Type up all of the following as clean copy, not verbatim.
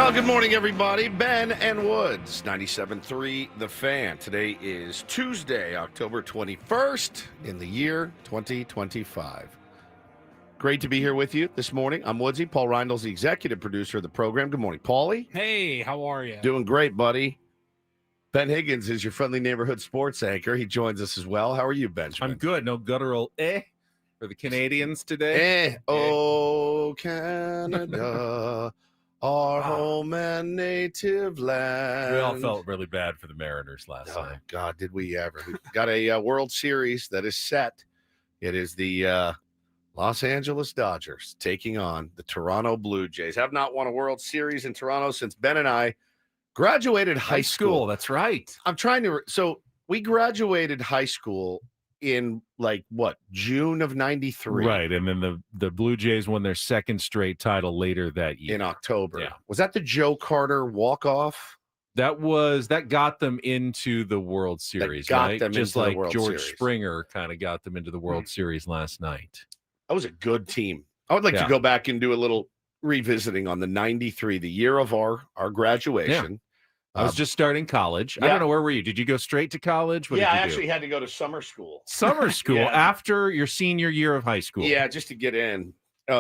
Well, good morning, everybody. Ben and Woods, 97.3 The Fan. Today is Tuesday, October 21st in the year 2025. Great to be here with you this morning. I'm Woodsy. Paul Reindel's the executive producer of the program. Good morning, Paulie. Hey, how are you? Doing great, buddy. Ben Higgins is your friendly neighborhood sports anchor. He joins us as well. How are you, Benjamin? I'm good. No guttural for the Canadians today. Oh, Canada, our home and native land. We all felt really bad for the Mariners last night. God, did we ever. We got a World Series that is set. It is the Los Angeles Dodgers taking on the Toronto Blue Jays. Have not won a World Series in Toronto since Ben and I graduated high school. That's right. So we graduated high school in June of 93. Right. And then the Blue Jays won their second straight title later that year. In October. Yeah. Was that the Joe Carter walk-off? That got them into the World Series, right? Just like George Springer kind of got them into the World Series last night. That was a good team. I would like to go back and do a little revisiting on the 93, the year of our graduation. Yeah. I was just starting college. I don't know, where were you? Did you go straight to college? I actually had to go to summer school. Summer school after your senior year of high school. Yeah, just to get in. It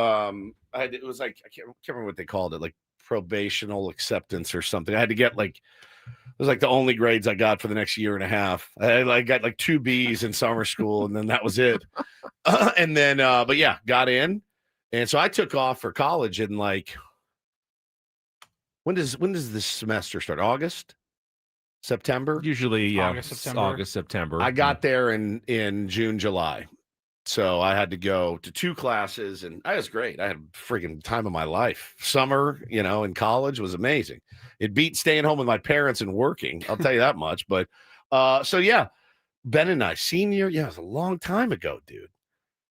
was like, I can't remember what they called it, like probational acceptance or something. I had to get it was like the only grades I got for the next year and a half. I got like 2 B's in summer school, and then that was it. Got in. And so I took off for college in when does this semester start? August? September? Usually, August, September. I got there in June, July. So I had to go to 2 classes, and that was great. I had a freaking time of my life. Summer, in college was amazing. It beat staying home with my parents and working. I'll tell you that much. But Ben and I, senior, it was a long time ago, dude.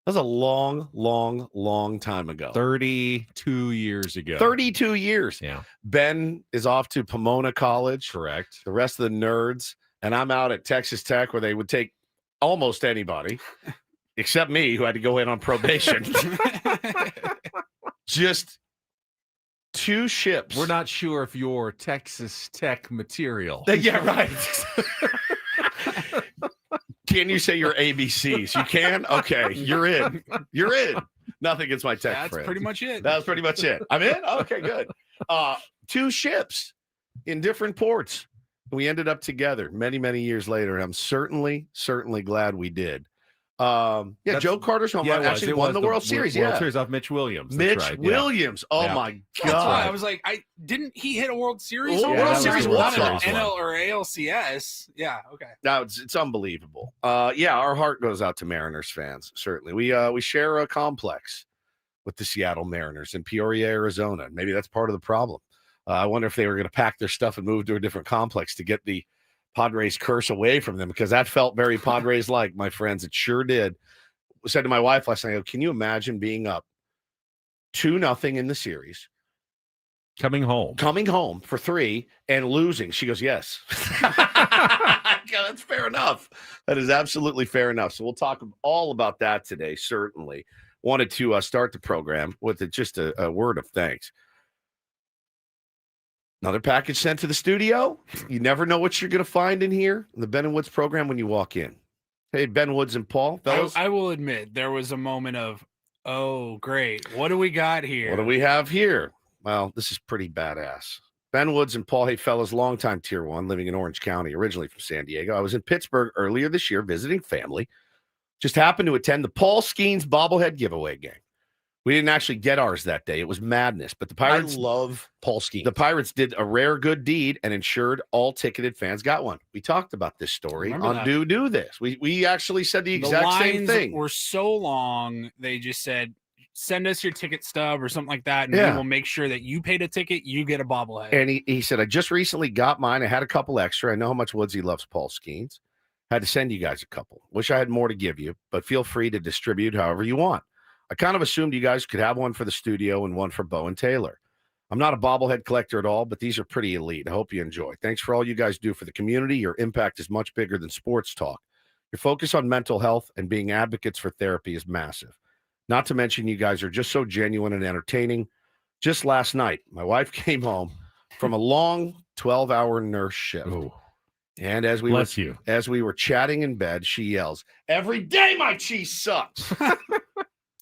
That was a long, long, long time ago. 32 years ago. 32 years. Yeah. Ben is off to Pomona College. Correct. The rest of the nerds. And I'm out at Texas Tech, where they would take almost anybody, except me, who had to go in on probation. Just 2 ships. We're not sure if you're Texas Tech material. Yeah, right. Can you say your ABCs? You can? Okay, you're in. You're in. Nothing against my tech friends. That's pretty much it. That was pretty much it. I'm in? Okay, good. 2 ships in different ports. We ended up together many, many years later, and I'm certainly glad we did. Joe Carter's home run actually won the World Series. World Series off Mitch Williams. Williams. Oh, my God. That's why I was like, didn't he hit a World Series? World Series not walk-off. an NL or ALCS. Yeah, okay. No, it's unbelievable. Our heart goes out to Mariners fans, certainly. We share a complex with the Seattle Mariners in Peoria, Arizona. Maybe that's part of the problem. I wonder if they were going to pack their stuff and move to a different complex to get the Padres curse away from them, because that felt very Padres-like, my friends. It sure did. I said to my wife last night, can you imagine being up 2-0 in the series, Coming home for 3 and losing? She goes, yes. That's fair enough. That is absolutely fair enough. So we'll talk all about that today, certainly. Wanted to start the program with just a word of thanks. Another package sent to the studio. You never know what you're going to find in here in the Ben and Woods program when you walk in. Hey, Ben Woods and Paul, fellas. I will admit there was a moment of, oh, great. What do we got here? What do we have here? Well, this is pretty badass. Ben Woods and Paul, hey, fellas, longtime Tier 1, living in Orange County, originally from San Diego. I was in Pittsburgh earlier this year visiting family. Just happened to attend the Paul Skeens bobblehead giveaway game. We didn't actually get ours that day. It was madness. But the Pirates, I love Paul Skeens. The Pirates did a rare good deed and ensured all ticketed fans got one. We talked about this story on Do This. We actually said the exact same thing. Were so long, they just said, send us your ticket stub or something like that, and we will make sure that you paid a ticket, you get a bobblehead. And he said, I just recently got mine. I had a couple extra. I know how much Woodsy loves Paul Skeens. Had to send you guys a couple. Wish I had more to give you, but feel free to distribute however you want. I kind of assumed you guys could have one for the studio and one for Bo and Taylor. I'm not a bobblehead collector at all, but these are pretty elite. I hope you enjoy. Thanks for all you guys do for the community. Your impact is much bigger than sports talk. Your focus on mental health and being advocates for therapy is massive. Not to mention you guys are just so genuine and entertaining. Just last night, my wife came home from a long 12-hour nurse shift. Ooh. And as we were chatting in bed, she yells, "Every day my cheese sucks."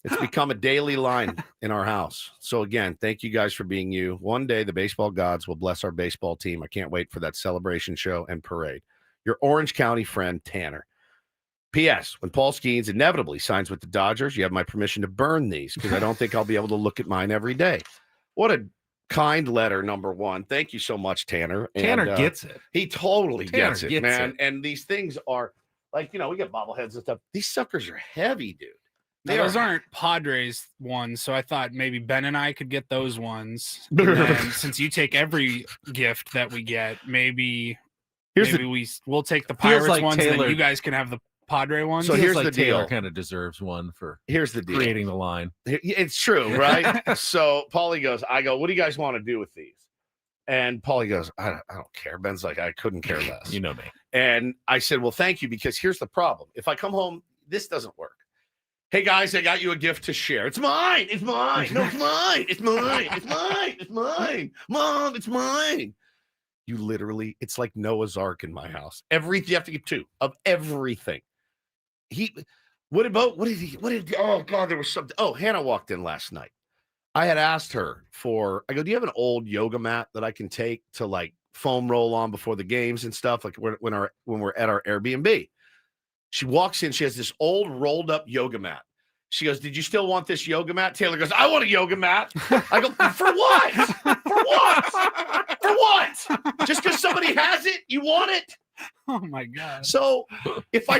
It's become a daily line in our house. So again, thank you guys for being you. One day the baseball gods will bless our baseball team. I can't wait for that celebration show and parade. Your Orange County friend, Tanner. P.S. When Paul Skeens inevitably signs with the Dodgers, you have my permission to burn these because I don't think I'll be able to look at mine every day. What a kind letter, number one. Thank you so much, Tanner. Tanner gets it. He totally gets it, man. And these things are like, we get bobbleheads and stuff. These suckers are heavy, dude. Those aren't Padres ones, so I thought maybe Ben and I could get those ones. And since you take every gift that we get, maybe we'll take the Pirates ones, and then you guys can have the Padre ones. So here's the deal. Taylor kind of deserves one for creating the line. It's true, right? So Paulie goes, I go, what do you guys want to do with these? And Paulie goes, I don't care. Ben's like, I couldn't care less. You know me. And I said, well, thank you, because here's the problem. If I come home, this doesn't work. Hey, guys, I got you a gift to share. It's mine. It's mine. No, it's mine. It's mine. It's mine. It's mine. Mom, it's mine. You literally, it's like Noah's Ark in my house. You have to get two of everything. Oh, God, there was something. Oh, Hannah walked in last night. I had asked her I go, do you have an old yoga mat that I can take to like foam roll on before the games and stuff? Like when we're at our Airbnb. She walks in. She has this old rolled up yoga mat. She goes, did you still want this yoga mat? Taylor goes, I want a yoga mat. I go, for what? For what? For what? Just because somebody has it, you want it? Oh my God. So if I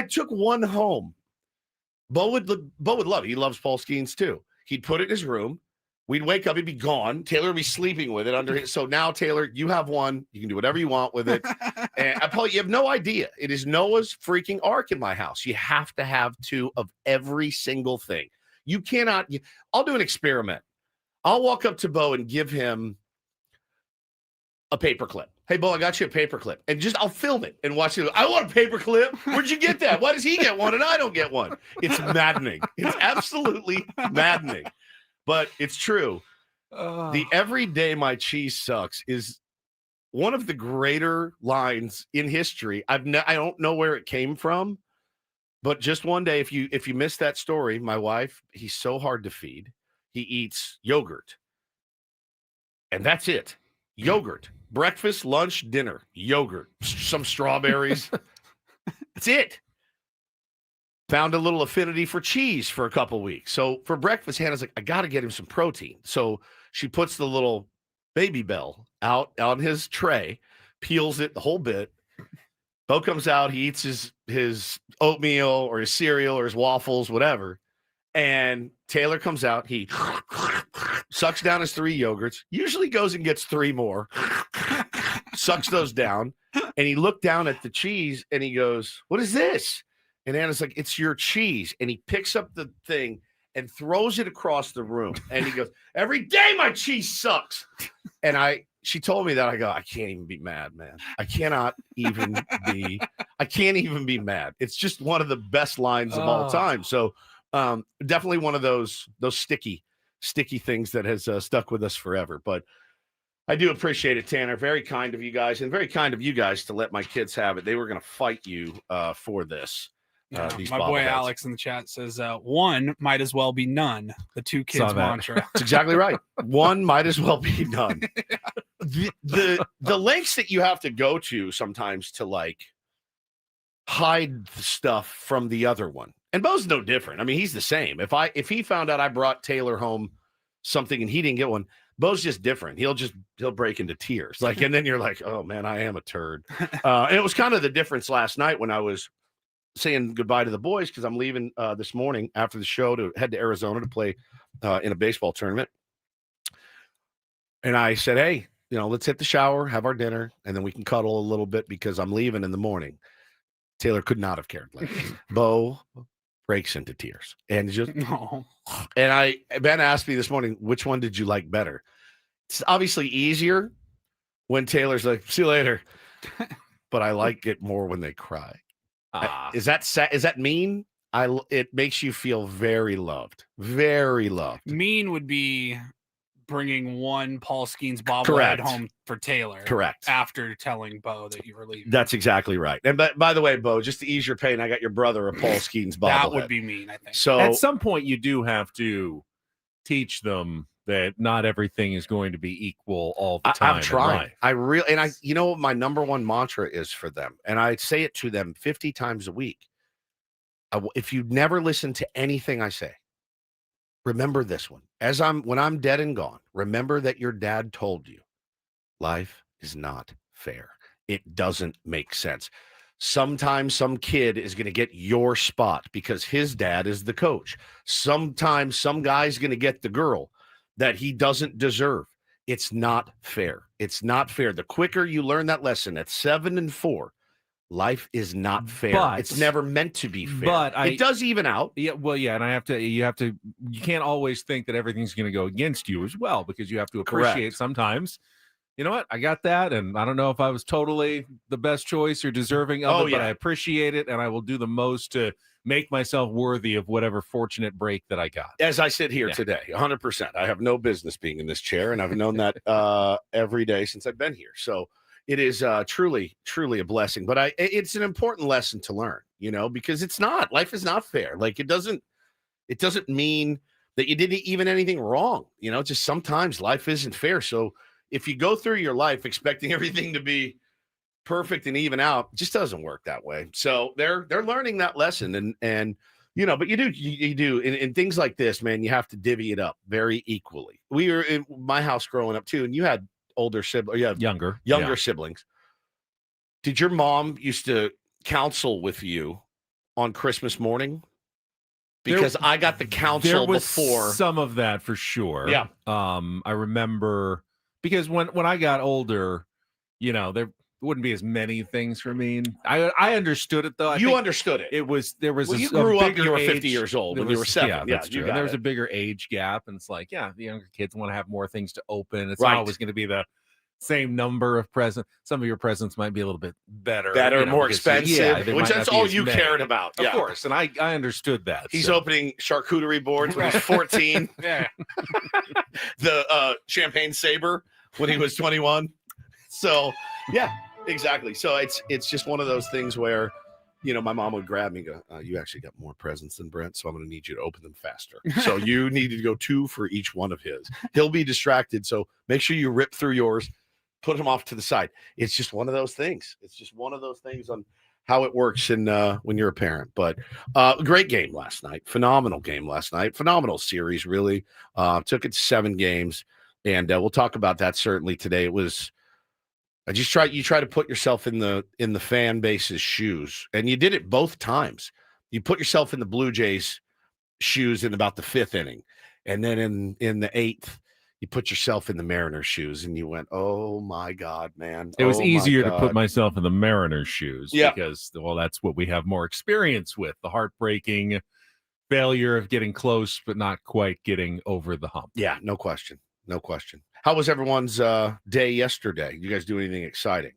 took one home, Bo would love it. He loves Paul Skeens too. He'd put it in his room. We'd wake up, he'd be gone. Taylor would be sleeping with it under his. So now, Taylor, you have one. You can do whatever you want with it. And Paul, you have no idea. It is Noah's freaking Ark in my house. You have to have two of every single thing. You cannot. I'll do an experiment. I'll walk up to Bo and give him a paperclip. Hey, Bo, I got you a paperclip. And I'll film it and watch it. I want a paperclip. Where'd you get that? Why does he get one and I don't get one? It's maddening. It's absolutely maddening. But it's true. The every day my cheese sucks is one of the greater lines in history. I don't know where it came from, but just one day, if you missed that story, my wife, he's so hard to feed. He eats yogurt. And that's it. Yogurt. Breakfast, lunch, dinner. Yogurt. Some strawberries. That's it. Found a little affinity for cheese for a couple weeks. So for breakfast, Hannah's like, I got to get him some protein. So she puts the little Baby Bell out on his tray, peels it the whole bit. Bo comes out. He eats his oatmeal or his cereal or his waffles, whatever. And Taylor comes out. He sucks down his 3 yogurts, usually goes and gets 3 more, sucks those down. And he looked down at the cheese and he goes, what is this? And Anna's like, it's your cheese. And he picks up the thing and throws it across the room. And he goes, every day my cheese sucks. And she told me that. I go, I can't even be mad, man. I can't even be mad. It's just one of the best lines of all time. So definitely one of those sticky things that has stuck with us forever. But I do appreciate it, Tanner. Very kind of you guys, and very kind of you guys to let my kids have it. They were going to fight you for this. My boy Alex in the chat says, one might as well be none. The 2 kids mantra. That's exactly right. One might as well be none. The lengths that you have to go to sometimes to like hide the stuff from the other one. And Bo's no different. I mean, he's the same. If he found out I brought Taylor home something and he didn't get one, Bo's just different. He'll break into tears. Like, and then you're like, oh man, I am a turd. And it was kind of the difference last night when I was saying goodbye to the boys, because I'm leaving this morning after the show to head to Arizona to play in a baseball tournament. And I said, hey, let's hit the shower, have our dinner, and then we can cuddle a little bit because I'm leaving in the morning. Taylor could not have cared less. Bo breaks into tears and just no. And Ben asked me this morning, which one did you like better? It's obviously easier when Taylor's like, see you later, but I like it more when they cry. Is that mean? It makes you feel very loved. Very loved. Mean would be bringing one Paul Skeens bobblehead Correct. home for Taylor. Correct. After telling Bo that you were leaving. That's exactly right. And by the way, Bo, just to ease your pain, I got your brother a Paul Skeens bobblehead. That would be mean, I think. So at some point, you do have to teach them that not everything is going to be equal all the time. I'm trying. You know what my number one mantra is for them, and I say it to them 50 times a week. If you never listen to anything I say, remember this one. When I'm dead and gone, remember that your dad told you life is not fair. It doesn't make sense. Sometimes some kid is going to get your spot because his dad is the coach. Sometimes some guy's going to get the girl that he doesn't deserve. It's not fair. It's not fair. The quicker you learn that lesson at 7 and 4, life is not fair. It's never meant to be fair. But it does even out. Yeah, well, yeah, and you can't always think that everything's going to go against you as well, because you have to appreciate sometimes, you know what, I got that, and I don't know if I was totally the best choice or deserving of it, but I appreciate it, and I will do the most to make myself worthy of whatever fortunate break that I got. As I sit here today, 100%. I have no business being in this chair, and I've known that every day since I've been here. So it is truly, truly a blessing. But it's an important lesson to learn, because life is not fair. Like it doesn't mean that you did even anything wrong. Just sometimes life isn't fair. So if you go through your life expecting everything to be perfect and even out, it just doesn't work that way. So they're learning that lesson, and but you do in things like this, man. You have to divvy it up very equally. We were in my house growing up too, and you had older siblings, younger siblings. Did your mom used to counsel with you on Christmas morning? Because I got the counsel before. Some of that for sure. Yeah. I remember because when I got older, there wouldn't be as many things for me. I understood it though. You understood it. You grew up. You were 50 years old when you were 7. Yeah, that's true. And there was a bigger age gap, and it's like, the younger kids want to have more things to open. It's not always going to be the same number of presents. Some of your presents might be a little bit better, more expensive. Which that's all you cared about. Of course, and I understood that. He's opening charcuterie boards when he's 14. Yeah. The champagne saber when he was 21. So yeah, exactly. So it's just one of those things where, my mom would grab me and go, you actually got more presents than Brent, so I'm going to need you to open them faster. So you need to go 2 for each one of his. He'll be distracted, so make sure you rip through yours, put him off to the side. It's just one of those things. It's just one of those things on how it works when you're a parent. But great game last night. Phenomenal game last night. Phenomenal series, really. Took it 7 games, and we'll talk about that certainly today. It was you try to put yourself in the fan base's shoes, and you did it both times. You put yourself in the Blue Jays' shoes in about the 5th inning, and then in the 8th, you put yourself in the Mariners' shoes, and you went, "Oh my God, man!" It was easier to put myself in the Mariners' shoes because, that's what we have more experience with: the heartbreaking failure of getting close but not quite getting over the hump. Yeah, no question. How was everyone's day yesterday? You guys do anything exciting?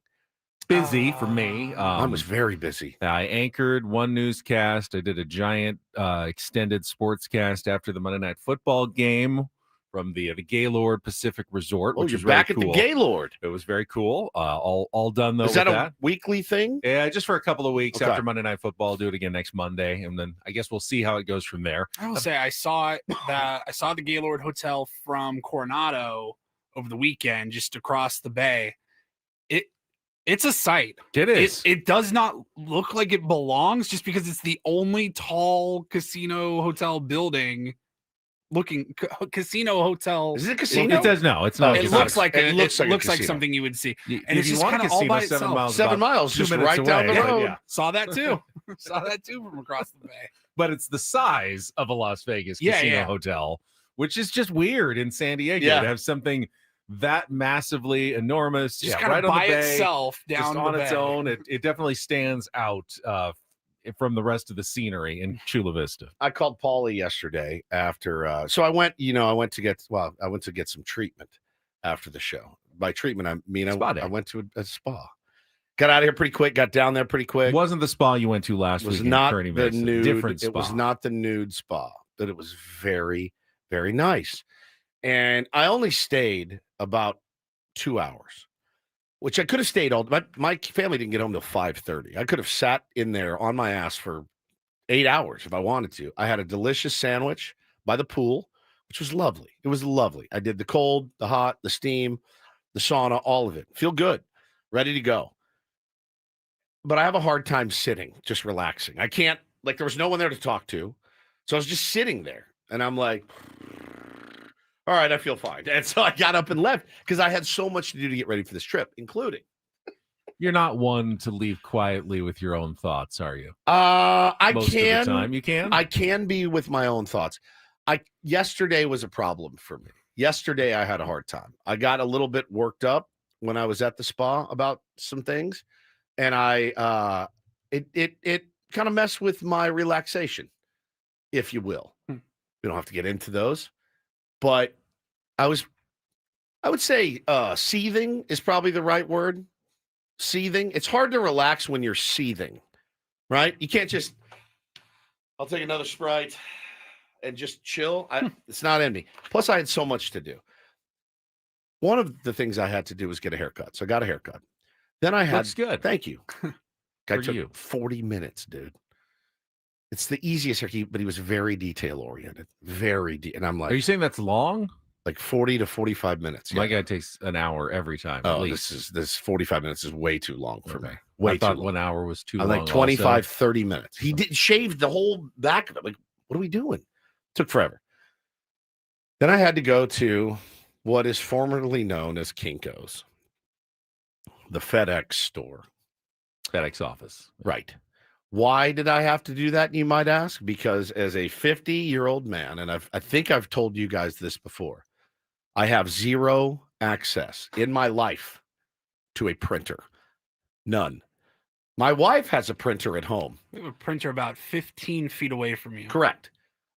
Busy for me. I was very busy. I anchored one newscast. I did a giant extended sportscast after the Monday Night Football game from the Gaylord Pacific Resort, which was back very at cool. The Gaylord. It was very cool. All done though. Is that a weekly thing? Yeah, just for a couple of weeks after Monday Night Football. I'll do it again next Monday, and then I guess we'll see how it goes from there. I will say I saw the Gaylord Hotel from Coronado over the weekend, just across the bay. It's a sight. It is. It does not look like it belongs, just because it's the only tall casino hotel building. Casino hotel. Is it a casino? It does no. It's not. It looks like something you would see, and it's just kind of all by itself. 7 miles, just right down the road. Yeah. Saw that too. From across the bay. But it's the size of a Las Vegas casino hotel, which is just weird in San Diego to have something that massively enormous, just kind right of on by the bay, itself, down on the its bay. own. It definitely stands out from the rest of the scenery in Chula Vista. I called Paulie yesterday after, so I went to get some treatment after the show. By treatment, I mean I went to a spa. Got out of here pretty quick. Got down there pretty quick. It wasn't the spa you went to last week? It was not the nude. Different spa. It was not the nude spa, but it was very, very nice. And I only stayed about 2 hours, which I could have stayed all. My family didn't get home till 5:30. I could have sat in there on my ass for 8 hours if I wanted to. I had a delicious sandwich by the pool, which was lovely. It was lovely. I did the cold, the hot, the steam, the sauna, all of it. Feel good, ready to go. But I have a hard time sitting, just relaxing. I can't, like, there was no one there to talk to. So I was just sitting there and I'm like, all right, I feel fine. And so I got up and left because I had so much to do to get ready for this trip, including. You're not one to leave quietly with your own thoughts, are you? Most of the time, you can. I can be with my own thoughts. Yesterday was a problem for me. Yesterday I had a hard time. I got a little bit worked up when I was at the spa about some things, and it kind of messed with my relaxation, if you will. We don't have to get into those, but I would say seething is probably the right word. Seething. It's hard to relax when you're seething, right? You can't just, I'll take another Sprite and just chill. It's not in me. Plus, I had so much to do. One of the things I had to do was get a haircut. So I got a haircut. Then I had. Looks good. Thank you. I took you. 40 minutes, dude. It's the easiest haircut, but he was very detail oriented. And I'm like, are you saying that's long? Like 40 to 45 minutes. My guy takes an hour every time. Oh, this 45 minutes is way too long for me. I thought 1 hour was too long. Like 25, 30 minutes. He did shave the whole back of it. Like, what are we doing? Took forever. Then I had to go to what is formerly known as Kinko's, the FedEx store. FedEx office. Right. Why did I have to do that, you might ask? Because as a 50-year-old man, and I think I've told you guys this before, I have zero access in my life to a printer. None. My wife has a printer at home. We have a printer about 15 feet away from you. Correct.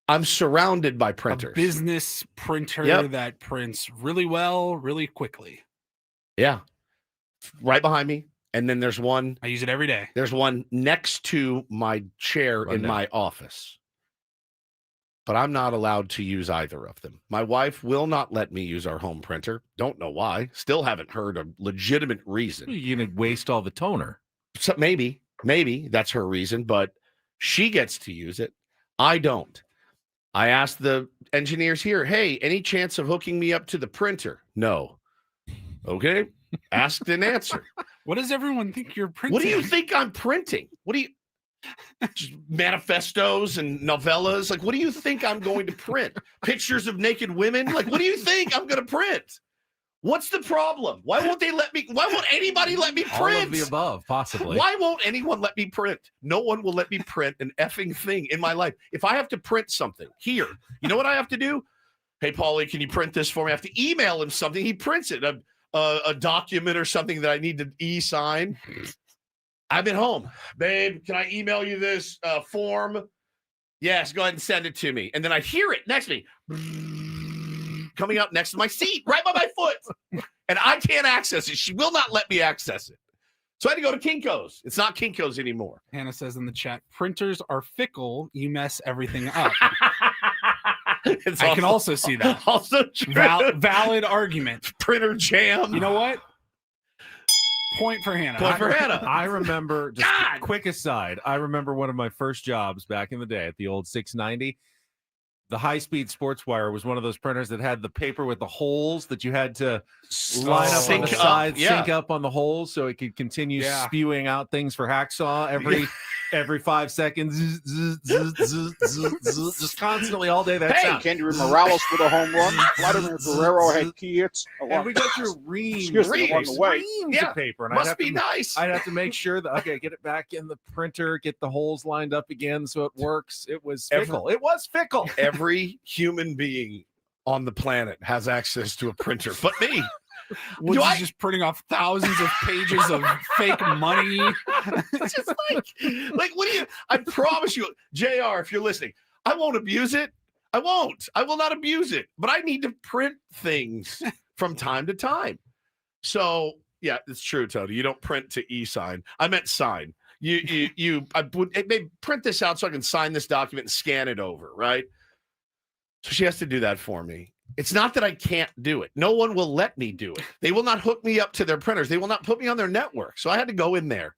I'm surrounded by printers. A business printer that prints really well, really quickly. Yeah. Right behind me. And then there's one. I use it every day. There's one next to my chair in my office. But I'm not allowed to use either of them. My wife will not let me use our home printer. Don't know why. Still haven't heard a legitimate reason. You're going to waste all the toner. So maybe that's her reason, but she gets to use it. I don't. I asked the engineers here, hey, any chance of hooking me up to the printer? No. Okay. Asked and answered. What does everyone think you're printing? What do you think I'm printing? What do you just manifestos and novellas? Like, what do you think I'm going to print? Pictures of naked women? Like, what do you think I'm going to print? What's the problem? Why won't anybody let me print? All of the above, possibly. Why won't anyone let me print? No one will let me print an effing thing in my life. If I have to print something here, you know what I have to do? Hey, Paulie, can you print this for me? I have to email him something. He prints it. A document or something that I need to e-sign. I've been home. Babe, can I email you this form? Yes, go ahead and send it to me. And then I hear it next to me. Coming up next to my seat, right by my foot. And I can't access it. She will not let me access it. So I had to go to Kinko's. It's not Kinko's anymore. Hannah says in the chat, printers are fickle. You mess everything up. I can also see that. Also true. Valid argument. Printer jam. You know what? Point for Hannah. I remember, just quick aside, I remember one of my first jobs back in the day at the old 690. The high-speed sports wire was one of those printers that had the paper with the holes that you had to line up on the side, sync up on the holes so it could continue spewing out things for hacksaw every 5 seconds. Just constantly all day. That sound. Kendry Morales with a home run. Vladimir Guerrero had key hits. And we go through reams of paper. And Must be nice. I'd have to make sure that, get it back in the printer, get the holes lined up again so it works. It was fickle. It was fickle. Every human being on the planet has access to a printer, but me. Woods is just printing off thousands of pages of fake money. It's just like, what do you? I promise you, JR, if you're listening, I won't abuse it. I won't. I will not abuse it. But I need to print things from time to time. So yeah, it's true, Tony. You don't print to e-sign. I meant sign. I would print this out so I can sign this document and scan it over, right? So she has to do that for me. It's not that I can't do it. No one will let me do it. They will not hook me up to their printers. They will not put me on their network. So I had to go in there.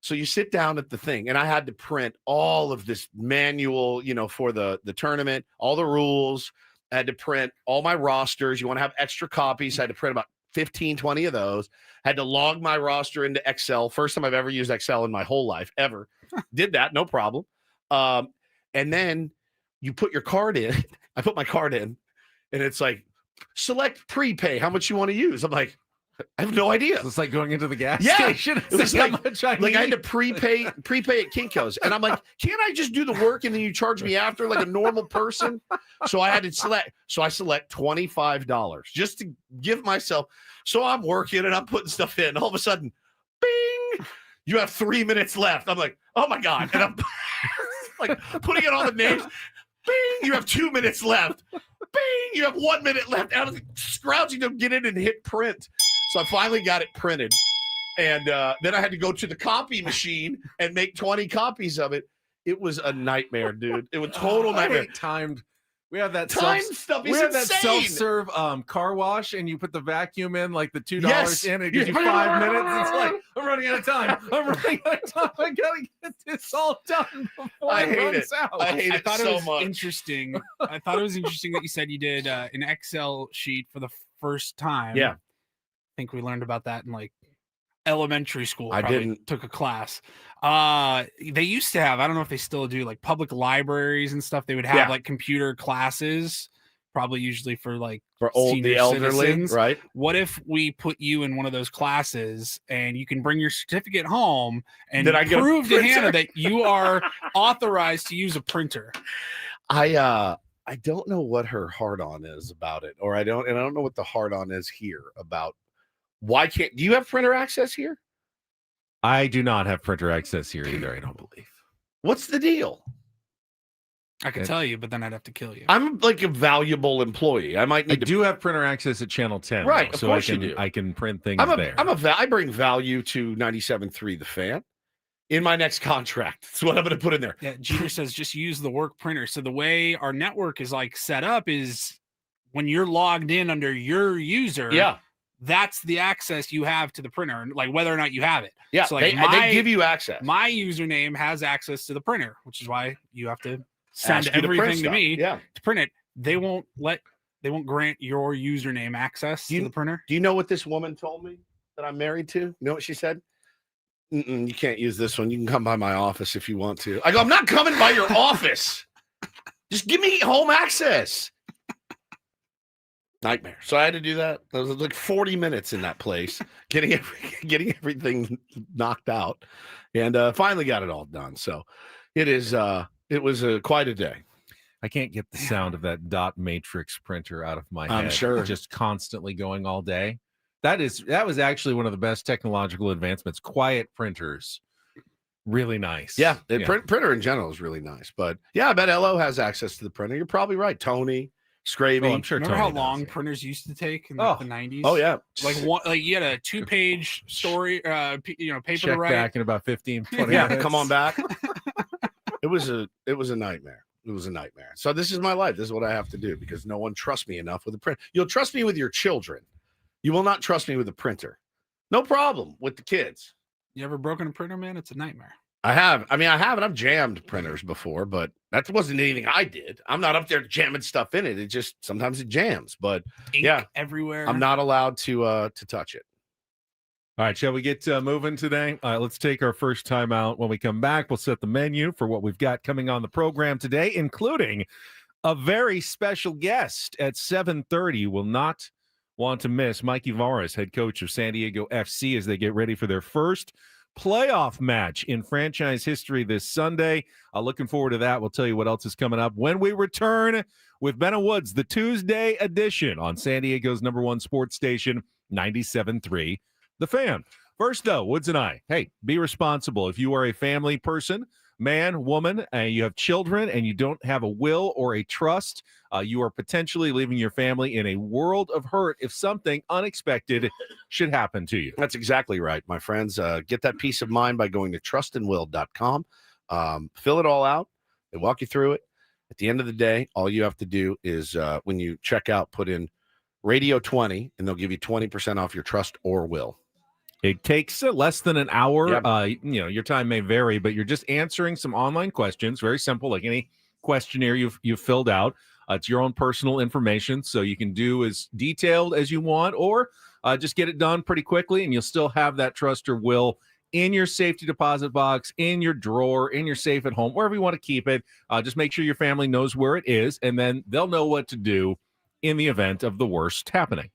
So you sit down at the thing, and I had to print all of this manual, for the tournament, all the rules. I had to print all my rosters. You want to have extra copies. I had to print about 15, 20 of those. I had to log my roster into Excel. First time I've ever used Excel in my whole life, ever. Did that, no problem. And then you put your card in. I put my card in, and it's like, select prepay, how much you want to use. I'm like, I have no idea. It's like going into the gas Yeah. station. It was how like, much I I had need. to prepay at Kinko's. And I'm like, can't I just do the work and then you charge me after like a normal person? So I had to select. So I select $25 just to give myself. So I'm working and I'm putting stuff in. All of a sudden, bing, you have 3 minutes left. I'm like, oh my God. And I'm like putting in all the names. Bing, you have 2 minutes left. Bing, you have 1 minute left. Out of the scrounging to get in and hit print. So I finally got it printed. And then I had to go to the copy machine and make 20 copies of it. It was a nightmare, dude. It was total nightmare. Timed. We have that stuff. We Is have that insane. self-serve car wash, and you put the vacuum in, like the $2 Yes. in, and it gives you 5 minutes. It's like, I'm running out of time. I gotta get this all done before I it hate runs it. out. I hate I it thought so it was much. interesting. I thought it was interesting that you said you did an Excel sheet for the first time. Yeah. I think we learned about that in like elementary school. I Probably didn't. took a class. They used to have, I don't know if they still do, like public libraries and stuff. They would have Yeah. like computer classes, probably usually for like For the senior elderly, citizens. right? What if we put you in one of those classes and you can bring your certificate home and Then I get a prove to Hannah printer? that you are authorized to use a printer? I don't know what her hard on is about it, I don't know what the hard on is here about why do you have printer access here? I do not have printer access here either, I don't believe. What's the deal? I could tell you, but then I'd have to kill you. I'm like a valuable employee. I might I need to. do have printer access at Channel 10. Right, though, of so course I you can do. I can print things there. I bring value to 97.3 The Fan in my next contract. That's what I'm going to put in there. Yeah, Jeter says just use the work printer. So the way our network is like set up is when you're logged in under your user, Yeah, that's the access you have to the printer, and like whether or not you have it. yeah. So, like, they give you access. My username has access to the printer, which is why you have to send Ask you to print everything to stuff. me Yeah. to print it. They won't grant your username access to the printer. Do you know what this woman told me that I'm married to? You know what she said? You can't use this one. You can come by my office if you want to. I go, I'm not coming by your office. Just give me home access. Nightmare. So I had to do that. That was like 40 minutes in that place, getting everything knocked out, and finally got it all done. So it was quite a day. I can't get the sound of that dot matrix printer out of my head. I'm sure. Just constantly going all day. That was actually one of the best technological advancements. Quiet printers. Really nice. Yeah, printer in general is really nice. But yeah, I bet LO has access to the printer. You're probably right. Tony, Scravy. Oh, I'm sure. Remember Tony how does, long yeah. printers used to take in like, the 90s? Oh yeah. Like you had a 2-page story, paper Check to write. back in about 15, 20 Yeah, minutes. come on back. It was a nightmare. It was a nightmare. So this is my life. This is what I have to do because no one trusts me enough with a print. You'll trust me with your children. You will not trust me with a printer. No problem with the kids. You ever broken a printer, man? It's a nightmare. I have. I mean, I haven't. I've jammed printers before, but that wasn't anything I did. I'm not up there jamming stuff in it. It just sometimes it jams. But Ink yeah, everywhere. I'm not allowed to touch it. All right, shall we get moving today? Let's take our first time out. When we come back, we'll set the menu for what we've got coming on the program today, including a very special guest at 7:30. You will not want to miss Mikey Varas, head coach of San Diego FC, as they get ready for their first playoff match in franchise history this Sunday. Looking forward to that. We'll tell you what else is coming up when we return with Ben and Woods, the Tuesday edition on San Diego's #1 sports station, 97.3 The Fan. First, though, Woods and I, hey, be responsible. If you are a family person, man, woman, and you have children and you don't have a will or a trust, you are potentially leaving your family in a world of hurt if something unexpected should happen to you. That's exactly right, my friends. Get that peace of mind by going to trustandwill.com. Fill it all out. They walk you through it. At the end of the day, all you have to do is when you check out, put in Radio 20, and they'll give you 20% off your trust or will. It takes less than an hour. Yep. Your time may vary, but you're just answering some online questions. Very simple, like any questionnaire you've filled out. It's your own personal information, so you can do as detailed as you want, or just get it done pretty quickly, and you'll still have that trust or will in your safety deposit box, in your drawer, in your safe at home, wherever you want to keep it. Just make sure your family knows where it is, and then they'll know what to do in the event of the worst happening.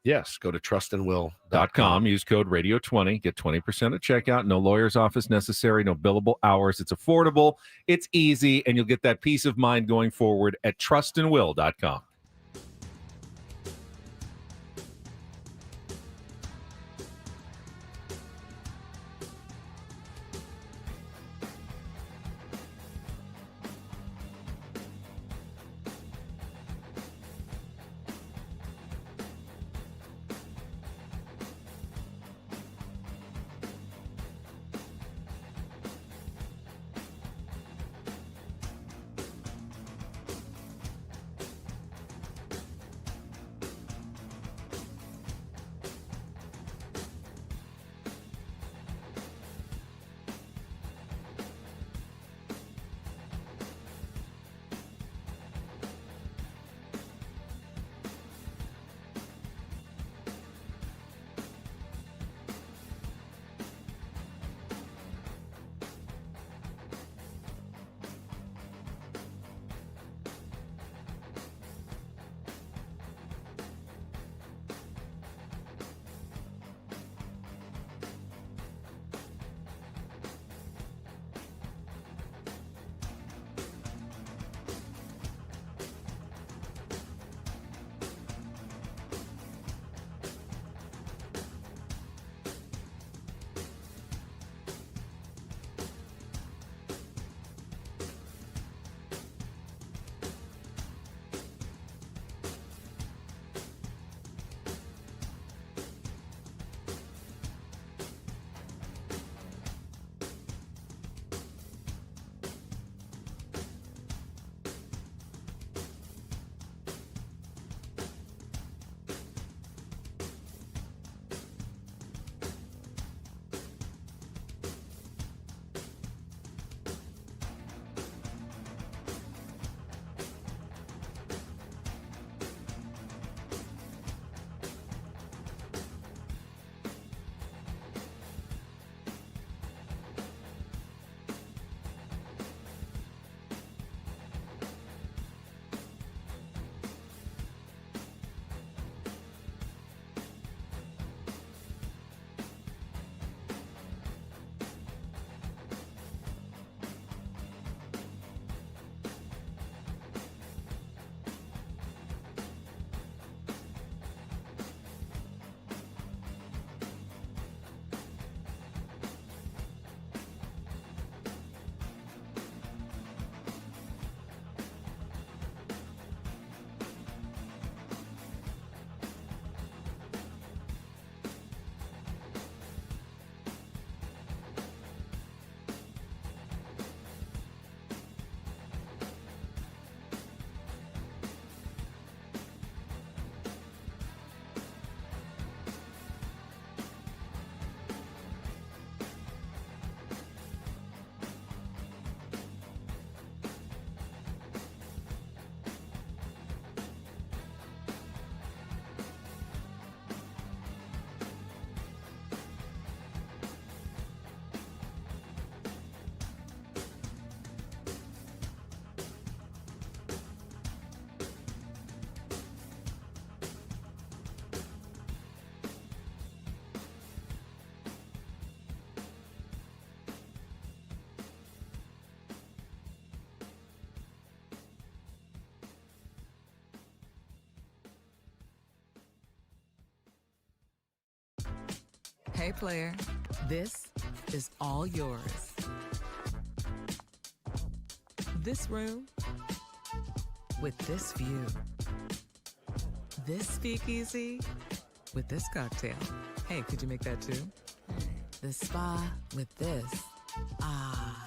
Yes, go to trustandwill.com. Use code radio20. Get 20% at checkout. No lawyer's office necessary. No billable hours. It's affordable. It's easy. And you'll get that peace of mind going forward at trustandwill.com. Hey, player, this is all yours. This room with this view. This speakeasy with this cocktail. Hey, could you make that too? The spa with this. Ah.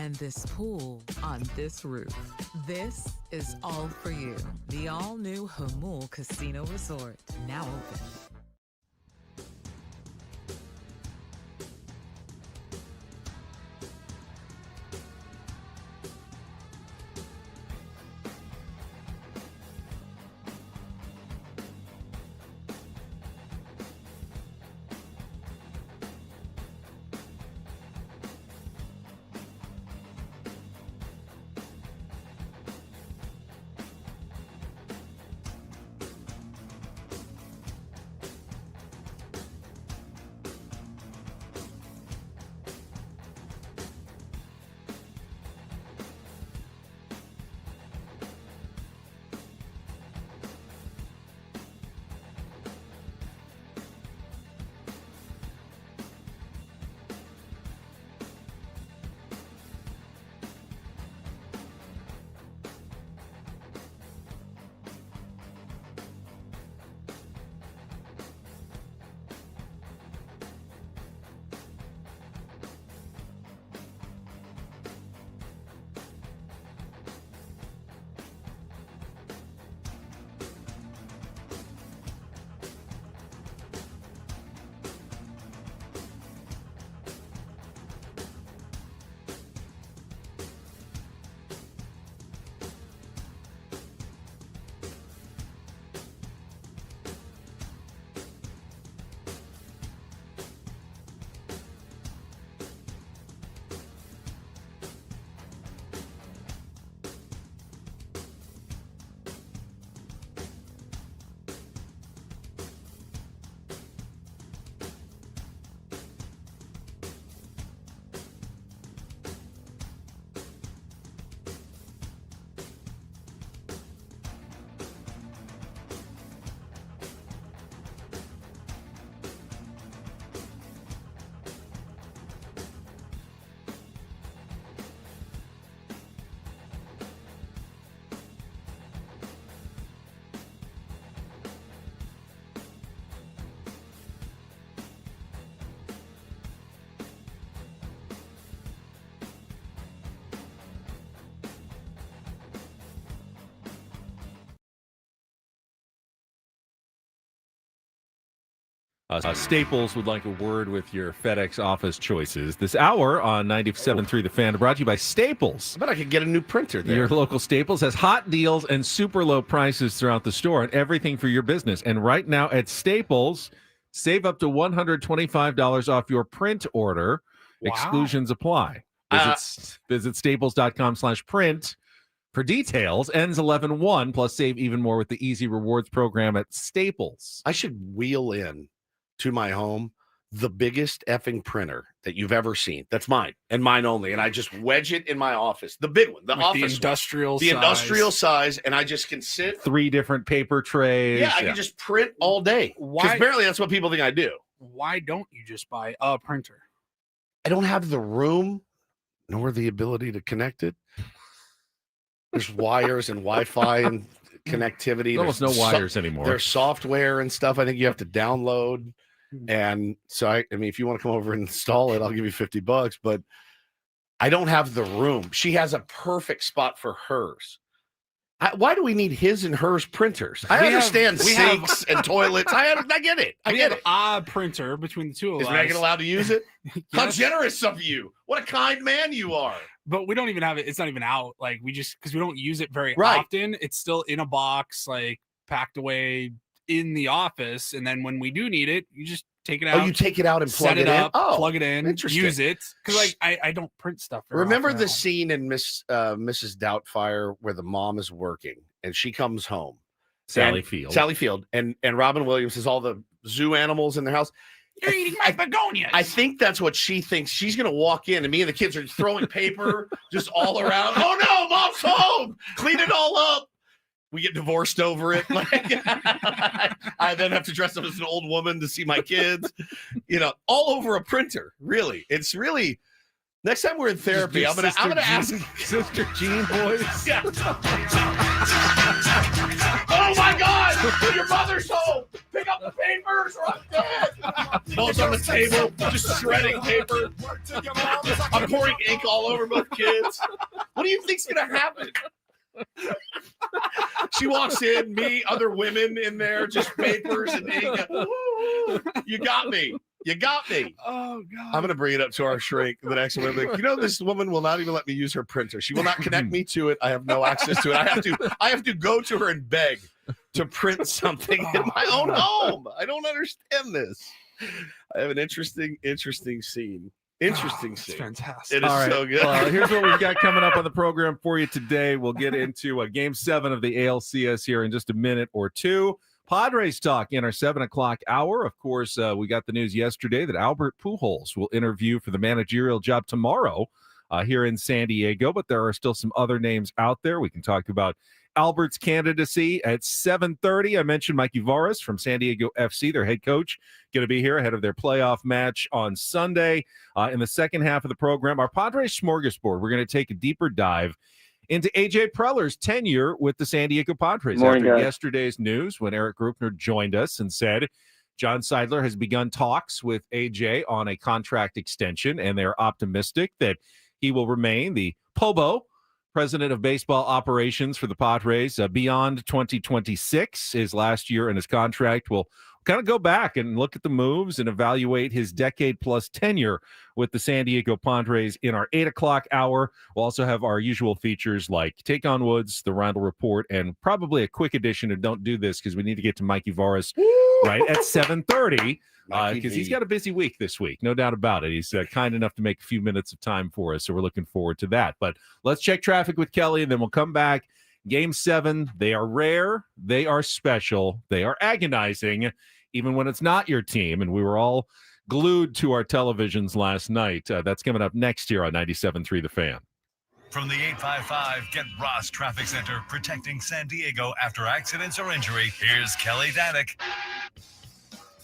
and this pool on this roof. This is all for you. The all-new Hamul Casino Resort, now open. Staples would like a word with your FedEx office choices. This hour on 97.3 The Fan, brought to you by Staples. I bet I could get a new printer there. Your local Staples has hot deals and super low prices throughout the store and everything for your business. And right now at Staples, save up to $125 off your print order. Wow. Exclusions apply. Visit staples.com/print for details. Ends 11/1, plus save even more with the Easy Rewards program at Staples. I should wheel in to my home the biggest effing printer that you've ever seen. That's mine and mine only. And I just wedge it in my office, the big one, the Like office the industrial size, and I just can sit 3 different paper trays. Yeah, I can just print all day. Because apparently that's what people think I do. Why don't you just buy a printer? I don't have the room nor the ability to connect it. There's wires and Wi-Fi and connectivity. There's almost no wires anymore. There's software and stuff I think you have to download. And so, I mean, if you want to come over and install it, I'll give you $50, but I don't have the room. She has a perfect spot for hers. Why do we need his and hers printers? I understand sinks and toilets. I get it. I get it. A printer between the two of us. Is Megan allowed to use it? Yes. How generous of you. What a kind man you are. But we don't even have it. It's not even out. Like, we just, because we don't use it very Right. often. It's still in a box, like packed away in the office. And then when we do need it, you just take it out. Oh, you take it out and plug set it up, in? Oh, plug it in, interesting. use it. Because like I don't print stuff. very Remember often the at home. scene in Mrs. Doubtfire where the mom is working and she comes home? Sally Field. Sally Field. And Robin Williams has all the zoo animals in their house. You're eating my begonias. I think that's what she thinks. She's going to walk in, and me and the kids are throwing paper just all around. Oh, no, mom's home. Clean it all up. We get divorced over it. Like, I then have to dress up as an old woman to see my kids. You know, all over a printer, really. It's really... Next time we're in therapy, I'm gonna ask Sister Jean voice. Yeah. Oh, my God. Your mother's home. Pick up the papers or I'm dead. Phone's on the table, just shredding paper. I'm pouring ink all over both kids. What do you think's going to happen? She walks in, me, other women in there, just papers and ink. You got me. You got me. Oh, God. I'm going to bring it up to our shrink the next one. Like, this woman will not even let me use her printer. She will not connect me to it. I have no access to it. I have to go to her and beg to print something in my own home. I don't understand this. I have an interesting scene. Interesting scene. Fantastic. It is so good. Well, here's what we've got coming up on the program for you today. We'll get into Game 7 of the ALCS here in just a minute or two. Padres talk in our 7 o'clock hour. Of course, we got the news yesterday that Albert Pujols will interview for the managerial job tomorrow here in San Diego, but there are still some other names out there. We can talk about Albert's candidacy at 7:30. I mentioned Mikey Varas from San Diego FC, their head coach, going to be here ahead of their playoff match on Sunday. In the second half of the program, our Padres smorgasbord, we're going to take a deeper dive into A.J. Preller's tenure with the San Diego Padres. Morning, after guys. yesterday's news when Eric Grupner joined us and said John Seidler has begun talks with A.J. on a contract extension, and they're optimistic that he will remain the POBO, president of baseball operations for the Padres, beyond 2026. His last year in his contract will kind of go back and look at the moves and evaluate his decade-plus tenure with the San Diego Padres in our 8 o'clock hour. We'll also have our usual features like Take on Woods, the Randall Report, and probably a quick edition of Don't Do This because we need to get to Mikey Varas right at 7:30 because he's got a busy week this week, no doubt about it. He's kind enough to make a few minutes of time for us, so we're looking forward to that. But let's check traffic with Kelly, and then we'll come back. Game 7, they are rare, they are special, they are agonizing, even when it's not your team. And we were all glued to our televisions last night. That's coming up next year on 97.3 The Fan. From the 855 Get Ross Traffic Center, protecting San Diego after accidents or injury, here's Kelly Danick.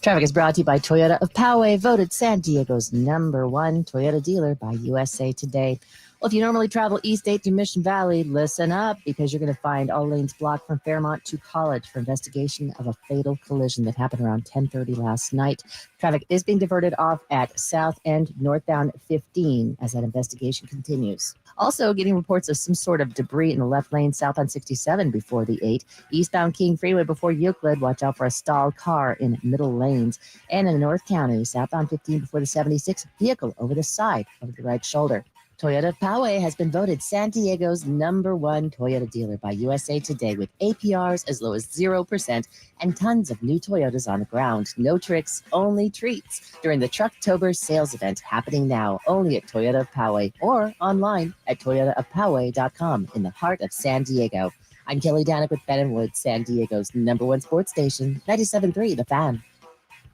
Traffic is brought to you by Toyota of Poway, voted San Diego's #1 Toyota dealer by USA Today. Well, if you normally travel East 8 to Mission Valley, listen up, because you're going to find all lanes blocked from Fairmont to College for investigation of a fatal collision that happened around 10:30 last night. Traffic is being diverted off at South End northbound 15 as that investigation continues. Also getting reports of some sort of debris in the left lane south on 67 before the 8. Eastbound King Freeway before Euclid, watch out for a stalled car in middle lanes. And in North County, southbound 15 before the 76, vehicle over the side of the right shoulder. Toyota of Poway has been voted San Diego's #1 Toyota dealer by USA Today, with APRs as low as 0% and tons of new Toyotas on the ground. No tricks, only treats during the Trucktober sales event happening now only at Toyota of Poway or online at toyotaofpoway.com in the heart of San Diego. I'm Kelly Danick with Ben & Wood, San Diego's #1 sports station, 97.3 The Fan.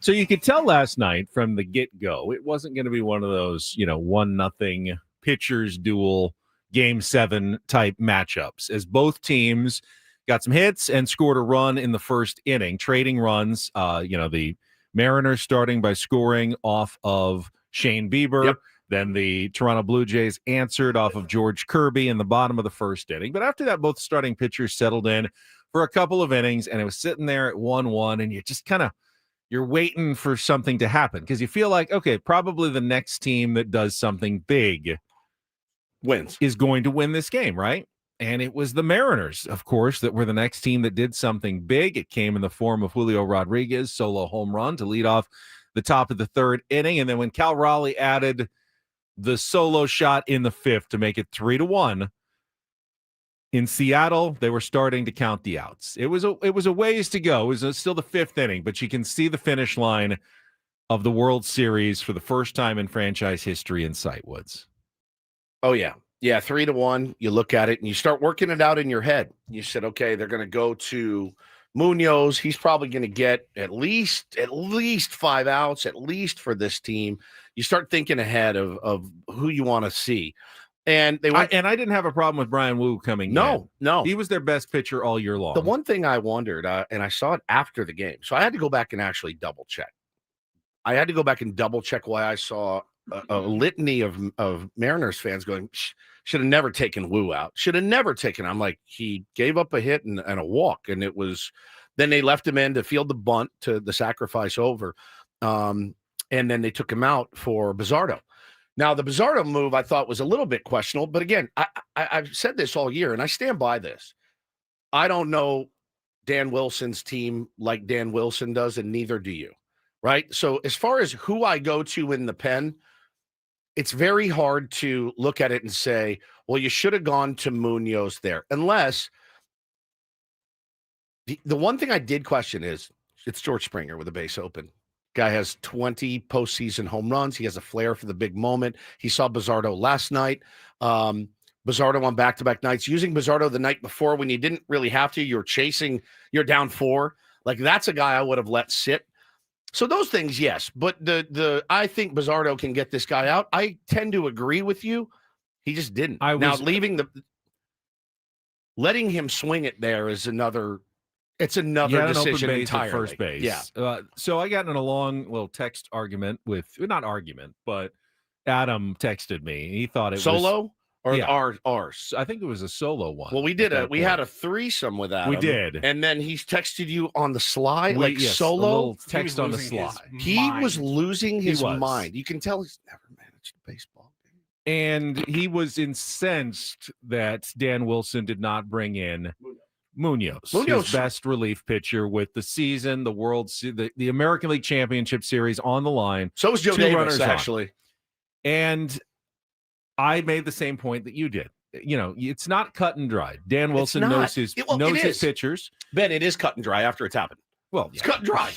So you could tell last night from the get-go, it wasn't going to be one of those, 1-0 pitchers duel Game 7 type matchups, as both teams got some hits and scored a run in the first inning, trading runs. The Mariners starting by scoring off of Shane Bieber. Yep. Then the Toronto Blue Jays answered off of George Kirby in the bottom of the first inning. But after that, both starting pitchers settled in for a couple of innings, and it was sitting there at 1-1, and you just you're waiting for something to happen because you feel like, okay, probably the next team that does something big wins, is going to win this game, right? And it was the Mariners, of course, that were the next team that did something big. It came in the form of Julio Rodriguez solo home run to lead off the top of the third inning. And then when Cal Raleigh added the solo shot in the fifth to make it 3-1, in Seattle, they were starting to count the outs. It was a ways to go. It was still the fifth inning, but you can see the finish line of the World Series for the first time in franchise history in sight, Woods. Oh, yeah. Yeah, 3-1. You look at it and you start working it out in your head. You said, okay, they're going to go to Munoz. He's probably going to get at least 5 outs, at least for this team. You start thinking ahead of who you want to see. And they went, I didn't have a problem with Brian Wu coming in. No. He was their best pitcher all year long. The one thing I wondered, and I saw it after the game, so I had to go back and actually double check. I had to go back and double check why I saw a litany of Mariners fans going, should have never taken Wu out. Should have never taken. I'm like, he gave up a hit and a walk, and it was Then they left him in to field the bunt to the sacrifice over. And then they took him out for Bizzardo. Now, the Bizzardo move I thought was a little bit questionable. But again, I've said this all year, and I stand by this. I don't know Dan Wilson's team like Dan Wilson does, and neither do you, right? So as far as who I go to in the pen, it's very hard to look at it and say, well, you should have gone to Munoz there. Unless the one thing I did question is it's George Springer with a base open. Guy has 20 postseason home runs. He has a flair for the big moment. He saw Bizzardo last night. Bizzardo on back-to-back nights. Using Bizzardo the night before when you didn't really have to. You're down 4. Like, that's a guy I would have let sit. So those things, yes. But I think Bizzardo can get this guy out. I tend to agree with you. He just didn't. Letting him swing it there is another. It's another decision entirely. At first base. Yeah. So I got in a long little text argument with, not argument, but Adam texted me. He thought it was or ours. I think it was a solo one. Well, we had a threesome with Adam. We did, and then he's texted you on the sly, solo. A little text on the sly. He was losing his mind. You can tell he's never managed a baseball game. And he was incensed that Dan Wilson did not bring in Munoz, his best relief pitcher with the season, the American League Championship Series on the line. So was Joe Davis, actually. And I made the same point that you did. You know, it's not cut and dry. Dan Wilson knows his pitchers. Ben, it is cut and dry after it's happened. Well, it's cut and dry.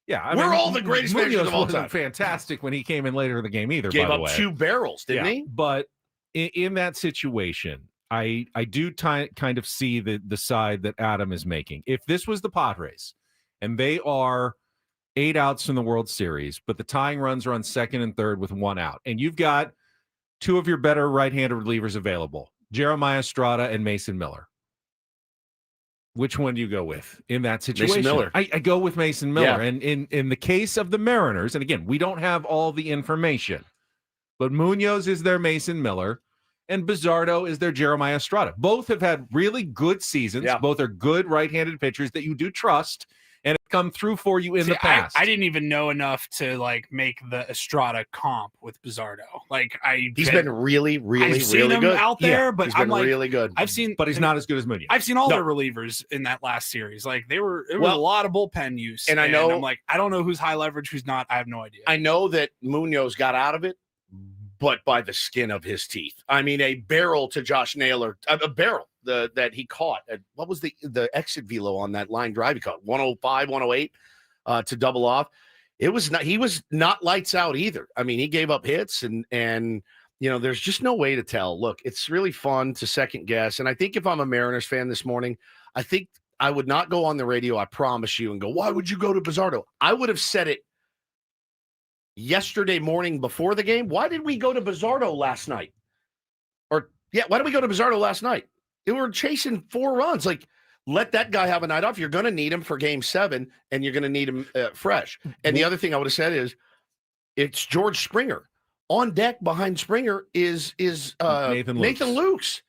Yeah, we're all the greatest pitchers of all time. Fantastic when he came in later in the game either. Gave by up the way. 2 barrels, didn't he? But in that situation, I do kind of see the side that Adam is making. If this was the Padres and they are 8 outs from the World Series, but the tying runs are on second and third with 1 out, and you've got 2 of your better right-handed relievers available, Jeremiah Estrada and Mason Miller. Which one do you go with in that situation? Mason Miller. I go with Mason Miller. Yeah. And in the case of the Mariners, and again, we don't have all the information, but Munoz is their Mason Miller and Bizzardo is their Jeremiah Estrada. Both have had really good seasons. Yeah. Both are good right-handed pitchers that you do trust and have come through for you in the past. I didn't even know enough to make the Estrada comp with Bizzardo. He's been really, really, I've seen really him good out there, but he's been really good. But he's not as good as Munoz. I've seen all their relievers in that last series. It was a lot of bullpen use. And I know I'm I don't know who's high leverage, who's not. I have no idea. I know that Munoz got out of it, but by the skin of his teeth. I mean, a barrel to Josh Naylor, a barrel that he caught. What was the exit velo on that line drive he caught? 105, 108 to double off. He was not lights out either. I mean, he gave up hits and there's just no way to tell. Look, it's really fun to second guess. And I think if I'm a Mariners fan this morning, I think I would not go on the radio, I promise you, and go, why would you go to Bizzardo? I would have said it yesterday morning before the game. Why did we go to Bizzardo last night? Why did we go to Bizzardo last night? They were chasing 4 runs. Let that guy have a night off. You're going to need him for game 7, and you're going to need him fresh. And the other thing I would have said is it's George Springer. On deck behind Springer is Nathan Lukes.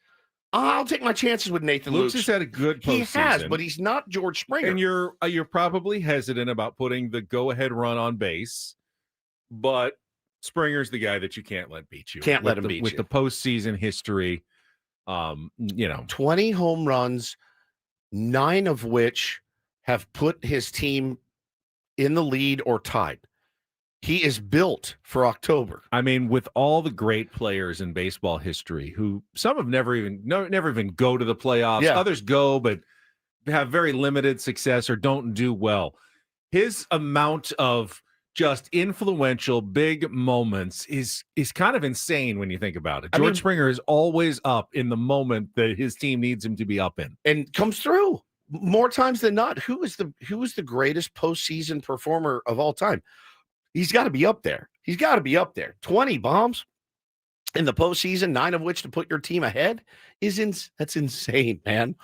I'll take my chances with Nathan Lukes. Lukes has had a good postseason. He has, but he's not George Springer. And you're probably hesitant about putting the go-ahead run on base, but Springer's the guy that you can't let beat you. Can't let him beat you. With the postseason history, 20 home runs, 9 of which have put his team in the lead or tied. He is built for October. I mean, with all the great players in baseball history, who some have never even go to the playoffs. Yeah. Others go, but have very limited success or don't do well. His amount of just influential big moments is kind of insane when you think about it. George Springer is always up in the moment that his team needs him to be up in, and comes through more times than not. Who is the greatest postseason performer of all time? He's got to be up there. 20 bombs in the postseason, 9 of which to put your team ahead that's insane, man.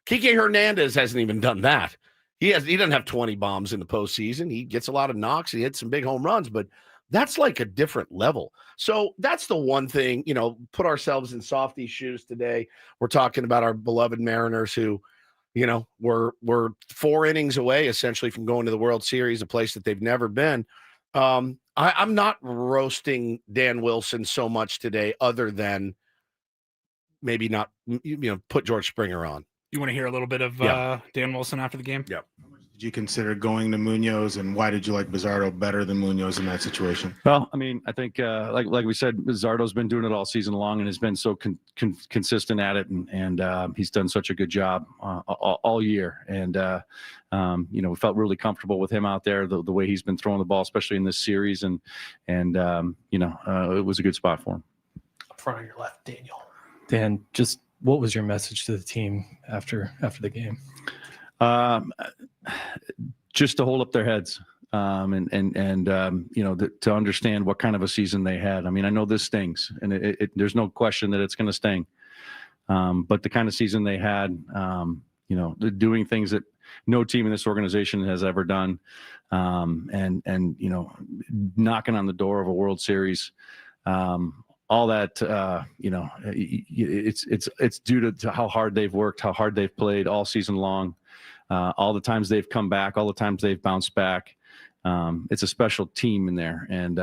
Kike Hernandez hasn't even done that. He doesn't have 20 bombs in the postseason. He gets a lot of knocks. He hits some big home runs, but that's like a different level. So that's the one thing, put ourselves in Softy's shoes today. We're talking about our beloved Mariners who, we're 4 innings away essentially from going to the World Series, a place that they've never been. I'm not roasting Dan Wilson so much today, other than maybe not, put George Springer on. You want to hear a little bit of Dan Wilson after the game? Yeah. Did you consider going to Munoz, and why did you like Bizzardo better than Munoz in that situation? Well, I mean, I think like we said, Bizzardo's been doing it all season long and has been so consistent at it, and he's done such a good job all year. And we felt really comfortable with him out there, the way he's been throwing the ball, especially in this series, and it was a good spot for him. Up front on your left, Daniel. Dan, just what was your message to the team after the game? Just to hold up their heads, to understand what kind of a season they had. I mean, I know this stings, and there's no question that it's going to sting. But the kind of season they had, they're doing things that no team in this organization has ever done, and knocking on the door of a World Series. All that, it's due to how hard they've worked, how hard they've played all season long. All the times they've come back, all the times they've bounced back. It's a special team in there. And,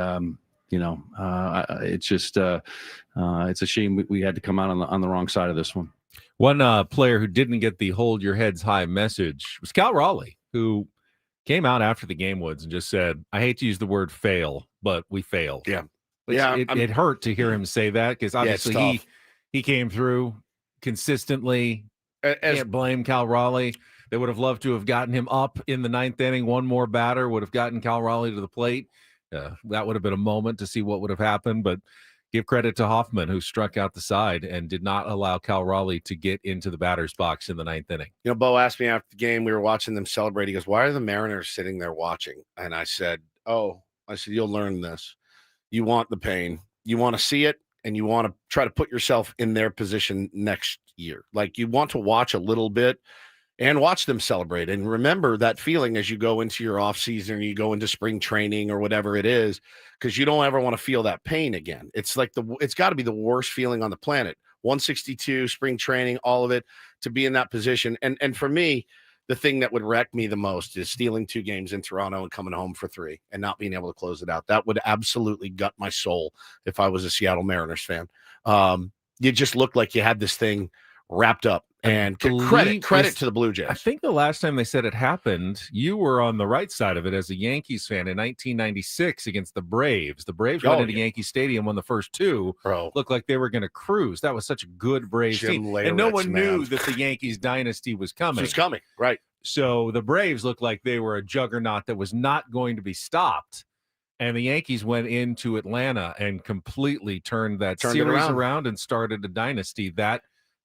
it's just, it's a shame we had to come out on the wrong side of this one. One player who didn't get the hold your heads high message was Cal Raleigh, who came out after the game, Woods, and just said, I hate to use the word fail, but we failed. Yeah. It hurt to hear him say that, because obviously he came through consistently. Can't blame Cal Raleigh. They would have loved to have gotten him up in the 9th inning. One more batter would have gotten Cal Raleigh to the plate. That would have been a moment to see what would have happened. But give credit to Hoffman, who struck out the side and did not allow Cal Raleigh to get into the batter's box in the 9th inning. Bo asked me after the game, we were watching them celebrate. He goes, why are the Mariners sitting there watching? And I said, you'll learn this. You want the pain. You want to see it, and you want to try to put yourself in their position next year. Like, you want to watch a little bit and watch them celebrate, and remember that feeling as you go into your off season, or you go into spring training or whatever it is, because you don't ever want to feel that pain again. It's like it's got to be the worst feeling on the planet. 162, spring training, all of it, to be in that position. And for me, the thing that would wreck me the most is stealing 2 games in Toronto and coming home for 3 and not being able to close it out. That would absolutely gut my soul if I was a Seattle Mariners fan. You just looked like you had this thing wrapped up. And credit to the Blue Jays. I think the last time they said it happened, you were on the right side of it as a Yankees fan in 1996 against the Braves. The Braves went into Yankee Stadium, won the first 2. Looked like they were going to cruise. That was such a good Braves team. And no one knew that the Yankees dynasty was coming. It was coming, right. So the Braves looked like they were a juggernaut that was not going to be stopped. And the Yankees went into Atlanta and completely turned series around and started a dynasty.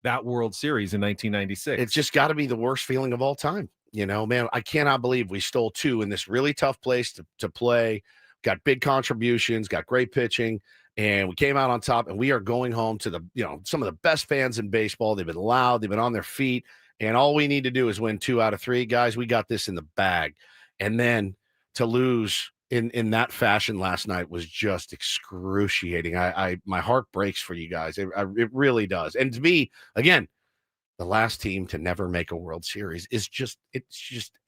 That World Series in 1996. It's just got to be the worst feeling of all time. Man, I cannot believe we stole 2 in this really tough place to play. Got big contributions, got great pitching, and we came out on top, and we are going home to some of the best fans in baseball. They've been loud, they've been on their feet, and all we need to do is win 2 out of 3. Guys, we got this in the bag. And then to lose in that fashion last night was just excruciating. My heart breaks for you guys. It really does. And to me, again, the last team to never make a World Series it's just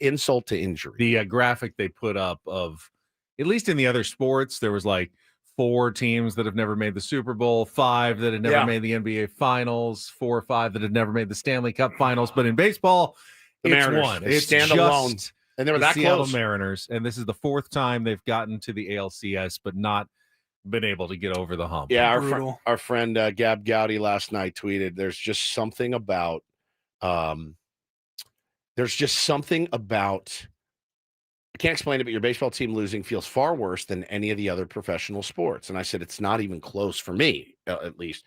insult to injury. The graphic they put up of, at least in the other sports, there was like 4 teams that have never made the Super Bowl, 5 that had never made the NBA Finals, 4 or 5 that had never made the Stanley Cup Finals. But in baseball, the it's Mariners, one. It's stand alone. And they were that Seattle close. Mariners, and this is the 4th time they've gotten to the ALCS, but not been able to get over the hump. Yeah, our friend Gab Gowdy last night tweeted, there's just something about I can't explain it, but your baseball team losing feels far worse than any of the other professional sports. And I said, it's not even close for me, at least.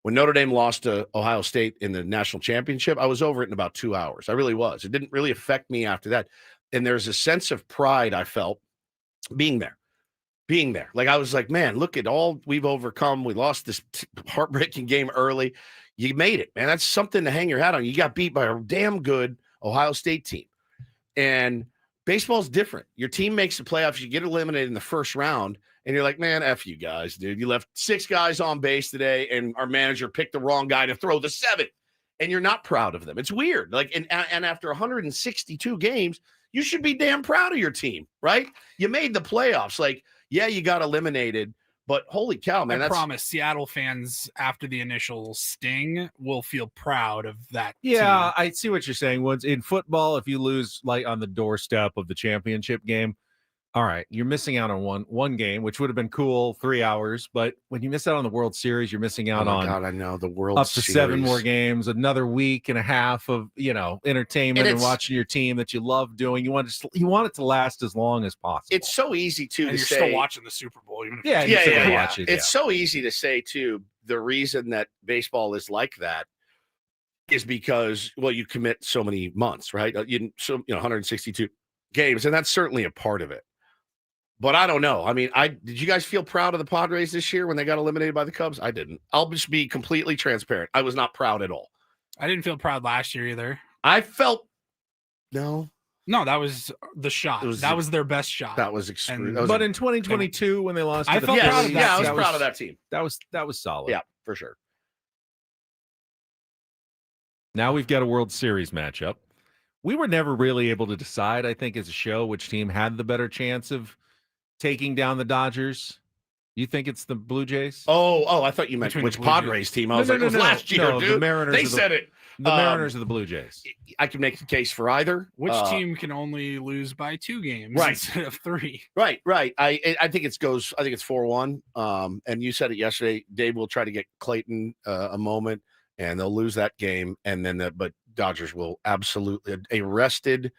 When Notre Dame lost to Ohio State in the national championship, I was over it in about 2 hours. I really was. It didn't really affect me after that. And there's a sense of pride I felt being there. Like, I was like, man, look at all we've overcome. We lost this heartbreaking game early. You made it, man. That's something to hang your hat on. You got beat by a damn good Ohio State team. And baseball's different. Your team makes the playoffs. You get eliminated in the first round. And you're like, man, F you guys, dude. You left 6 guys on base today, and our manager picked the wrong guy to throw the 7th. and you're not proud of them. It's weird. Like, and after 162 games, you should be damn proud of your team, right? You made the playoffs. Like, yeah, you got eliminated, but holy cow, man! I promise Seattle fans after the initial sting will feel proud of that. Yeah, team. I see what you're saying. Once in football, if you lose like on the doorstep of the championship game, all right, you're missing out on one game, which would have been cool, 3 hours. But when you miss out on the World Series, you're missing out on God, I know the World up to Series. 7 more games, another week and a half of entertainment and watching your team that you love doing. You want it to last as long as possible. It's so easy to you're say, still watching the Super Bowl. Even if yeah. It's so easy to say too. The reason that baseball is like that is because you commit so many months, right? 162 games, and that's certainly a part of it. But I don't know. I mean, did you guys feel proud of the Padres this year when they got eliminated by the Cubs? I didn't. I'll just be completely transparent. I was not proud at all. I didn't feel proud last year either. I felt no, that was the shot. That was their best shot. That was extreme. But in 2022, when they lost, I felt proud of that. Yeah, I was proud of that team. That was solid. Yeah, for sure. Now we've got a World Series matchup. We were never really able to decide, I think, as a show, which team had the better chance of taking down the Dodgers. You think it's the Blue Jays? Oh, I thought you meant which Padres team. I was like, it was last year, dude. The Mariners. They said it. The Mariners or the Blue Jays. I can make the case for either. Which team can only lose by 2 games instead of 3? Right. I think it's 4-1. And you said it yesterday. Dave will try to get Clayton a moment, and they'll lose that game, and then but Dodgers will absolutely a rested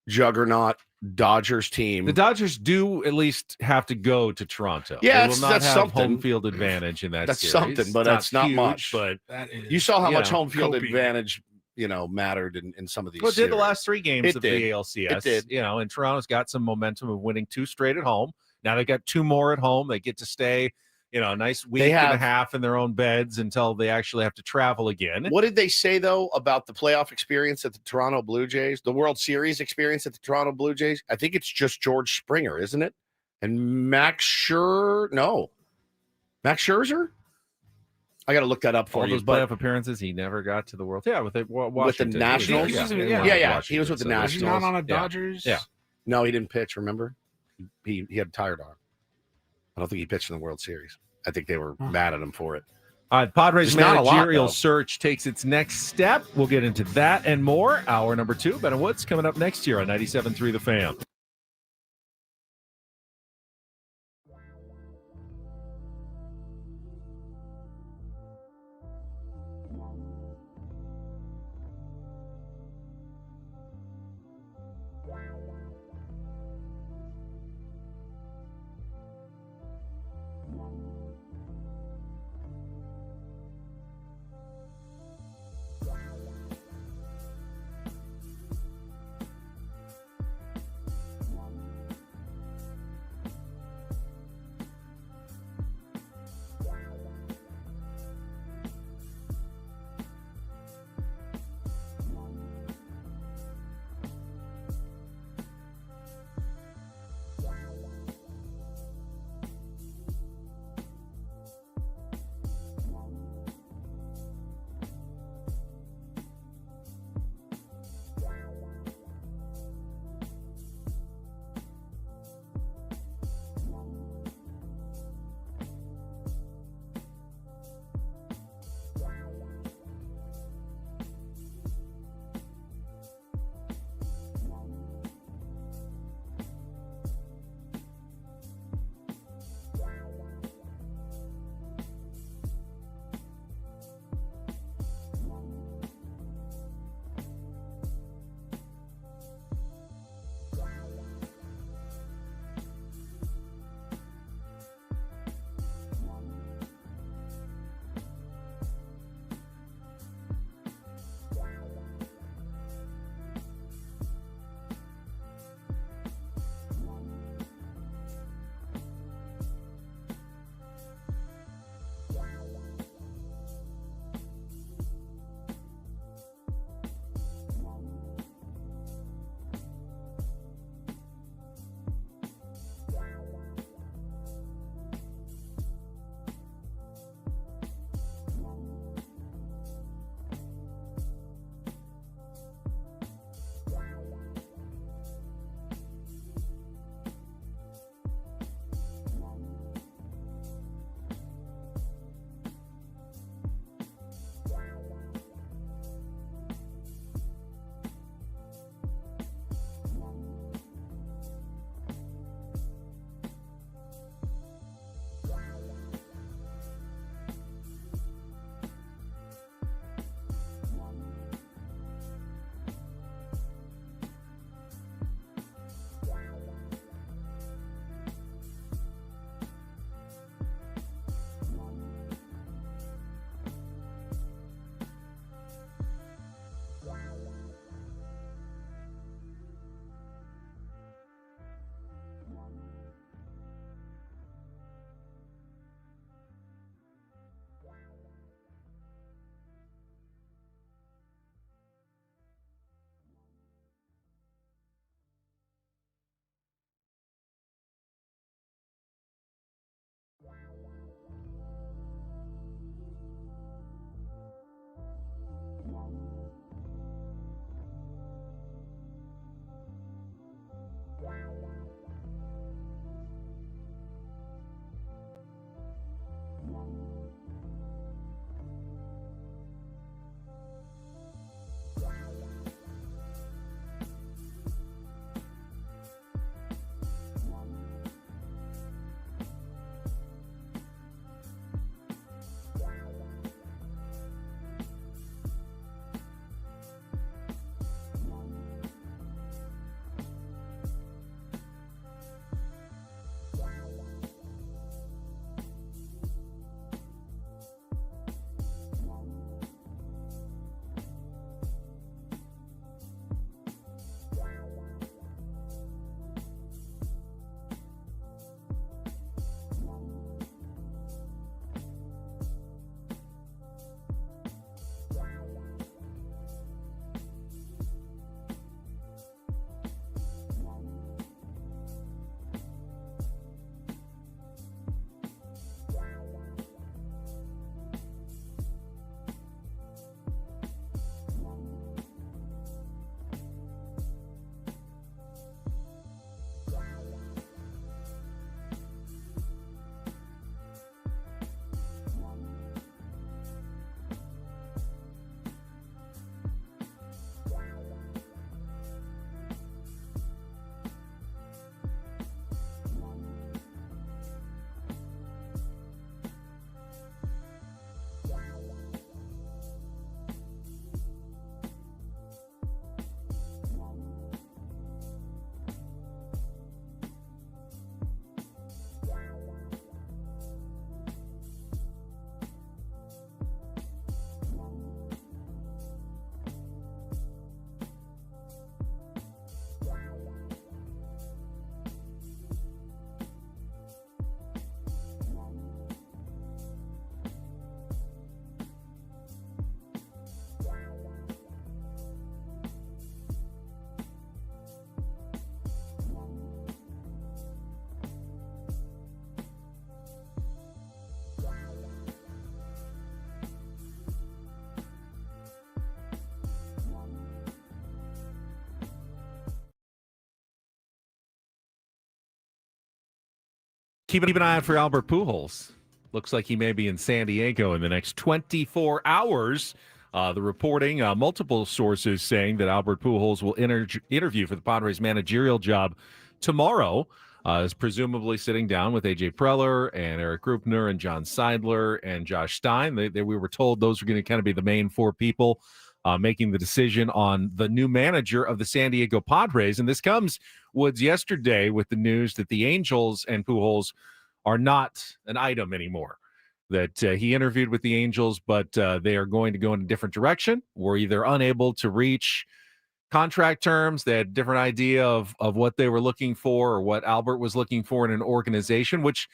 juggernaut Dodgers team. The Dodgers do at least have to go to Toronto. Yeah, they will not that's have something. home field advantage in that That's series. something, but that's not huge, much. But you saw how much home field coping. advantage mattered in some of these. Well, it did the series. last 3 games of did. the ALCS. It did. And Toronto's got some momentum of winning 2 straight at home. Now they've got 2 more at home. They get to stay, a nice week and a half in their own beds until they actually have to travel again. What did they say, though, about the playoff experience at the Toronto Blue Jays, the World Series experience at the Toronto Blue Jays? I think it's just George Springer, isn't it? And Max Scherzer? I got to look that up for all you. those playoff appearances, he never got to the World. Yeah, with the Nationals. He was with the Nationals. He's not on a Dodgers. Yeah. No, he didn't pitch. Remember, he had a tired arm. I don't think he pitched in the World Series. I think they were mad at him for it. All right, Padres There's not a lot, managerial though. search takes its next step. We'll get into that and more. Hour number 2, Ben and Woods, coming up next year on 97.3 The Fan. Keep an eye out for Albert Pujols. Looks like he may be in San Diego in the next 24 hours. The reporting, multiple sources saying that Albert Pujols will interview for the Padres managerial job tomorrow, is presumably sitting down with A.J. Preller and Eric Grupner and John Seidler and Josh Stein. We were told those are going to kind of be the main four people making the decision on the new manager of the San Diego Padres. And this comes, Woods, yesterday with the news that the Angels and Pujols are not an item anymore. That he interviewed with the Angels, but they are going to go in a different direction. We're either unable to reach contract terms. They had a different idea of what they were looking for or what Albert was looking for in an organization, which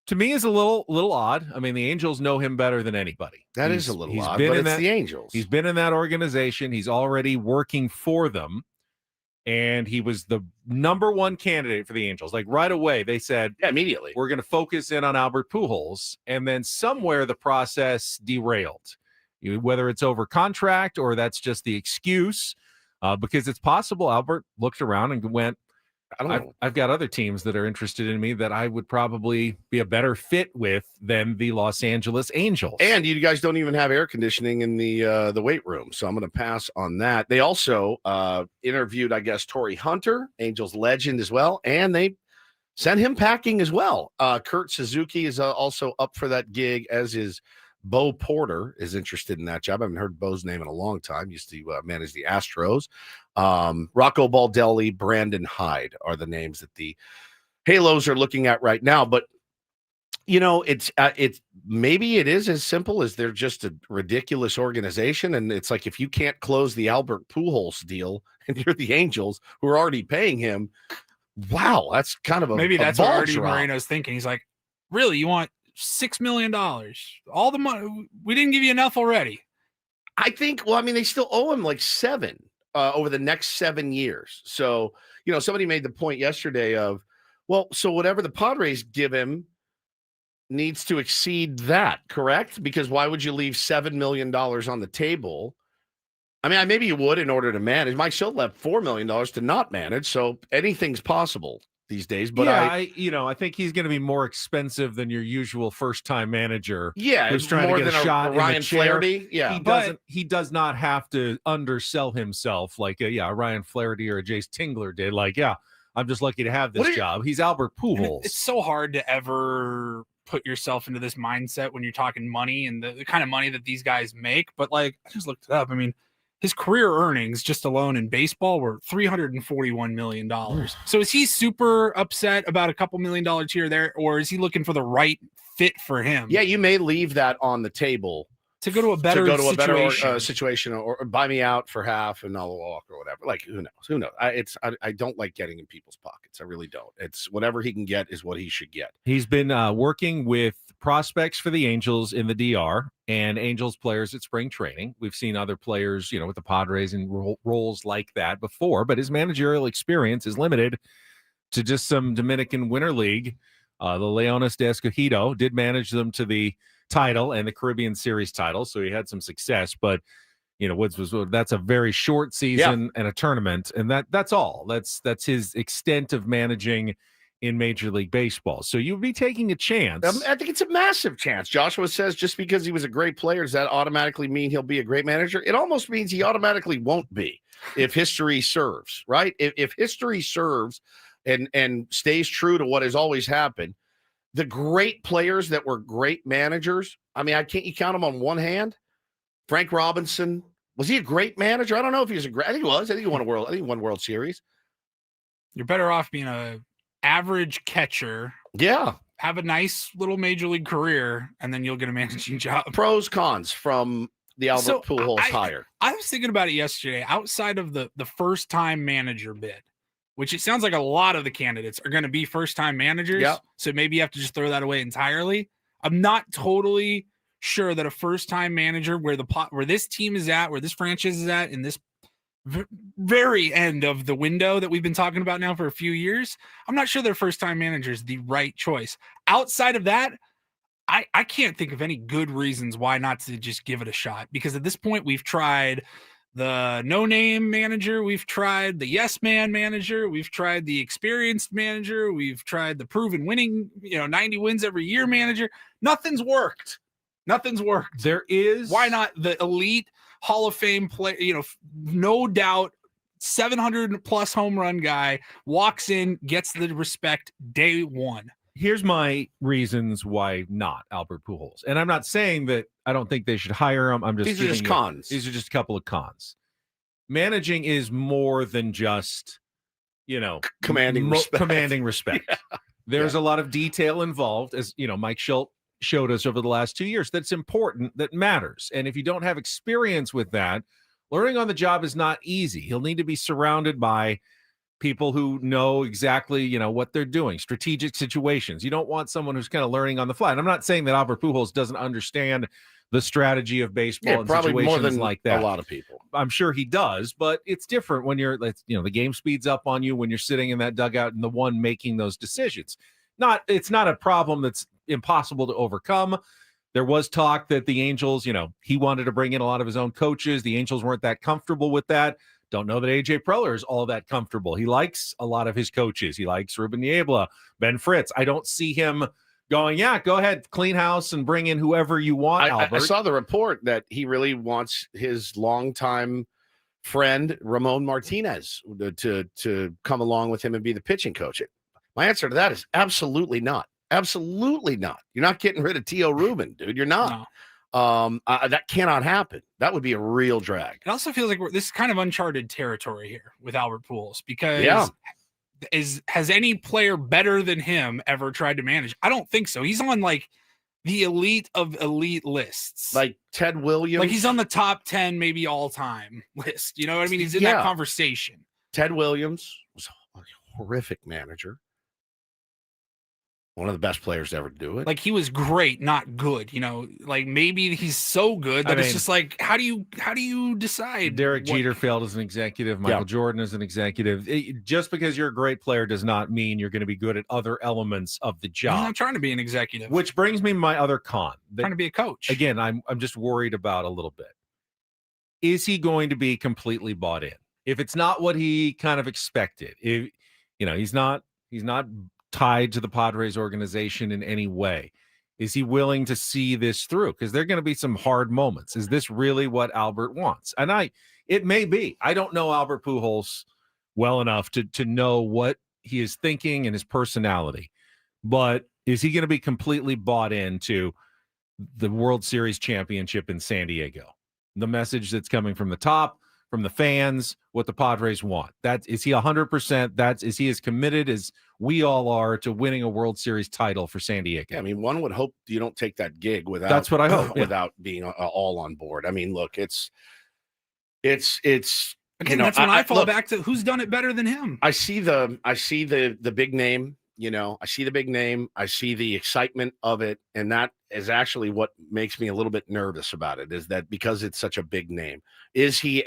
to me is a little odd. I mean, the Angels know him better than anybody. That is a little odd, but it's the Angels. He's been in that organization. He's already working for them. And he was the number one candidate for the Angels. Like right away, they said, immediately, we're going to focus in on Albert Pujols. And then somewhere the process derailed, whether it's over contract or that's just the excuse, because it's possible Albert looked around and went, I've got other teams that are interested in me that I would probably be a better fit with than the Los Angeles Angels. And you guys don't even have air conditioning in the weight room, so I'm going to pass on that. They also interviewed, I guess, Torrey Hunter, Angels legend as well, and they sent him packing as well. Kurt Suzuki is also up for that gig, as is Bo Porter is interested in that job. I haven't heard Bo's name in a long time. Used to manage the Astros. Rocco Baldelli, Brandon Hyde are the names that the Halos are looking at right now. But it's maybe it is as simple as they're just a ridiculous organization, and it's like if you can't close the Albert Pujols deal, and you're the Angels who are already paying him. Wow, that's kind of maybe that's what Artie Moreno's thinking. He's like, really, you want $6 million, all the money? We didn't give you enough already. I think, well, I mean, they still owe him like $7 million over the next 7 years. So, somebody made the point yesterday of, well, so whatever the Padres give him needs to exceed that, correct? Because why would you leave $7 million on the table? I mean, maybe you would in order to manage. Mike Schilt left $4 million to not manage, so anything's possible these days. But I think he's going to be more expensive than your usual first-time manager. Yeah, who's trying more to get than a shot Ryan in the chair. Flaherty. Yeah, he does not have to undersell himself like a Ryan Flaherty or a Jace Tingler did. Like, I'm just lucky to have this job. He's Albert Pujols. It's so hard to ever put yourself into this mindset when you're talking money and the kind of money that these guys make. But like, I just looked it up. I mean, his career earnings just alone in baseball were $341 million. So is he super upset about a couple $1 million here or there, or is he looking for the right fit for him? Yeah, you may leave that on the table to go to a better situation, or buy me out for half and I'll walk or whatever. Like, who knows? I don't like getting in people's pockets. I really don't. It's whatever he can get is what he should get. He's been working with prospects for the Angels in the DR and Angels players at spring training. We've seen other players, with the Padres in roles like that before, but his managerial experience is limited to just some Dominican Winter League. The Leones de Escogido did manage them to the title and the Caribbean Series title, so he had some success. But Woods that's a very short season and a tournament, and that's all. That's his extent of managing in Major League Baseball. So you'd be taking a chance. I think it's a massive chance. Joshua says just because he was a great player, does that automatically mean he'll be a great manager? It almost means he automatically won't be if history serves, right? If history serves and stays true to what has always happened, the great players that were great managers, I mean, you count them on one hand? Frank Robinson, was he a great manager? I don't know if he was I think he was. I think he won World Series. You're better off being a average catcher. Yeah. Have a nice little major league career, and then you'll get a managing job. Pros, cons from the Albert Pujols hire. I was thinking about it yesterday. Outside of the first-time manager bid, which it sounds like a lot of the candidates are going to be first-time managers. Yep. So maybe you have to just throw that away entirely. I'm not totally sure that a first-time manager where this team is at, where this franchise is at, in this very end of the window that we've been talking about now for a few years, I'm not sure their first-time manager is the right choice. Outside of that, I can't think of any good reasons why not to just give it a shot, because at this point we've tried the no-name manager, we've tried the yes man manager, we've tried the experienced manager, we've tried the proven winning, 90 wins every year manager. Nothing's worked. There is. Why not the elite Hall of Fame play, no doubt 700 plus home run guy walks in, gets the respect day one. Here's my reasons why not Albert Pujols. And I'm not saying that I don't think they should hire him. I'm just These are just cons. These are just a couple of cons. Managing is more than just, commanding respect. There's a lot of detail involved, as Mike Schultz showed us over the last 2 years. That's important, that matters. And if you don't have experience with that, learning on the job is not easy. He'll need to be surrounded by people who know exactly, what they're doing, strategic situations. You don't want someone who's kind of learning on the fly. And I'm not saying that Albert Pujols doesn't understand the strategy of baseball and probably situations more than like that. A lot of people. I'm sure he does, but it's different when you're, the game speeds up on you when you're sitting in that dugout and the one making those decisions. It's not a problem that's impossible to overcome. There was talk that the Angels, he wanted to bring in a lot of his own coaches. The Angels weren't that comfortable with that. Don't know that AJ Preller is all that comfortable. He likes a lot of his coaches. He likes Ruben Niebla, Ben Fritz. I don't see him going, go ahead, clean house and bring in whoever you want, Albert. I saw the report that he really wants his longtime friend, Ramon Martinez, to come along with him and be the pitching coach. My answer to that is absolutely not. Absolutely not. You're not getting rid of Tio Ruben, dude. You're not. No. That cannot happen. That would be a real drag. It also feels like this is kind of uncharted territory here with Albert Pujols because has any player better than him ever tried to manage? I don't think so. He's on like the elite of elite lists. Like Ted Williams. Like he's on the top 10, maybe all time list. You know what I mean? He's in that conversation. Ted Williams was a horrific manager. One of the best players to ever do it. Like he was great, not good. Like maybe he's so good that it's just like, how do you decide? Derek Jeter failed as an executive. Michael Jordan as an executive. Just because you're a great player does not mean you're going to be good at other elements of the job. I'm not trying to be an executive. Which brings me to my other con. Trying to be a coach. Again, I'm just worried about a little bit. Is he going to be completely bought in? If it's not what he kind of expected, he's not tied to the Padres organization in any way. Is he willing to see this through? Because there are going to be some hard moments. Is this really what Albert wants? And it may be. I don't know Albert Pujols well enough to know what he is thinking and his personality. But is he going to be completely bought into the World Series championship in San Diego? The message that's coming from the top, from the fans, what the Padres want. Is he 100%? Is he as committed as we all are to winning a World Series title for San Diego? Yeah, I mean, one would hope you don't take that gig without. That's what I hope. Without being all on board. I mean, look, it's. Again, that's when I fall back to who's done it better than him. I see the big name. I see the big name. I see the excitement of it, and that is actually what makes me a little bit nervous about it. Is that because it's such a big name? Is he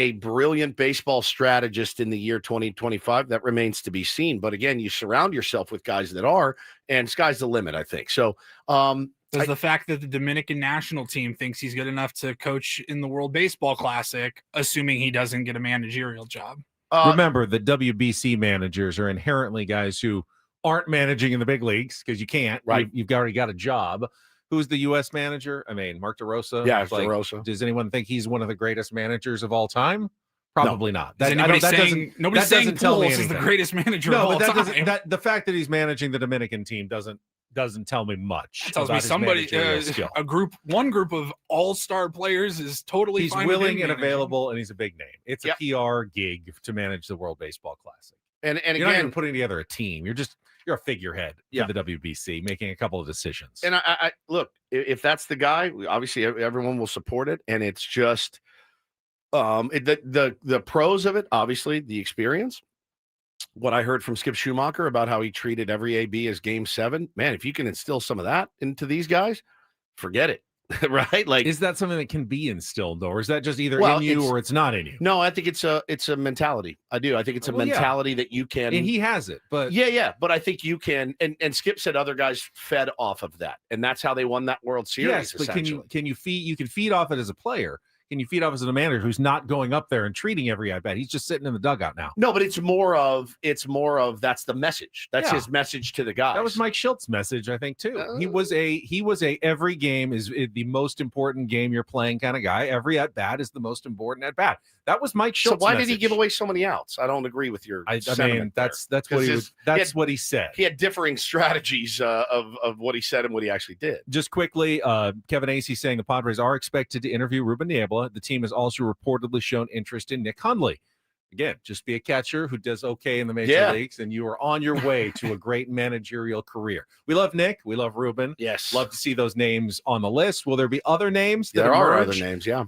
a brilliant baseball strategist in the year 2025? That remains to be seen. But again, you surround yourself with guys that are, and sky's the limit, I think. So, does the fact that the Dominican national team thinks he's good enough to coach in the World Baseball Classic, assuming he doesn't get a managerial job? Remember, the WBC managers are inherently guys who aren't managing in the big leagues because you can't. Right. You've already got a job. Who's the U.S. manager? I mean, Mark DeRosa. Yeah, DeRosa. Does anyone think he's one of the greatest managers of all time? Probably not. Nobody's saying Pujols is the greatest manager of all time. The fact that he's managing the Dominican team doesn't tell me much. It tells me somebody, one group of all-star players is totally he's fine willing and available, and he's a big name. It's a PR gig to manage the World Baseball Classic. And you're again, not even putting together a team. You're a figurehead for the WBC, making a couple of decisions. And I look, if that's the guy, obviously everyone will support it. And it's just the pros of it, obviously the experience. What I heard from Skip Schumacher about how he treated every AB as Game 7, man, if you can instill some of that into these guys, forget it. Right? Like, is that something that can be instilled, though, or is that just either in you or it's not in you? No, I think it's a mentality. I do. I think it's a mentality that you can, and he has it. But but I think you can. And Skip said other guys fed off of that, and that's how they won that World Series. Yes, but can you feed? You can feed off it as a player. can you feed off as a manager who's not going up there and treating every at bat? He's just sitting in the dugout now. No, but it's more of that's the message. That's his message to the guys. That was Mike Schilt's message, I think, too. He was a every game is the most important game you're playing kind of guy. Every at bat is the most important at bat. That was Mike Schilt's. So why message. did he give away so many outs? I don't agree with your. I mean, that's what he said. He had differing strategies of what he said and what he actually did. Just quickly, Kevin Acee saying the Padres are expected to interview Ruben Niebla. The team has also reportedly shown interest in Nick Hundley. Again, just be a catcher who does okay in the major leagues, and you are on your way to a great managerial career. We love Nick. We love Ruben. Yes. Love to see those names on the list. Will there be other names? There are other names, yeah.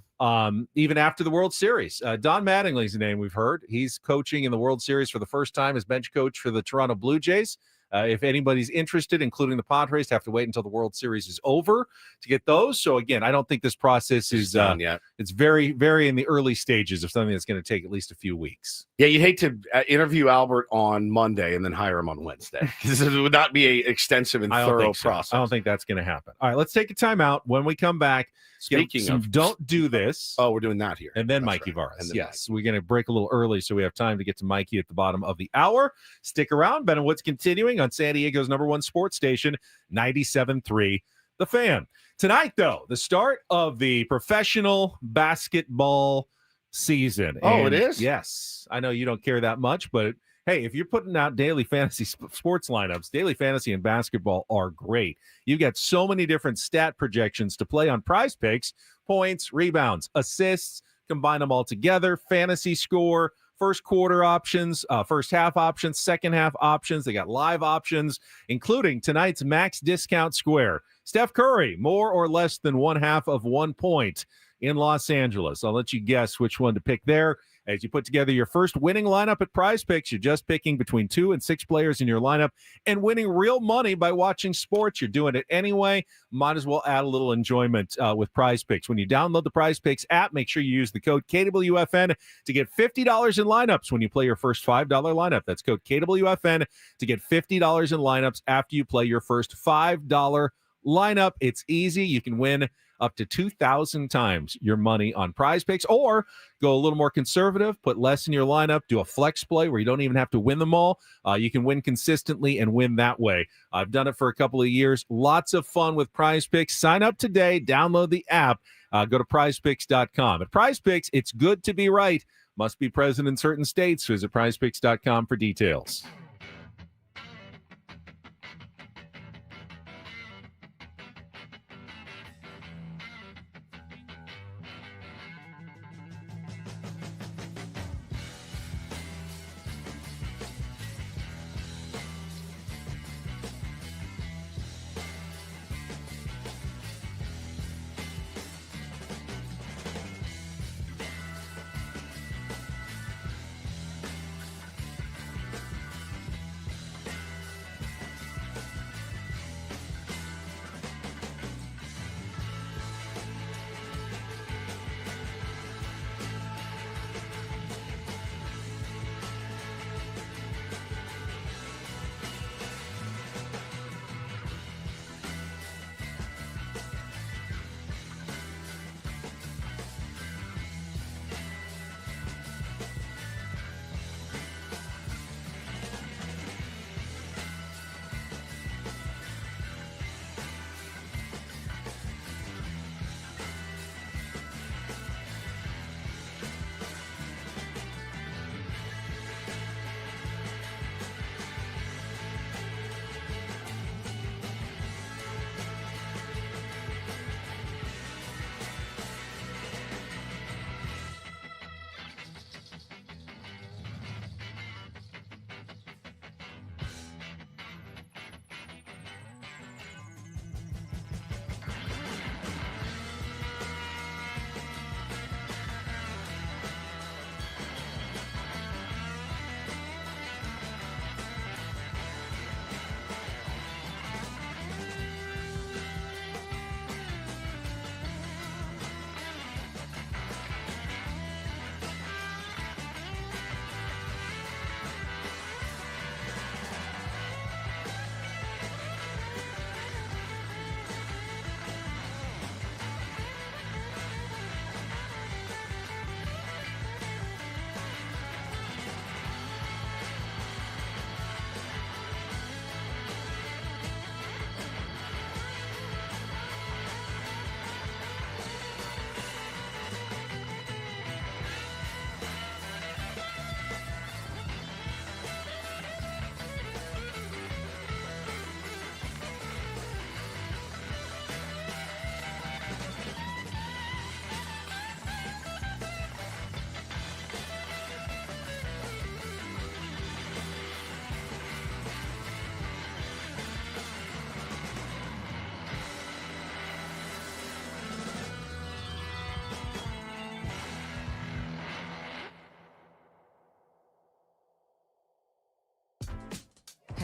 Even after the World Series. Don Mattingly's a name we've heard. He's coaching in the World Series for the first time as bench coach for the Toronto Blue Jays. If anybody's interested, including the Padres, have to wait until the World Series is over to get those. So again, I don't think this process is done yet. It's very, very in the early stages of something that's going to take at least a few weeks. Yeah, you'd hate to interview Albert on Monday and then hire him on Wednesday because it would not be an extensive and thorough process. I don't think that's going to happen. All right, let's take a timeout. When we come back, speaking of don't do this. Oh, we're doing that here. And then Mikey Varas. Yes, we're going to break a little early so we have time to get to Mikey at the bottom of the hour. Stick around. Ben and Wood's continuing on San Diego's #1 sports station, 97.3 The Fan. Tonight, though, the start of the professional basketball season. Oh, it is? Yes. I know you don't care that much, but hey, if you're putting out daily fantasy sports lineups, daily fantasy and basketball are great. You've got so many different stat projections to play on Prize Picks, points, rebounds, assists, combine them all together, fantasy score, first quarter options, first half options, second half options. They got live options, including tonight's max discount square. Steph Curry, more or less than 1/2 of 1 point in Los Angeles. I'll let you guess which one to pick there. As you put together your first winning lineup at Prize Picks, you're just picking between 2 and 6 players in your lineup and winning real money by watching sports. You're doing it anyway. Might as well add a little enjoyment with Prize Picks. When you download the Prize Picks app, make sure you use the code KWFN to get $50 in lineups when you play your first $5 lineup. That's code KWFN to get $50 in lineups after you play your first $5 lineup. It's easy. You can win up to 2,000 times your money on Prize Picks, or go a little more conservative, put less in your lineup, do a flex play where you don't even have to win them all. You can win consistently and win that way. I've done it for a couple of years. Lots of fun with Prize Picks. Sign up today. Download the app. Go to prizepicks.com. At Prize Picks, it's good to be right. Must be present in certain states. Visit prizepicks.com for details.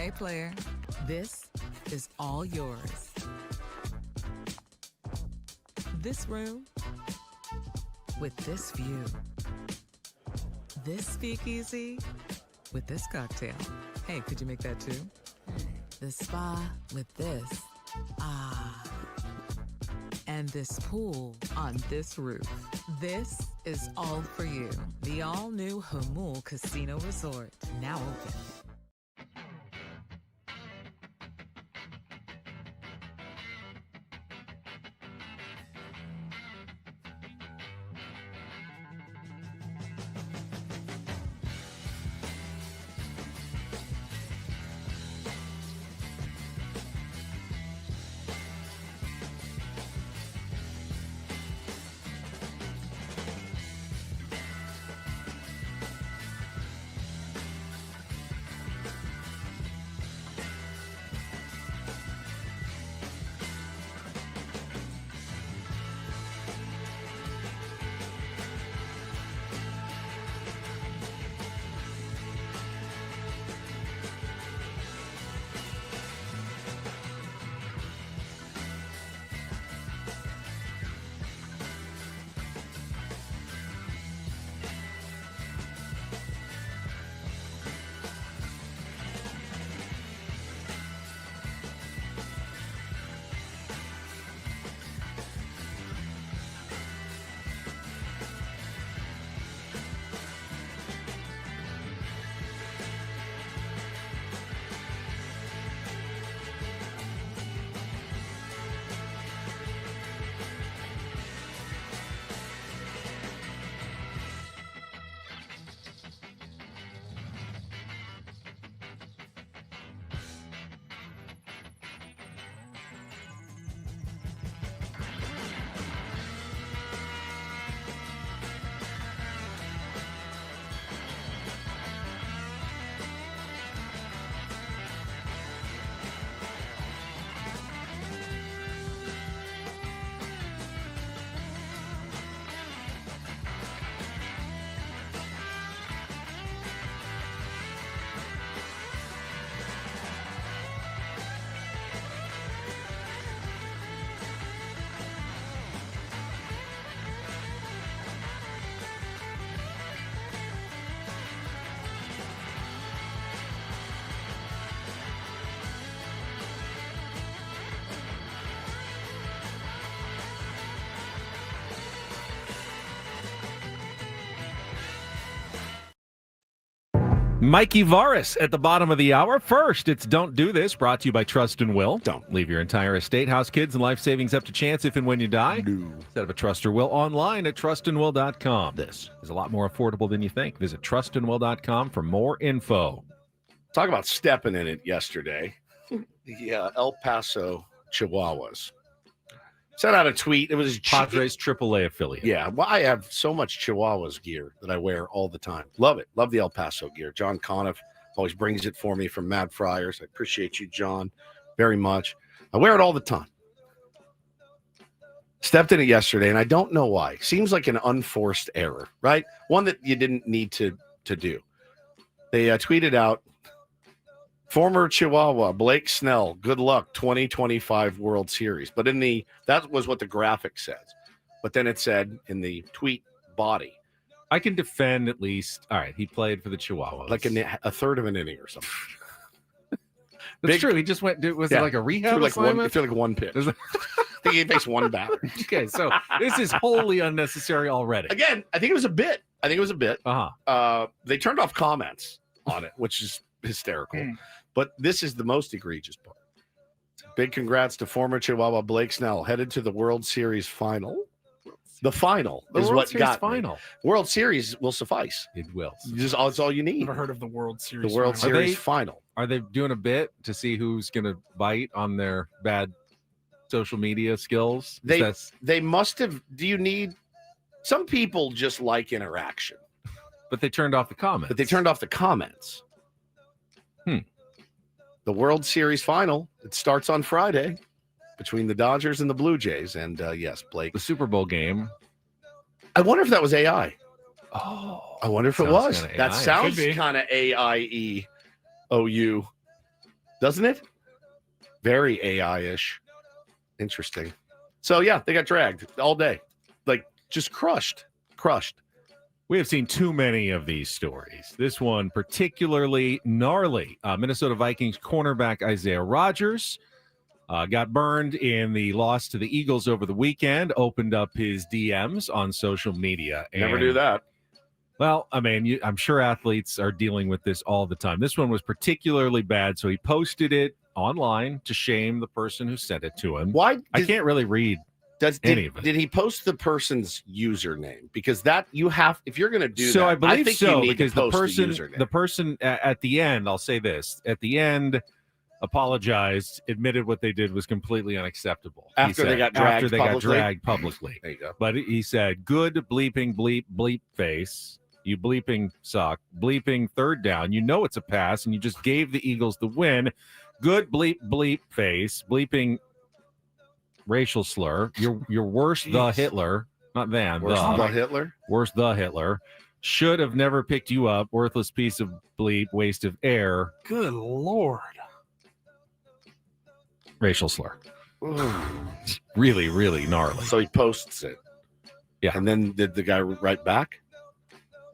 Hey, player, this is all yours. This room with this view. This speakeasy with this cocktail. Hey, could you make that too? The spa with this. Ah. And this pool on this roof. This is all for you. The all-new Humul Casino Resort, now open. Mikey Varis at the bottom of the hour. First, it's Don't Do This, brought to you by Trust and Will. Don't leave your entire estate, house, kids, and life savings up to chance if and when you die. No. Set up a trust or will online at trustandwill.com. This is a lot more affordable than you think. Visit trustandwill.com for more info. Talk about stepping in it yesterday. The El Paso Chihuahuas sent out a tweet. It was Padres AAA affiliate. Yeah, well, I have so much Chihuahuas gear that I wear all the time. Love it. Love the El Paso gear. John Conniff always brings it for me from Mad Friars. I appreciate you, John, very much. I wear it all the time. Stepped in it yesterday, and I don't know why. Seems like an unforced error, right? One that you didn't need to do. They tweeted out, former Chihuahua Blake Snell, good luck 2025 World Series. But that was what the graphic says. But then it said in the tweet body, I can defend at least. All right, he played for the Chihuahuas. Like a third of an inning or something. That's true. He just went. Was it like a rehab assignment? It threw like one pitch. I think he faced one batter. Okay, so this is wholly unnecessary already. Again, I think it was a bit. Uh-huh. They turned off comments on it, which is hysterical. But this is the most egregious part. Big congrats to former Chihuahua Blake Snell, headed to the World Series final. The final is World what Series got final. Me. World Series will suffice. It will. It's all you need. Never heard of the World Series. The World Series final. Are they doing a bit to see who's going to bite on their bad social media skills? They must have. Do you need? Some people just like interaction, but they turned off the comments. The World Series final, it starts on Friday between the Dodgers and the Blue Jays. And yes, Blake. The Super Bowl game. I wonder if that was AI. Oh. I wonder if it was. That sounds kind of AIEOU. doesn't it? Very AI-ish. Interesting. So, yeah, they got dragged all day. Like, just crushed. We have seen too many of these stories. This one particularly gnarly. Minnesota Vikings cornerback Isaiah Rodgers got burned in the loss to the Eagles over the weekend, opened up his DMs on social media. Never do that. Well, I mean, I'm sure athletes are dealing with this all the time. This one was particularly bad, so he posted it online to shame the person who sent it to him. I can't really read any of it. Did he post the person's username? Because that you have, if you're going to do so that, I believe think so, you need because to post the person at the end, I'll say this, at the end apologized, admitted what they did was completely unacceptable. After they got dragged publicly. There you go. But he said, good bleeping bleep bleep face. You bleeping suck. Bleeping third down. You know it's a pass, and you just gave the Eagles the win. Good bleep bleep face. Bleeping racial slur. You're worse the Hitler. Not than. Worse the Hitler? Worse the Hitler. Should have never picked you up. Worthless piece of bleep. Waste of air. Good Lord. Racial slur. Really, really gnarly. So he posts it. Yeah. And then did the guy write back?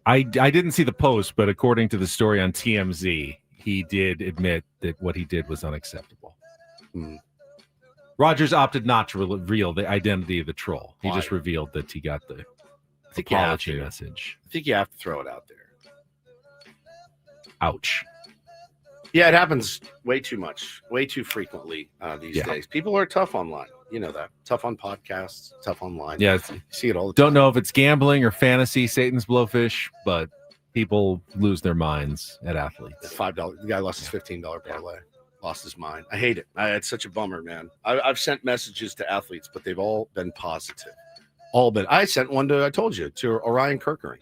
I didn't see the post, but according to the story on TMZ, he did admit that what he did was unacceptable. Rodgers opted not to reveal the identity of the troll. He just revealed that he got the apology message. I think you have to throw it out there. Ouch. Yeah, it happens way too much, way too frequently these days. People are tough online. You know that. Tough on podcasts, tough online. Yeah. You see it all the time. Don't know if it's gambling or fantasy, Satan's blowfish, but people lose their minds at athletes. $5. The guy lost his $15 parlay. Lost his mind. I hate it. It's such a bummer, man. I've sent messages to athletes, but they've all been positive. All been. I sent one to Orion Kirkering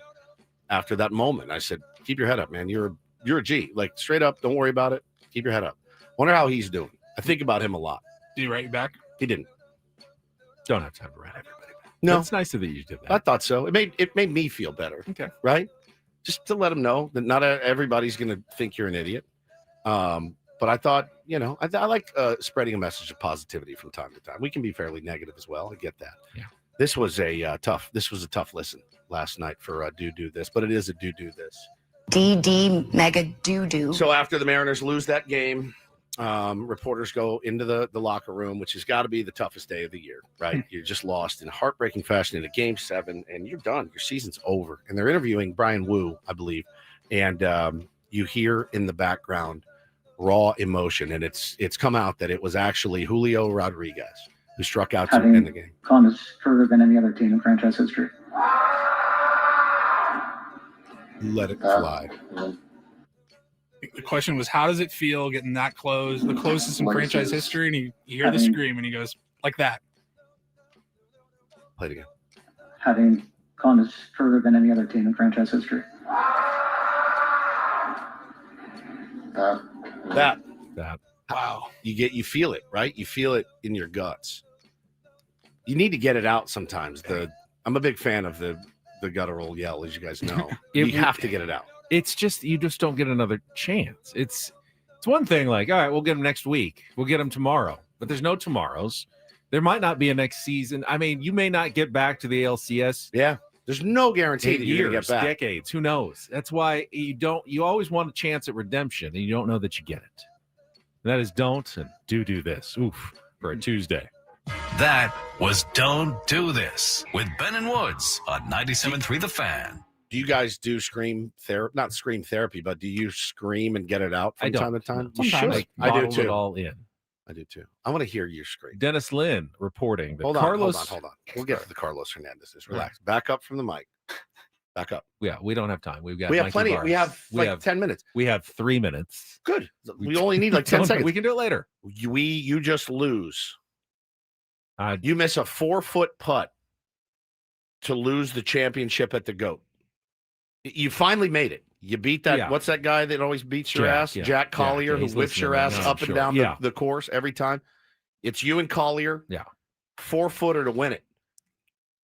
after that moment. I said, keep your head up, man. You're a G. Like, straight up, don't worry about it. Keep your head up. Wonder how he's doing. I think about him a lot. Did he write you back? He didn't. Don't have time to write everybody back. No. It's nice that you did that. I thought so. It made me feel better. Okay. Right? Just to let them know that not everybody's going to think you're an idiot. But I thought, I like spreading a message of positivity from time to time. We can be fairly negative as well. I get that. Yeah. This was a tough listen last night for do this, but it is a do this. DD mega doo-doo. So after the Mariners lose that game, reporters go into the locker room, which has got to be the toughest day of the year, right? You're just lost in heartbreaking fashion in a game 7, and you're done. Your season's over. And they're interviewing Brian Wu, I believe, and you hear in the background raw emotion, and it's come out that it was actually Julio Rodriguez who struck out to end the game. Gone is further than any other team in franchise history. Let it fly. The question was, how does it feel getting that close, the closest in franchise history? And you hear the scream, and he goes, like that. Play it again. Having gone is further than any other team in franchise history. That. Wow. You feel it, right? You feel it in your guts. You need to get it out sometimes. I'm a big fan of the guttural yell, as you guys know. You have to get it out. It's just, you just don't get another chance. It's one thing like, all right, we'll get him next week. We'll get him tomorrow. But there's no tomorrows. There might not be a next season. I mean, you may not get back to the ALCS. Yeah. There's no guarantee that you're going to get back. Decades. Who knows? That's why you always want a chance at redemption, and you don't know that you get it. And that is don't and do this. Oof, for a Tuesday. That was Don't Do This with Ben and Woods on 97.3 The Fan. Do you guys do scream therapy? Not scream therapy, but do you scream and get it out from time to time? You should. I do too. It all in. I do too. I want to hear your scream. Dennis Lynn reporting that hold Carlos. On. We'll get to the Carlos Hernandez. Relax. Back up from the mic. Back up. Yeah, we don't have time. We have Mikey plenty. Bars. We have 10 minutes. We have 3 minutes. Good. We only need like 10 seconds. We can do it later. You just lose. You miss a 4-foot putt to lose the championship at the GOAT. You finally made it. You beat that. Yeah. What's that guy that always beats your ass? Yeah. Jack Collier, who whips your ass up and down the course every time. It's you and Collier. Yeah. 4-footer to win it.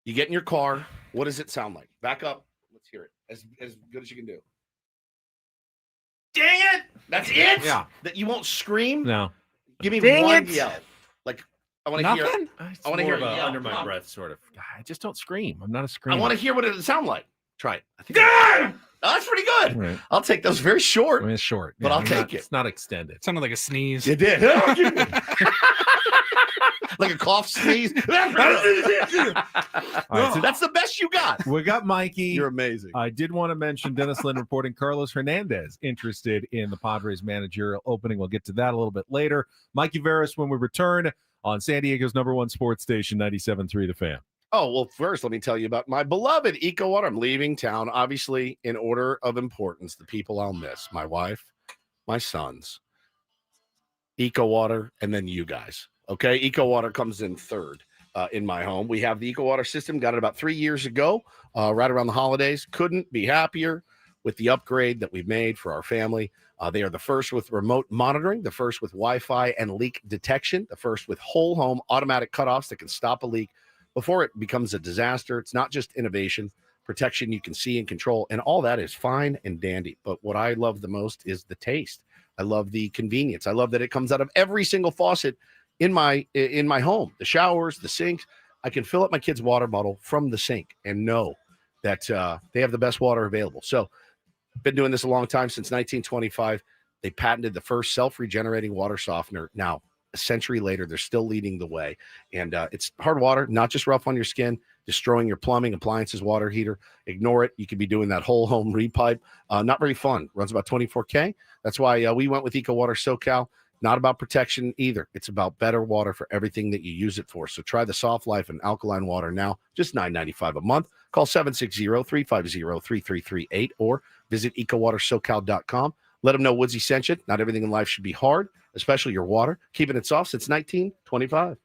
You get in your car. What does it sound like? Back up. Let's hear it. As good as you can do. Dang it! That's it? Yeah. That you won't scream? No. Give me Dang one it. yell. Like, I want to hear. Nothing? It's I want to more hear of a yell. under my breath sort of. I just don't scream. I'm not a screamer. I want to hear what it would sound like. Try it. I think oh, that's pretty good. Right. I'll take those very short. I mean, it's short, but I'll take it. It's not extended. It sounded like a sneeze. You did. Like a cough sneeze. All right, so that's the best you got. We got Mikey. You're amazing. I did want to mention Dennis Lynn reporting Carlos Hernandez interested in the Padres managerial opening. We'll get to that a little bit later. Mikey Veras when we return on San Diego's #1 sports station, 97.3 The Fan. Oh, well, first, let me tell you about my beloved Eco Water. I'm leaving town, obviously, in order of importance, the people I'll miss, my wife, my sons, Eco Water, and then you guys. Okay, Eco Water comes in third in my home. We have the Eco Water system, got it about 3 years ago, right around the holidays. Couldn't be happier with the upgrade that we've made for our family. They are the first with remote monitoring, the first with Wi-Fi and leak detection, the first with whole home automatic cutoffs that can stop a leak before it becomes a disaster. It's not just innovation, protection you can see and control, and all that is fine and dandy. But what I love the most is the taste. I love the convenience. I love that it comes out of every single faucet in my home, the showers, the sinks. I can fill up my kid's water bottle from the sink and know that they have the best water available. So been doing this a long time, since 1925. They patented the first self-regenerating water softener. Now, a century later, they're still leading the way. And it's hard water, not just rough on your skin, destroying your plumbing, appliances, water heater. Ignore it. You could be doing that whole home repipe. Not very fun. Runs about $24K. That's why we went with Eco Water SoCal. Not about protection either. It's about better water for everything that you use it for. So try the Soft Life and alkaline water now, just $9.95 a month. Call 760-350-3338 or visit ecowatersocal.com. Let them know Woodsy sent you. Not everything in life should be hard, especially your water. Keeping it soft since 1925.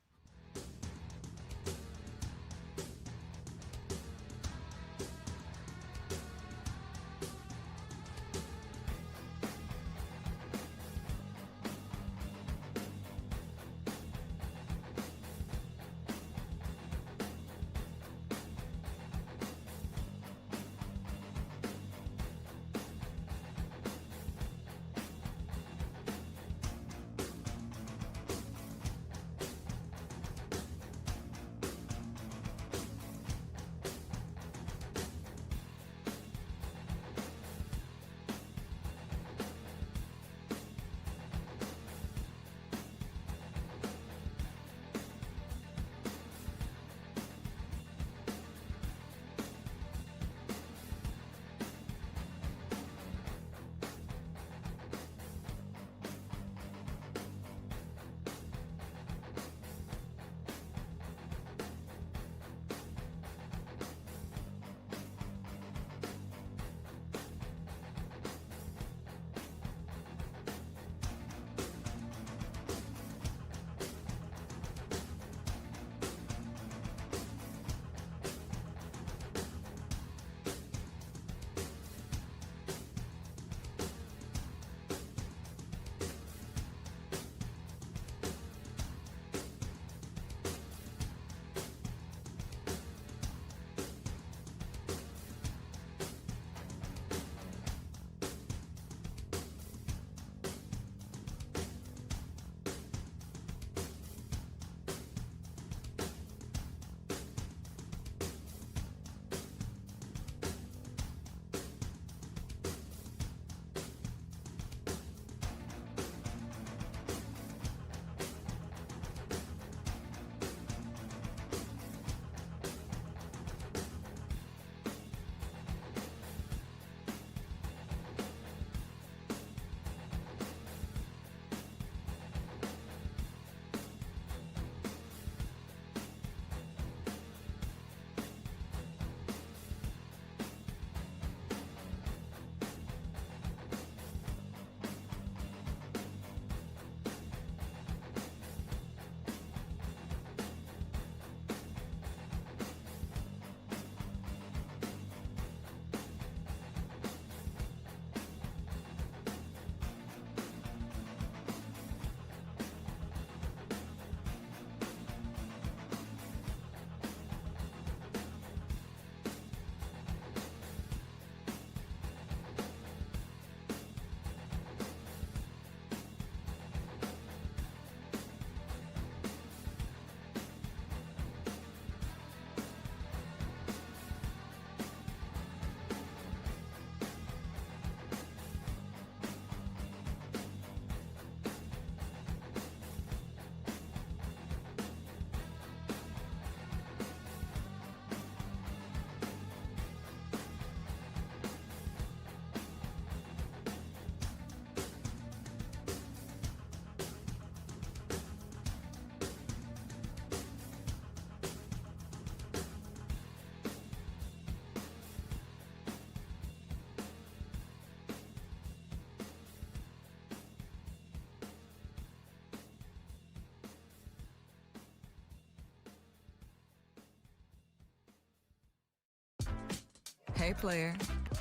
Hey, player,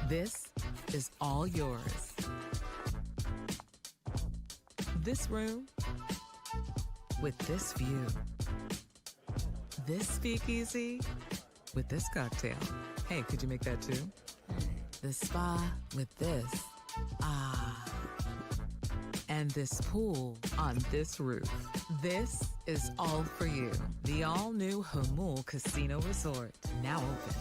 this is all yours. This room with this view. This speakeasy with this cocktail. Hey, could you make that too? This spa with this. Ah. And this pool on this roof. This is all for you. The all-new Humul Casino Resort, now open.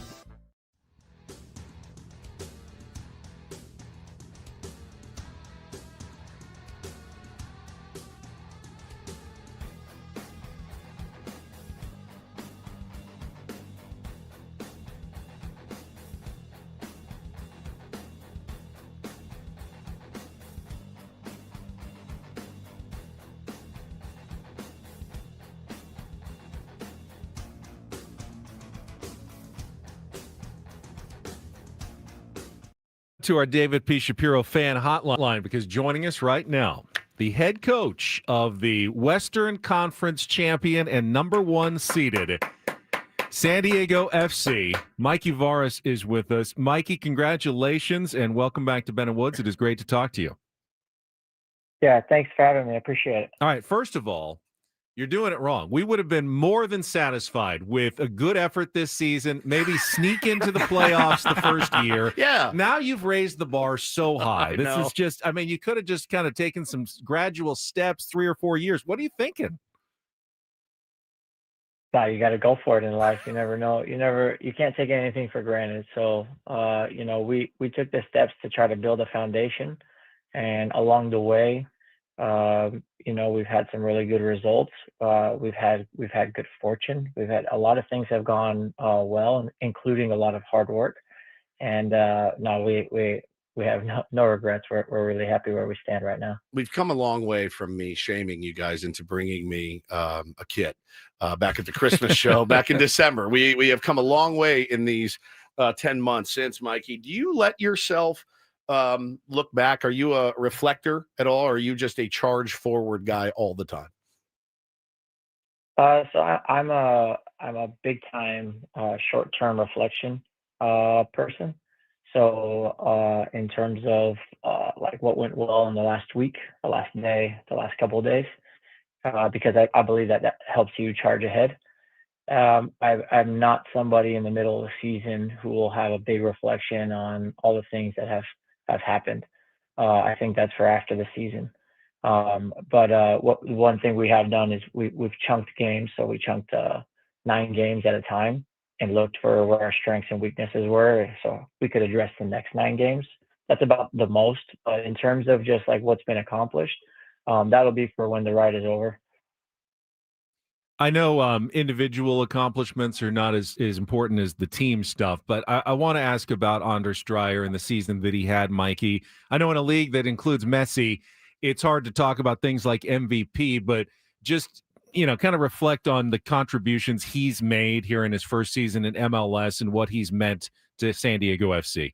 To our David P. Shapiro fan hotline, because joining us right now, the head coach of the Western Conference champion and number 1 seeded San Diego FC, Mikey Varas, is with us. Mikey, congratulations and welcome back to Ben & Woods. It is great to talk to you. Yeah, thanks for having me. I appreciate it. All right, first of all, you're doing it wrong. We would have been more than satisfied with a good effort this season, maybe sneak into the playoffs the first year. Yeah. Now you've raised the bar so high. I This know. is just, I mean, you could have just kind of taken some gradual steps, 3 or 4 years. What are you thinking? No, you got to go for it in life. You never know. You can't take anything for granted. So, we took the steps to try to build a foundation, and along the way, we've had some really good results. We've had good fortune. We've had a lot of things have gone well, including a lot of hard work. And no, we have no regrets. We're really happy where we stand right now. We've come a long way from me shaming you guys into bringing me a kit back at the Christmas show back in December. We have come a long way in these 10 months since. Mikey, do you let yourself look back? Are you a reflector at all, or are you just a charge forward guy all the time? So I'm a big time short term reflection person. So in terms of like what went well in the last week, the last day, the last couple of days, because I believe that helps you charge ahead. I'm not somebody in the middle of the season who will have a big reflection on all the things that have happened. I think that's for after the season. But one thing we have done is we've chunked games. So we chunked 9 games at a time and looked for where our strengths and weaknesses were, so we could address the next 9 games. That's about the most. But in terms of just like what's been accomplished, that'll be for when the ride is over. I know individual accomplishments are not as important as the team stuff, but I want to ask about Anders Dreyer and the season that he had, Mikey. I know in a league that includes Messi, it's hard to talk about things like MVP, but just, kind of reflect on the contributions he's made here in his first season in MLS and what he's meant to San Diego FC.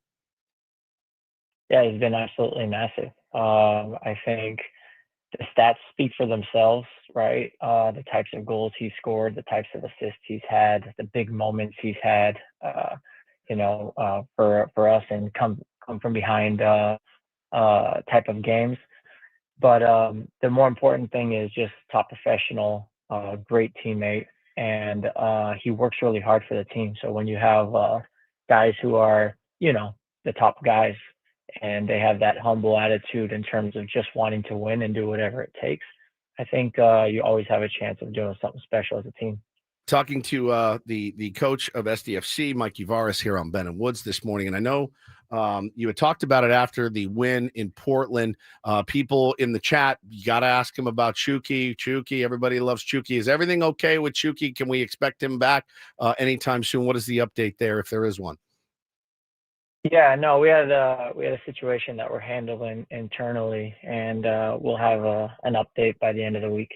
Yeah, he's been absolutely massive. I think the stats speak for themselves, right? The types of goals he scored, the types of assists he's had, the big moments he's had, for us, and come from behind type of games. But the more important thing is just top professional, great teammate, and he works really hard for the team. So when you have guys who are, the top guys, and they have that humble attitude in terms of just wanting to win and do whatever it takes, I think you always have a chance of doing something special as a team. Talking to the coach of SDFC, Mikey Varas, here on Ben & Woods this morning. And I know you had talked about it after the win in Portland. People in the chat, you got to ask him about Chucky. Everybody loves Chucky. Is everything okay with Chucky? Can we expect him back anytime soon? What is the update there, if there is one? Yeah, no, we had a situation that we're handling internally, and we'll have an update by the end of the week.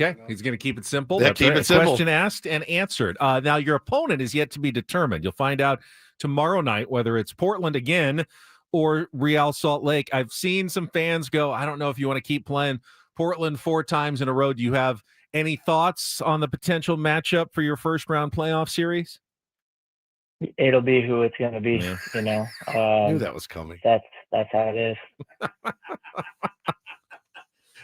Okay, he's going to keep it simple. Yeah, That's keep right. it simple. Question asked and answered. Now, your opponent is yet to be determined. You'll find out tomorrow night whether it's Portland again or Real Salt Lake. I've seen some fans go, I don't know if you want to keep playing Portland 4 times in a row. Do you have any thoughts on the potential matchup for your first round playoff series? It'll be who it's going to be. Yeah. You know, I knew that was coming. That's how it is.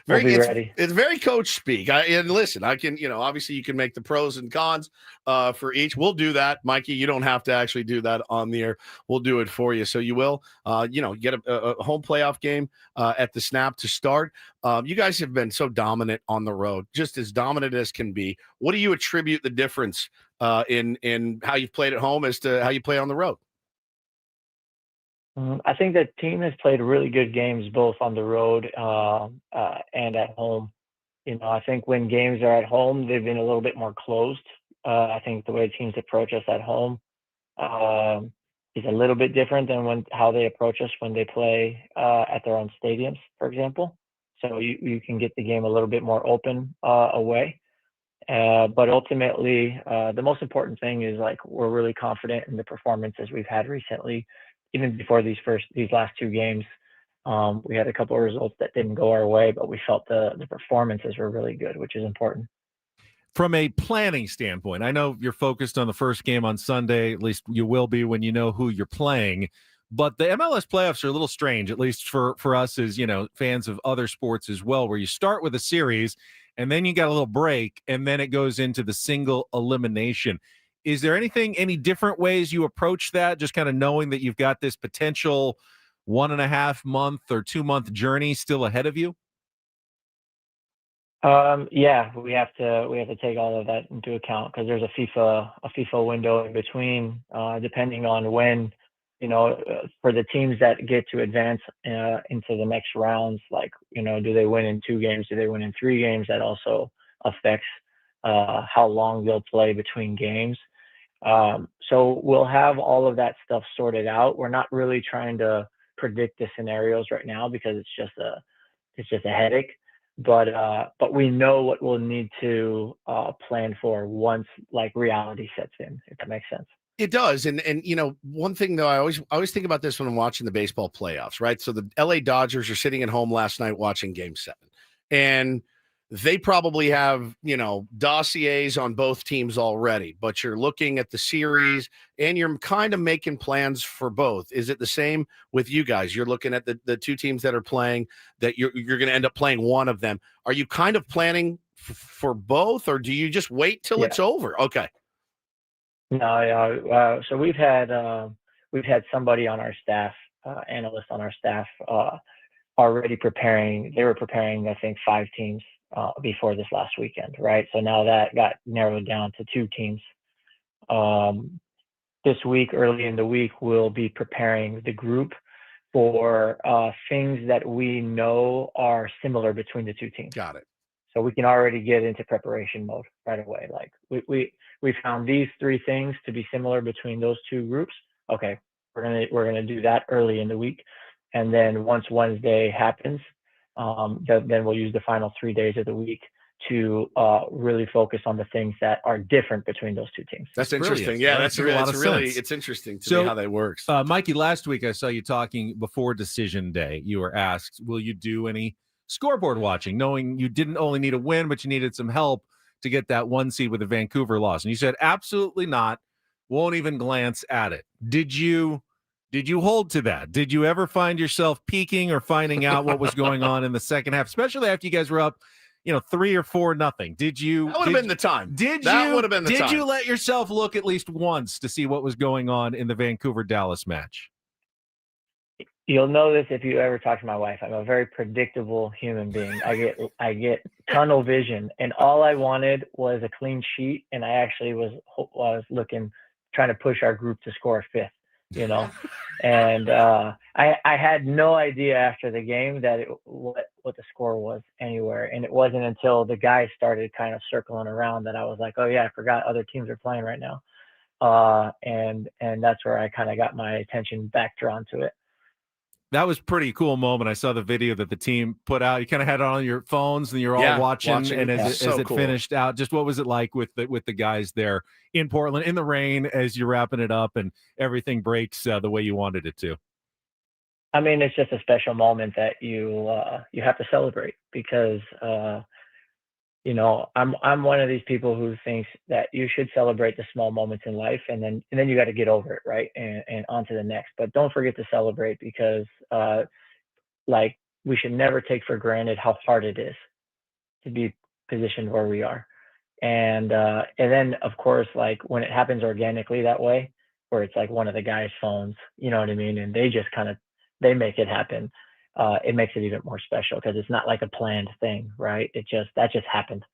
Very, We'll be ready. It's very coach speak. And listen, I can, obviously you can make the pros and cons for each. We'll do that, Mikey. You don't have to actually do that on the air. We'll do it for you. So you will, get a home playoff game at the snap to start. You guys have been so dominant on the road, just as dominant as can be. What do you attribute the difference in how you've played at home as to how you play on the road? I think the team has played really good games both on the road and at home. I think when games are at home, they've been a little bit more closed. I think the way teams approach us at home is a little bit different than how they approach us when they play at their own stadiums, for example. So you can get the game a little bit more open away. But ultimately, the most important thing is we're really confident in the performances we've had recently. Even before these last two games, we had a couple of results that didn't go our way, but we felt the performances were really good, which is important. From a planning standpoint, I know you're focused on the first game on Sunday. At least you will be when you know who you're playing. But the MLS playoffs are a little strange, at least for us as fans of other sports as well, where you start with a series and then you got a little break and then it goes into the single elimination. Is there any different ways you approach that, just kind of knowing that you've got this potential 1.5 month or 2 month journey still ahead of you? Yeah, we have to take all of that into account because there's a FIFA window in between, depending on when, for the teams that get to advance into the next rounds, do they win in 2 games? Do they win in 3 games? That also affects how long they'll play between games. So we'll have all of that stuff sorted out. We're not really trying to predict the scenarios right now because it's just a headache. But we know what we'll need to plan for once reality sets in, if that makes sense. It does. And one thing though, I always think about this when I'm watching the baseball playoffs, right? So the LA Dodgers are sitting at home last night watching Game 7. And they probably have, dossiers on both teams already, but you're looking at the series and you're kind of making plans for both. Is it the same with you guys? You're looking at the 2 teams that are playing that you're going to end up playing one of them. Are you kind of planning for both, or do you just wait till it's over? Okay. No, so we've had somebody on our staff, analyst on our staff, already preparing. They were preparing, I think, 5 teams before this last weekend, right? So now that got narrowed down to 2 teams. This week, early in the week, we'll be preparing the group for things that we know are similar between the 2 teams. Got it. So we can already get into preparation mode right away. We found these 3 things to be similar between those 2 groups. Okay, we're gonna do that early in the week, and then once Wednesday happens, then we'll use the final 3 days of the week to really focus on the things that are different between those 2 teams. That's interesting. Brilliant. Yeah, That's a lot of sense. It's interesting to me how that works. Mikey, last week I saw you talking before decision day. You were asked, will you do any scoreboard watching, knowing you didn't only need a win, but you needed some help to get that 1 seed with the Vancouver loss? And you said, absolutely not. Won't even glance at it. Did you hold to that? Did you ever find yourself peeking or finding out what was going on in the second half, especially after you guys were up, 3 or 4-0? Did you? That would have been the time. Did you let yourself look at least once to see what was going on in the Vancouver-Dallas match? You'll know this if you ever talk to my wife. I'm a very predictable human being. I get tunnel vision, and all I wanted was a clean sheet. And I actually was trying to push our group to score 5th. And I had no idea after the game that what the score was anywhere. And it wasn't until the guys started kind of circling around that I was like, oh yeah, I forgot other teams are playing right now. And that's where I kind of got my attention back drawn to it. That was a pretty cool moment. I saw the video that the team put out. You kind of had it on your phones and you're all watching. And as it finished out, just what was it like with the guys there in Portland in the rain as you're wrapping it up and everything breaks the way you wanted it to? I mean, it's just a special moment that you have to celebrate because I'm one of these people who thinks that you should celebrate the small moments in life, and then you got to get over it, right, and on to the next. But don't forget to celebrate, because like, we should never take for granted how hard it is to be positioned where we are. And then of course, like, when it happens organically that way, where it's like one of the guys' phones, you know what I mean, and they just they make it happen. It makes it even more special, because it's not like a planned thing, right? That just happened.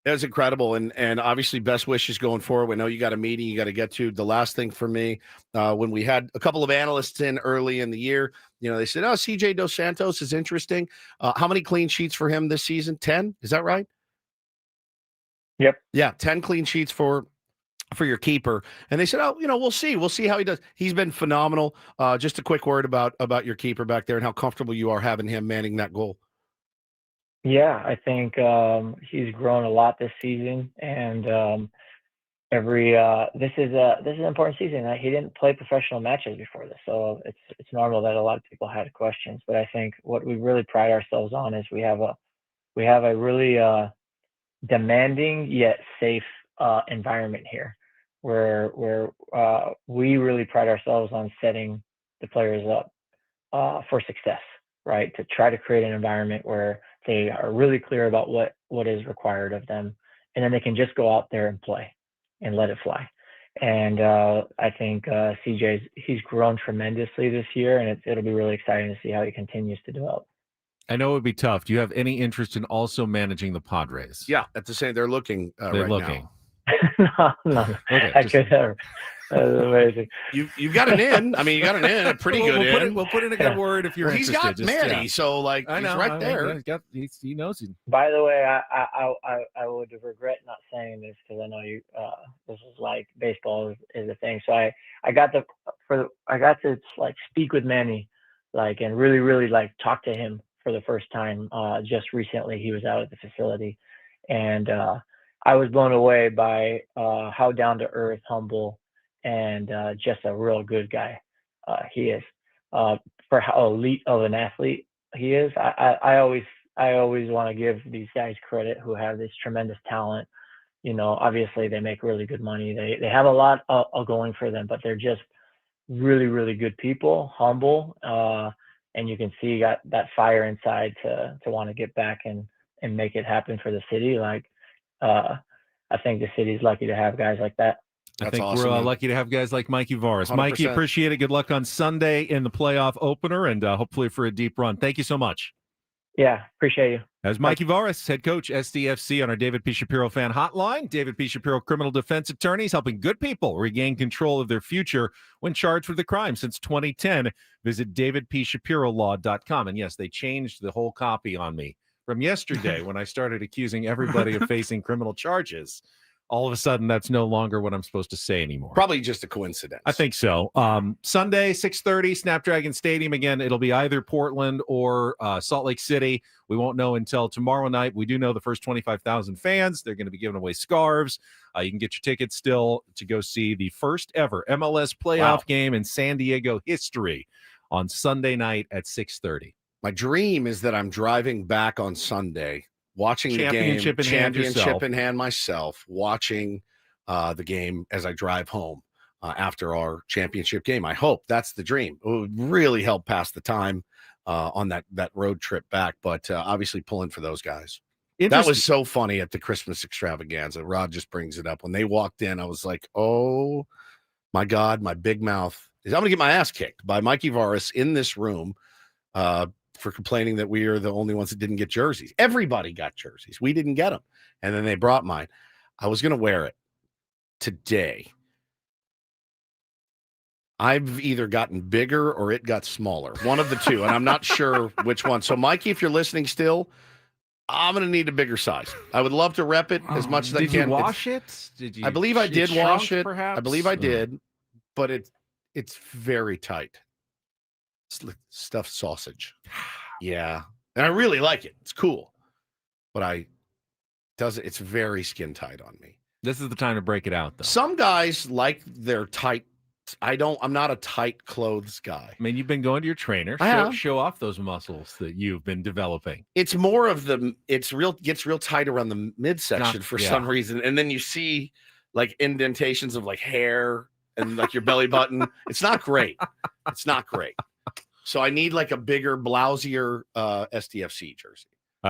That was incredible, and obviously best wishes going forward. We know you got a meeting you got to get to. The last thing for me, when we had a couple of analysts in early in the year, they said, "Oh, CJ Dos Santos is interesting." How many clean sheets for him this season? 10? Is that right? Yep. Yeah, 10 clean sheets for your keeper. And they said, "Oh, we'll see. We'll see how he does." He's been phenomenal. Just a quick word about your keeper back there and how comfortable you are having him manning that goal. Yeah, I think he's grown a lot this season, and this is an important season. He didn't play professional matches before this, so it's normal that a lot of people had questions. But I think what we really pride ourselves on is we have a really demanding yet safe environment here, where we really pride ourselves on setting the players up for success, right? To try to create an environment where they are really clear about what is required of them, and then they can just go out there and play and let it fly. And I think he's grown tremendously this year, and it'll be really exciting to see how he continues to develop. I know it would be tough. Do you have any interest in also managing the Padres? Yeah, at the same, they're looking They're right looking. No. Okay, I could never. That's amazing. You've got an in. I mean, you got an in, a pretty good in. We'll put in a good word if you're Well, he's interested. got Manny, so like I know, he's right there. He knows you. By the way, I would regret not saying this, because I know you. This is like baseball is a thing. So I got to like speak with Manny, like, and really like talk to him for the first time. Just recently, he was out at the facility, and I was blown away by how down to earth, humble, and just a real good guy he is. For how elite of an athlete he is, I always want to give these guys credit who have this tremendous talent. Obviously they make really good money. They have a lot going for them, but they're just really good people, humble, and you can see got that fire inside to want to get back and make it happen for the city. Like, I think the city's lucky to have guys like that. I think awesome, we're man. lucky to have guys like Mikey Varis. 100%. Mikey, appreciate it. Good luck on Sunday in the playoff opener, and hopefully for a deep run. Thank you so much. Yeah, appreciate you. As Mikey Varis, head coach, SDFC, on our David P. Shapiro fan hotline. David P. Shapiro, criminal defense attorneys, helping good people regain control of their future when charged with a crime since 2010. Visit davidpshapirolaw.com. And yes, they changed the whole copy on me from yesterday when I started accusing everybody of facing criminal charges. All of a sudden, that's no longer what I'm supposed to say anymore. Probably just a coincidence. I think so. Sunday, 6:30, Snapdragon Stadium. Again, it'll be either Portland or Salt Lake City. We won't know until tomorrow night. We do know the first 25,000 fans. They're going to be giving away scarves. You can get your tickets still to go see the first ever MLS playoff game in San Diego history on Sunday night at 6:30. My dream is that I'm driving back on Sunday, watching the game, championship in hand myself, watching the game as I drive home after our championship game. I hope that's the dream. It would really help pass the time on that road trip back, but obviously pulling for those guys. That was so funny at the Christmas extravaganza. Rod just brings it up. When they walked in, I was like, oh my God, my big mouth is, I'm going to get my ass kicked by Mikey Varis in this room for complaining that we are the only ones that didn't get jerseys. Everybody got jerseys. We didn't get them. And then they brought mine. I was going to wear it today. I've either gotten bigger or it got smaller. One of the two. And I'm not sure which one. So, Mikey, if you're listening still, I'm going to need a bigger size. I would love to rep it as much as I can. Did you wash it? Did you? I believe I did wash it. Perhaps? I believe I did. But it's very tight. Stuffed sausage. Yeah. And I really like it. It's cool. But it's very skin tight on me. This is the time to break it out, though. Some guys like their tight I'm not a tight clothes guy. I mean, you've been going to your trainer. Show off those muscles that you've been developing. It's more of gets real tight around the midsection for some reason. And then you see like indentations of like hair and like your belly button. It's not great. It's not great. So I need like a bigger, blousier STFC jersey.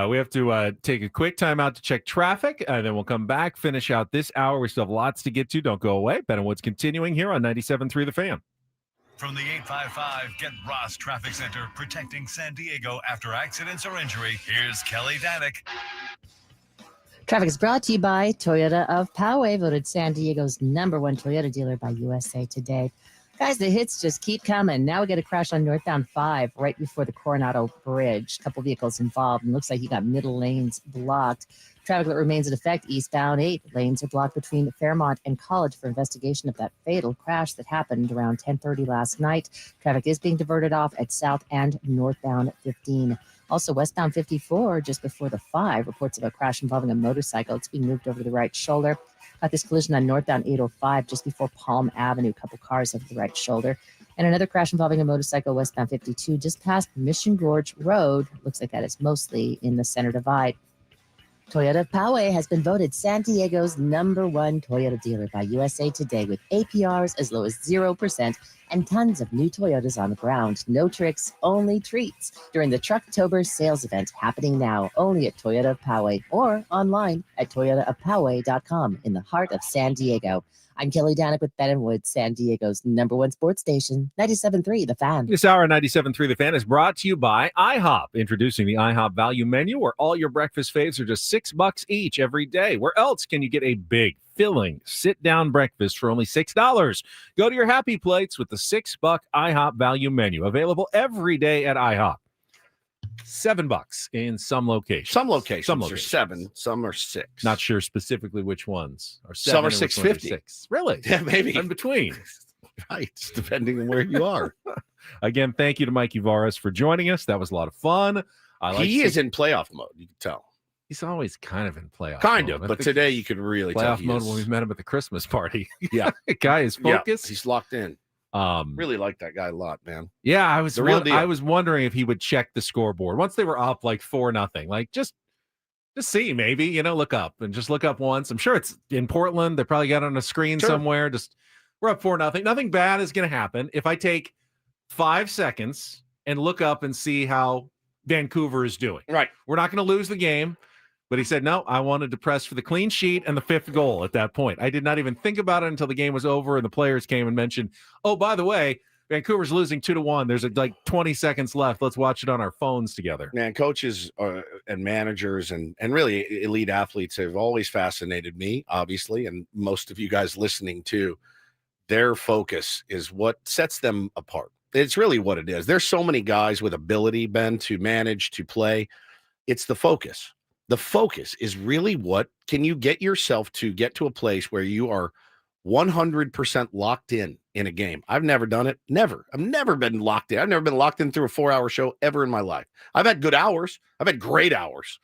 We have to take a quick time out to check traffic, and then we'll come back, finish out this hour. We still have lots to get to. Don't go away. Ben and Woods continuing here on 97.3 The Fan. From the 855 Get Ross Traffic Center, protecting San Diego after accidents or injury, here's Kelly Danick. Traffic is brought to you by Toyota of Poway, voted San Diego's #1 Toyota dealer by USA Today. Guys, the hits just keep coming. Now we get a crash on northbound 5 right before the Coronado Bridge. A couple vehicles involved, and looks like you got middle lanes blocked. Traffic that remains in effect eastbound 8. Lanes are blocked between Fairmont and College for investigation of that fatal crash that happened around 10:30 last night. Traffic is being diverted off at south and northbound 15. Also, westbound 54, just before the 5, reports of a crash involving a motorcycle. It's being moved over to the right shoulder. Got this collision on northbound 805 just before Palm Avenue. A couple cars over the right shoulder. And another crash involving a motorcycle westbound 52 just past Mission Gorge Road. Looks like that is mostly in the center divide. Toyota of Poway has been voted San Diego's #1 Toyota dealer by USA Today, with APRs as low as 0% and tons of new Toyotas on the ground. No tricks, only treats during the Trucktober sales event happening now only at Toyota of Poway or online at toyotaofpoway.com in the heart of San Diego. I'm Kelly Danick with Ben and Woods, San Diego's #1 sports station, 97.3 The Fan. This hour, 97.3 The Fan, is brought to you by IHOP. Introducing the IHOP Value Menu, where all your breakfast faves are just $6 each every day. Where else can you get a big, filling, sit-down breakfast for only $6? Go to your happy plates with the $6 IHOP Value Menu. Available every day at IHOP. $7 in some locations. Some locations are 7, some are 6. Not sure specifically which ones are 7. Some are 650. Really? Yeah, maybe. In between. Right, depending on where you are. Again, thank you to Mike Uvaris for joining us. That was a lot of fun. He is in playoff mode, you can tell. He's always kind of in playoff kind mode. of, but today you could really tell playoff mode when we met him at the Christmas party. Yeah. The guy is focused. Yeah, he's locked in. Really like that guy a lot, man. Yeah, I was wondering if he would check the scoreboard once they were up like 4-0. Like just see, maybe, look up once. I'm sure it's in Portland. They probably got it on a screen somewhere. Just we're up 4-0. Nothing bad is going to happen if I take 5 seconds and look up and see how Vancouver is doing. Right. We're not going to lose the game. But he said, no, I wanted to press for the clean sheet and the 5th goal at that point. I did not even think about it until the game was over and the players came and mentioned, oh, by the way, Vancouver's losing 2-1. There's like 20 seconds left. Let's watch it on our phones together. Man, coaches and managers and really elite athletes have always fascinated me, obviously, and most of you guys listening too. Their focus is what sets them apart. It's really what it is. There's so many guys with ability, Ben, to manage, to play. It's the focus. The focus is really what can you get yourself to get to a place where you are 100% locked in a game. I've never done it. Never. I've never been locked in. I've never been locked in through a 4-hour show ever in my life. I've had good hours. I've had great hours.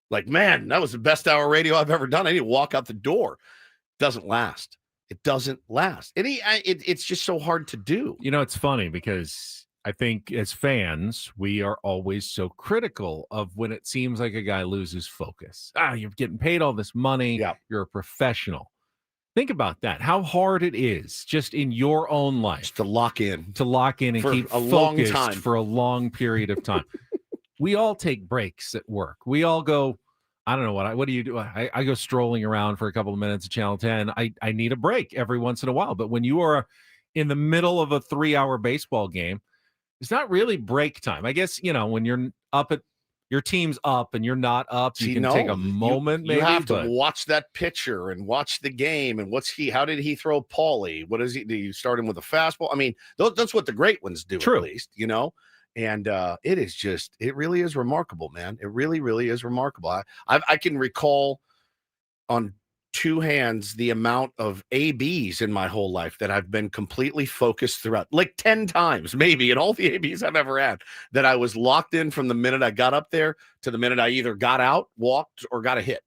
Like, man, that was the best hour radio I've ever done. I need to walk out the door. It doesn't last. It doesn't last. It's just so hard to do. It's funny because I think as fans, we are always so critical of when it seems like a guy loses focus. You're getting paid all this money. Yeah. You're a professional. Think about that. How hard it is just in your own life just to lock in and for keep a long focused time. For a long period of time. We all take breaks at work. We all go, I don't know what do you do? I go strolling around for a couple of minutes at Channel 10. I need a break every once in a while. But when you are in the middle of a 3-hour baseball game, it's not really break time. I guess, when you're up at your team's up and you're not up, you can take a moment. You have to watch that pitcher and watch the game. And how did he throw Paulie? What is he? Do you start him with a fastball? I mean, that's what the great ones do, True. At least, and it really is remarkable, man. It really, really is remarkable. I can recall on 2 hands the amount of ABs in my whole life that I've been completely focused throughout, like 10 times maybe in all the ABs I've ever had, that I was locked in from the minute I got up there to the minute I either got out, walked, or got a hit.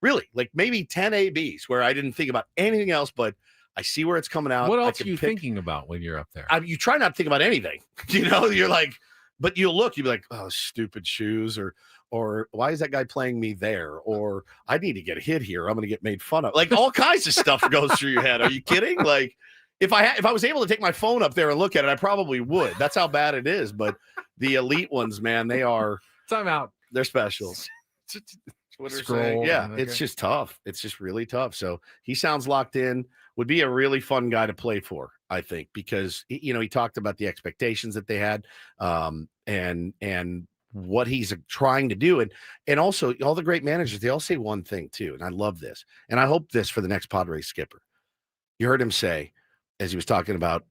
Really, like maybe 10 ABs where I didn't think about anything else, but I see where it's coming out. What I else are can you pick- thinking about when you're up there? you try not to think about anything. You're like, but you'll be like, oh, stupid shoes, or why is that guy playing me there? Or I need to get a hit here. I'm going to get made fun of. Like all kinds of stuff goes through your head. Are you kidding? Like if I was able to take my phone up there and look at it, I probably would. That's how bad it is. But the elite ones, man, they are. Time out. They're specials. Twitter Scroll. saying, yeah, Okay. it's just tough. It's just really tough. So he sounds locked in. Would be a really fun guy to play for, I think, because he talked about the expectations that they had, and what he's trying to do, and also all the great managers. They all say one thing too, and I love this, and I hope this for the next Padres skipper. You heard him say, as he was talking about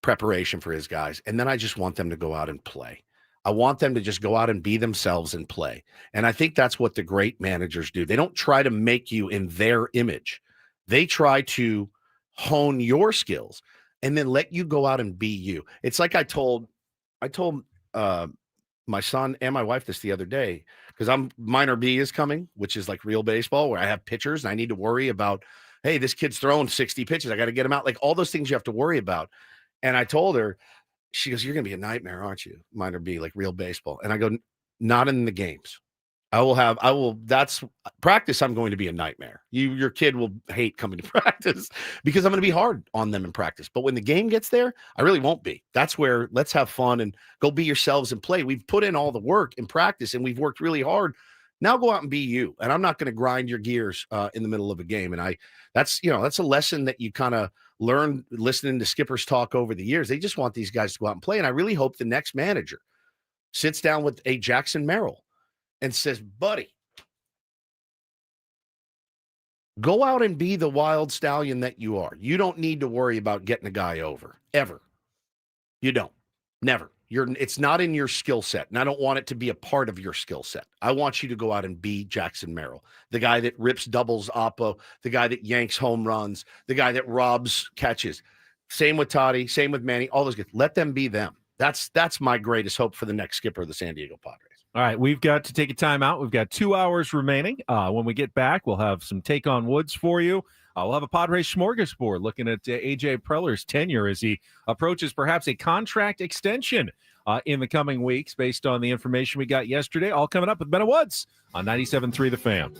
preparation for his guys, and then I just want them to go out and play. I want them to just go out and be themselves and play. And I think that's what the great managers do. They don't try to make you in their image. They try to hone your skills and then let you go out and be you. It's like I told my son and my wife this the other day, because minor B is coming, which is like real baseball, where I have pitchers and I need to worry about, hey, this kid's throwing 60 pitches. I got to get him out. Like all those things you have to worry about. And I told her, she goes, you're going to be a nightmare, aren't you? Minor B, like real baseball. And I go, not in the games. That's practice. I'm going to be a nightmare. Your kid will hate coming to practice because I'm going to be hard on them in practice. But when the game gets there, I really won't be. That's where let's have fun and go be yourselves and play. We've put in all the work in practice and we've worked really hard. Now go out and be you. And I'm not going to grind your gears in the middle of a game. And that's a lesson that you kind of learn listening to skippers talk over the years. They just want these guys to go out and play. And I really hope the next manager sits down with a Jackson Merrill and says, buddy, go out and be the wild stallion that you are. You don't need to worry about getting a guy over, ever. You don't. Never. It's not in your skill set, and I don't want it to be a part of your skill set. I want you to go out and be Jackson Merrill, the guy that rips doubles oppo, the guy that yanks home runs, the guy that robs catches. Same with Toddy, same with Manny, all those guys. Let them be them. That's my greatest hope for the next skipper of the San Diego Padres. All right, we've got to take a timeout. We've got 2 hours remaining. When we get back, we'll have some Take on Woods for you. We'll have a Padres smorgasbord looking at A.J. Preller's tenure as he approaches perhaps a contract extension in the coming weeks based on the information we got yesterday. All coming up with Ben Woods on 97.3 The Fan.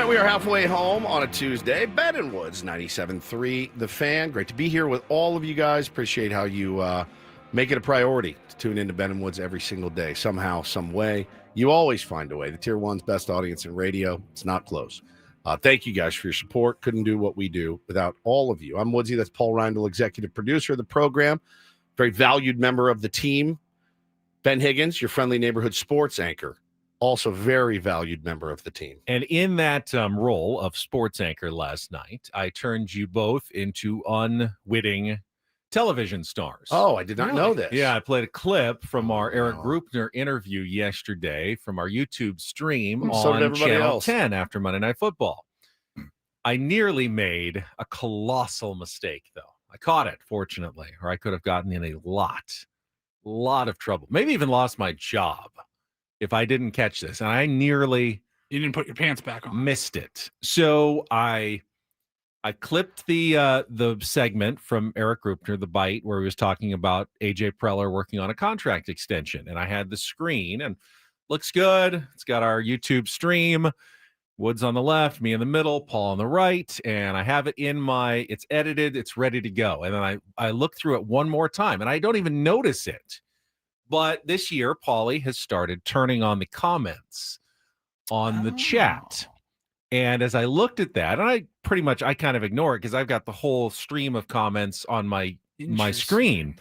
right, we are halfway home on a Tuesday. Ben and Woods, 97.3 The Fan. Great to be here with all of you guys. Appreciate how you make it a priority to tune into Ben and Woods every single day. Somehow, some way. You always find a way. The Tier 1's best audience in radio. It's not close. Thank you guys for your support. Couldn't do what we do without all of you. I'm Woodsy. That's Paul Reindl, executive producer of the program. Very valued member of the team. Ben Higgins, your friendly neighborhood sports anchor. Also very valued member of the team. And in that role of sports anchor last night, I turned you both into unwitting television stars. Oh, I did not know this. Yeah, I played a clip from our Eric Grupner interview yesterday from our YouTube stream on Channel 10 after Monday Night Football. I nearly made a colossal mistake, though. I caught it, fortunately, or I could have gotten in a lot of trouble. Maybe even lost my job if I didn't catch this. And I nearly... You didn't put your pants back on. Missed it. So I clipped the segment from Eric Grupner, The Bite, where he was talking about AJ Preller working on a contract extension. And I had the screen and looks good. It's got our YouTube stream. Woods on the left, me in the middle, Paul on the right. And I have it it's edited. It's ready to go. And then I look through it one more time and I don't even notice it. But this year, Paulie has started turning on the comments on the chat. And as I looked at that, and I kind of ignore it because I've got the whole stream of comments on my screen.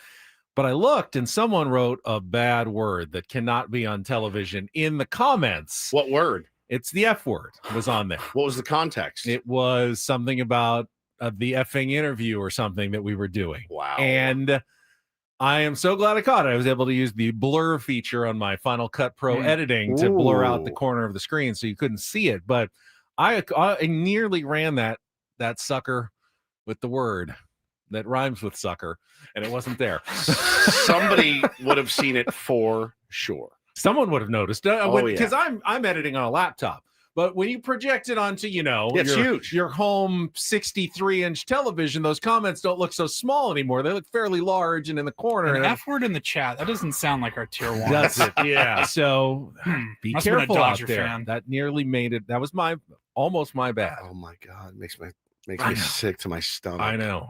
But I looked and someone wrote a bad word that cannot be on television in the comments. What word? It's the F word was on there. What was the context? It was something about the effing interview or something that we were doing. Wow. And I am so glad I caught it. I was able to use the blur feature on my Final Cut Pro editing to blur out the corner of the screen so you couldn't see it. But I nearly ran that sucker with the word that rhymes with sucker, and it wasn't there. Somebody would have seen it for sure. Someone would have noticed because I'm editing on a laptop. But when you project it onto, it's huge. Your home 63-inch television, those comments don't look so small anymore. They look fairly large and in the corner. An F word in the chat. That doesn't sound like our tier 1. Does it? Yeah. So be Must have been a careful out Dodger there. fan. That nearly made it. That was almost my bad. Oh my God. Makes me sick to my stomach. I know.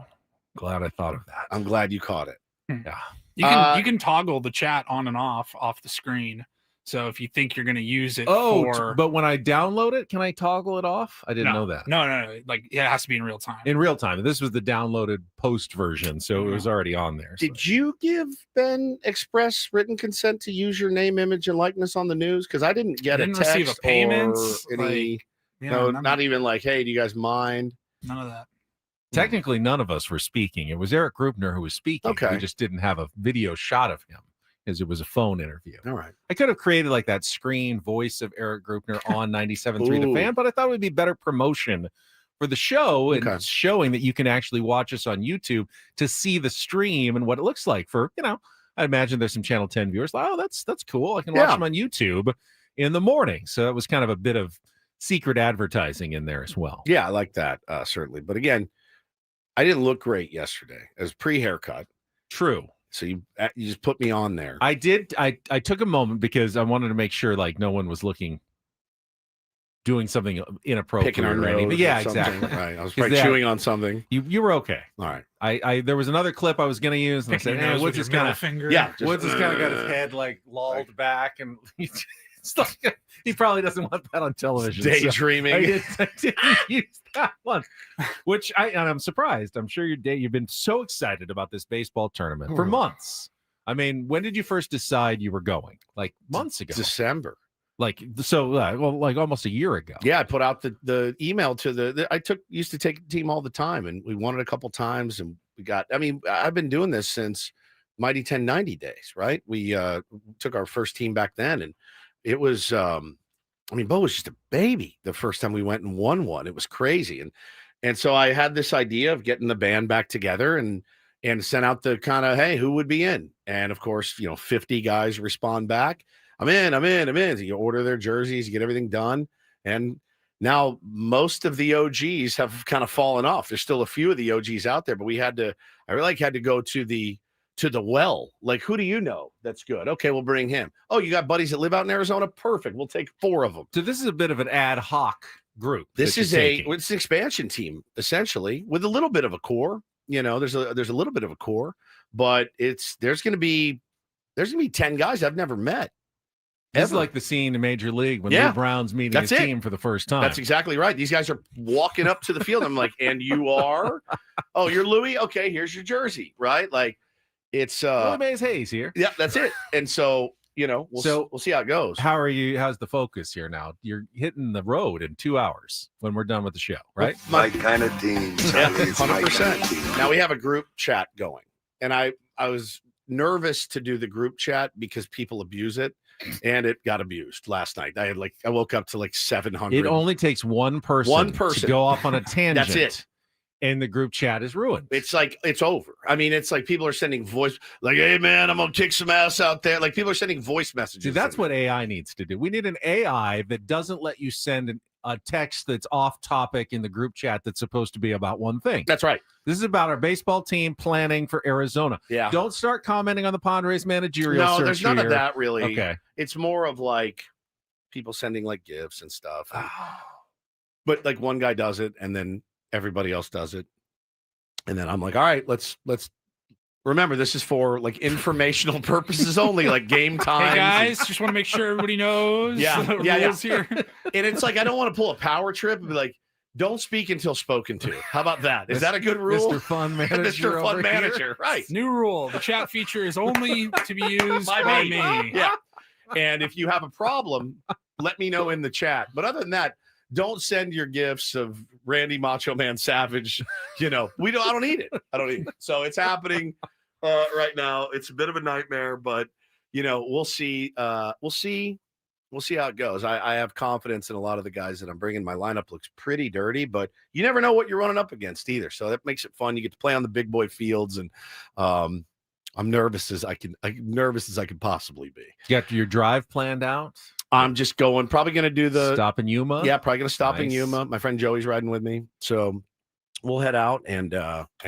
Glad I thought of that. I'm glad you caught it. Yeah. You can toggle the chat on and off the screen. So if you think you're going to use it but when I download it, can I toggle it off? I didn't know that. No. Like, it has to be in real time. In real time. This was the downloaded post version, so it was already on there. Did you give Ben express written consent to use your name, image, and likeness on the news? Because I didn't get a text receive a payment. Or any, not even like, hey, do you guys mind? None of that. Technically, none of us were speaking. It was Eric Grupner who was speaking. Okay. We just didn't have a video shot of him because it was a phone interview. All right. I could have created like that screen voice of Eric Grupner on 97.3 The Fan, but I thought it would be better promotion for the show and showing that you can actually watch us on YouTube to see the stream and what it looks like for, I imagine there's some Channel 10 viewers like, oh, that's cool. I can watch them on YouTube in the morning. So that was kind of a bit of secret advertising in there as well. Yeah, I like that, certainly. But again, I didn't look great yesterday as pre-haircut. True. So you just put me on there. I did. I took a moment because I wanted to make sure like no one was doing something inappropriate Picking our or anything. nose Yeah, or something. exactly. Right. I was probably chewing on something. You were okay. All right. I there was another clip I was going to use, and I said, "Hey, Woods is kind of finger." Yeah, Woods has kind of got his head like lolled back, and he probably doesn't want that on television. Daydreaming. So I didn't use that one, which I'm surprised. I'm sure you've been so excited about this baseball tournament for months. I mean, when did you first decide you were going? Like months ago. December. Like like almost a year ago. Yeah, I put out the email to used to take the team all the time, and we won it a couple times, and we got. I mean, I've been doing this since Mighty 1090 days, right? We took our first team back then, and it was. Bo was just a baby the first time we went and won one. It was crazy, and so I had this idea of getting the band back together and sent out the kind of, hey, who would be in? And of course, 50 guys respond back. I'm in. So you order their jerseys, you get everything done. And now most of the OGs have kind of fallen off. There's still a few of the OGs out there, but I really had to go to the well. Like, who do you know that's good? Okay, we'll bring him. Oh, you got buddies that live out in Arizona? Perfect. We'll take 4 of them. So this is a bit of an ad hoc group. This is taking. it's an expansion team essentially with a little bit of a core. There's a little bit of a core, but there's going to be 10 guys I've never met. This is like the scene in Major League when Lou Brown's meeting his team for the first time. That's exactly right. These guys are walking up to the field. I'm like, and you are? Oh, you're Louis? Okay, here's your jersey, right? Like, it's Louis Mays Hayes here. Yeah, that's it. And so, we'll see how it goes. How are you? How's the focus here now? You're hitting the road in 2 hours when we're done with the show, right? My kind of team. Yeah, 100%. Now we have a group chat going, and I was nervous to do the group chat because people abuse it. And it got abused last night. I woke up to like 700. It only takes one person to go off on a tangent. That's it. And the group chat is ruined. It's like it's over. I mean, it's like people are sending voice like, "Hey man, I'm gonna kick some ass out there." Like people are sending voice messages. See, that's what AI needs to do. We need an AI that doesn't let you send a text that's off topic in the group chat that's supposed to be about one thing. That's right. This is about our baseball team planning for Arizona. Yeah. Don't start commenting on the Padres managerial search. No, there's none here. of that really. Okay. It's more of like people sending like gifts and stuff. But like one guy does it and then everybody else does it. And then I'm like, all right, let's remember this is for like informational purposes only, like game time. Hey guys, just want to make sure everybody knows. the rules here. And it's like I don't want to pull a power trip and be like, don't speak until spoken to. How about that? Is that a good rule? Mr. Fun Manager. Mr. Fun Manager, right. New rule. The chat feature is only to be used by me. Yeah. And if you have a problem, let me know in the chat. But other than that, don't send your gifts of Randy Macho Man Savage. I don't need it. I don't need it. So it's happening right now. It's a bit of a nightmare, but we'll see. We'll see how it goes. I have confidence in a lot of the guys that I'm bringing. My lineup looks pretty dirty, but you never know what you're running up against either. So that makes it fun. You get to play on the big boy fields, and I'm nervous as I can possibly be. You got your drive planned out? I'm just probably going to do the stop in Yuma. Yeah, probably going to stop in Yuma. My friend Joey's riding with me, so we'll head out and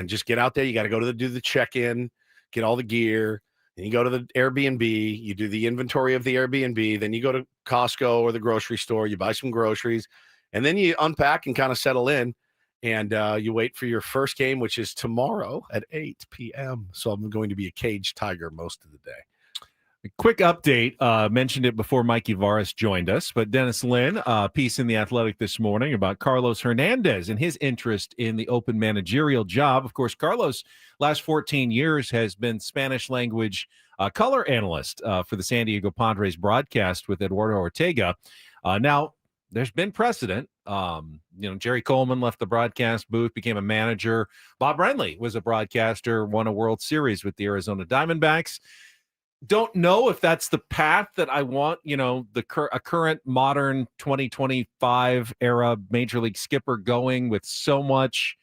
just get out there. You got to go to do the check-in, get all the gear. Then you go to the Airbnb, you do the inventory of the Airbnb, then you go to Costco or the grocery store, you buy some groceries, and then you unpack and kind of settle in, and you wait for your first game, which is tomorrow at 8 p.m. So I'm going to be a caged tiger most of the day. A quick update, mentioned it before Mikey Varas joined us, but Dennis Lynn, piece in The Athletic this morning about Carlos Hernandez and his interest in the open managerial job. Of course, Carlos, last 14 years, has been Spanish language color analyst for the San Diego Padres broadcast with Eduardo Ortega. Now, there's been precedent. Jerry Coleman left the broadcast booth, became a manager. Bob Brenly was a broadcaster, won a World Series with the Arizona Diamondbacks. Don't know if that's the path that I want, a current modern 2025 era major league skipper going with so much,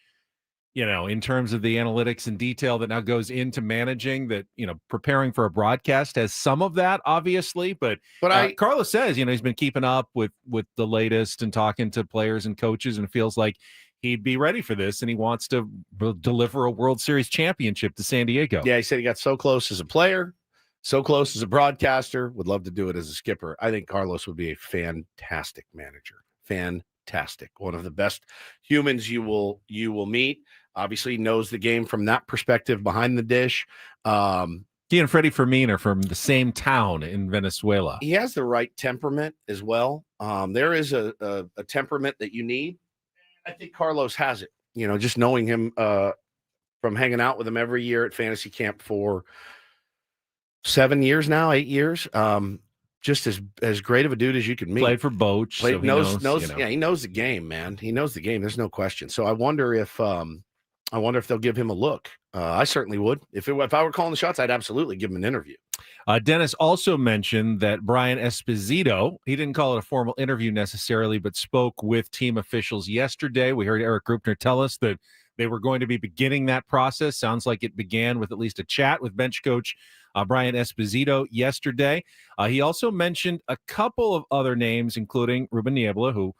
in terms of the analytics and detail that now goes into managing that, preparing for a broadcast has some of that, obviously. But Carlos says, he's been keeping up with the latest and talking to players and coaches and feels like he'd be ready for this. And he wants to deliver a World Series championship to San Diego. Yeah, he said he got so close as a player. So close as a broadcaster, would love to do it as a skipper. I think Carlos would be a fantastic manager. Fantastic. One of the best humans you will meet. Obviously knows the game from that perspective behind the dish. He and Freddie Fermin are from the same town in Venezuela. He has the right temperament as well. There is a temperament that you need. I think Carlos has it. Just knowing him from hanging out with him every year at fantasy camp for 7 years now, 8 years. Just as great of a dude as you can meet. Played for Boch. He knows he knows the game, man. He knows the game. There's no question. So I wonder if they'll give him a look. I certainly would. If I were calling the shots, I'd absolutely give him an interview. Dennis also mentioned that Brian Esposito, he didn't call it a formal interview necessarily, but spoke with team officials yesterday. We heard Eric Grupner tell us that they were going to be beginning that process. Sounds like it began with at least a chat with bench coach Brian Esposito yesterday. He also mentioned a couple of other names, including Ruben Niebla, who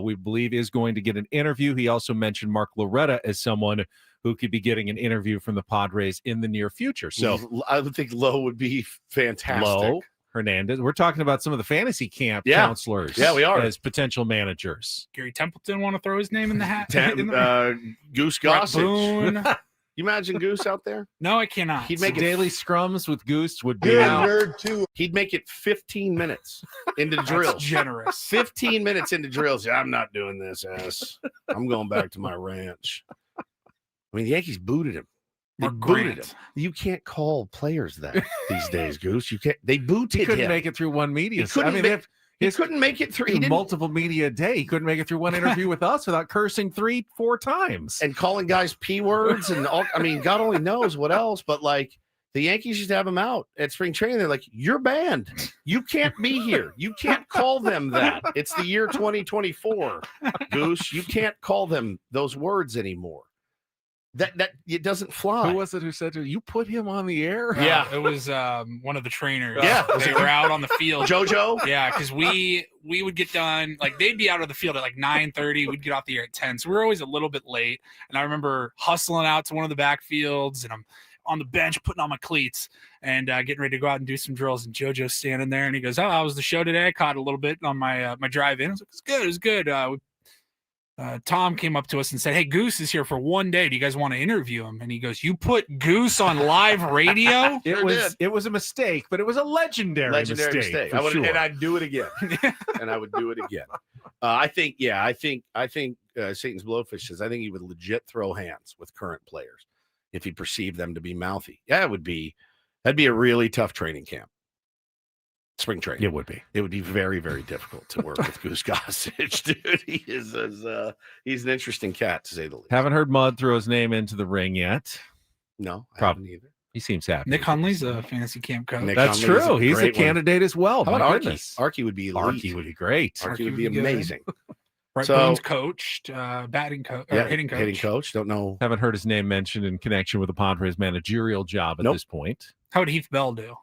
we believe is going to get an interview. He also mentioned Mark Loretta as someone who could be getting an interview from the Padres in the near future. So I would think Lowe would be fantastic. Lowe, Hernandez. We're talking about some of the fantasy camp counselors. Yeah, we are. As potential managers. Gary Templeton want to throw his name in the hat. Goose Brett Gossage. Boone. You imagine Goose out there? No, I cannot. He'd make daily scrums with Goose would be nerd too. He'd make it 15 minutes into That's drills. generous. 15 minutes into drills. Yeah, I'm not doing this, ass. I'm going back to my ranch. I mean, the Yankees booted him. They Mark booted Grant. him. You can't call players that these days, Goose. You can't. They booted He couldn't him. make it through one media. He couldn't he couldn't make it through. He didn't, multiple media a day. He couldn't make it through one interview with us without cursing 3-4 times and calling guys P words and all. I mean, God only knows what else. But like the Yankees used to have him out at spring training. They're like, "You're banned. You can't be here. You can't call them that. It's the year 2024, Goose. You can't call them those words anymore. That it doesn't fly." Who was it who said to you put him on the air? Yeah. It was one of the trainers. Yeah. They were out on the field. JoJo? Yeah, because we would get done, like they'd be out of the field at like 9:30. We'd get off the air at 10. So we were always a little bit late. And I remember hustling out to one of the backfields, and I'm on the bench putting on my cleats and getting ready to go out and do some drills. And JoJo's standing there, and he goes, "Oh, how was the show today? I caught a little bit on my my drive in." I was like, It was good. Tom came up to us and said, "Hey, Goose is here for one day. Do you guys want to interview him?" And he goes, "You put Goose on live radio?" It was a mistake, but it was a legendary mistake. I would, sure. and I'd do it again. And I would do it again. I think Satan's Blowfish says I think he would legit throw hands with current players if he perceived them to be mouthy. Yeah, that'd be a really tough training camp. Spring training. It would be. It would be very, very difficult to work with Goose Gossage, dude. He's an interesting cat, to say the least. Haven't heard Mud throw his name into the ring yet. No, I Probably haven't either. He seems happy. Nick Hunley's a fantasy camp coach. That's true. He's a candidate as well. How My about Archie? goodness. Archie would be elite. Archie would be great. Archie would be would be good. amazing. Brett So- Boone's coached, batting coach, hitting coach. Hitting coach. Don't know. Haven't heard his name mentioned in connection with the Padres managerial job at Nope. this point. How would Heath Bell do?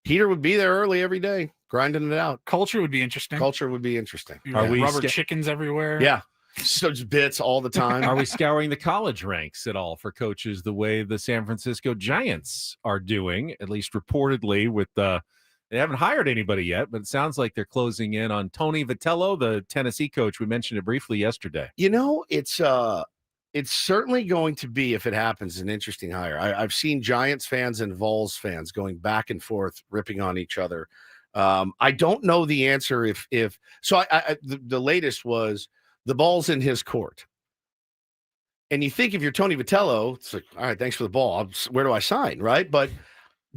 Heater would be there early every day, grinding it out. Culture would be interesting. Culture would be interesting. You Are got we rubber sca- chickens everywhere? Yeah. Such bits all the time. Are we scouring the college ranks at all for coaches the way the San Francisco Giants are doing, at least reportedly with they haven't hired anybody yet, but it sounds like they're closing in on Tony Vitello, the Tennessee coach. We mentioned it briefly yesterday. You know, it's certainly going to be, if it happens, an interesting hire. I've seen Giants fans and Vols fans going back and forth, ripping on each other. I don't know the answer if so. The latest was the ball's in his court. And you think if you're Tony Vitello, it's like, all right, thanks for the ball. Where do I sign? Right. But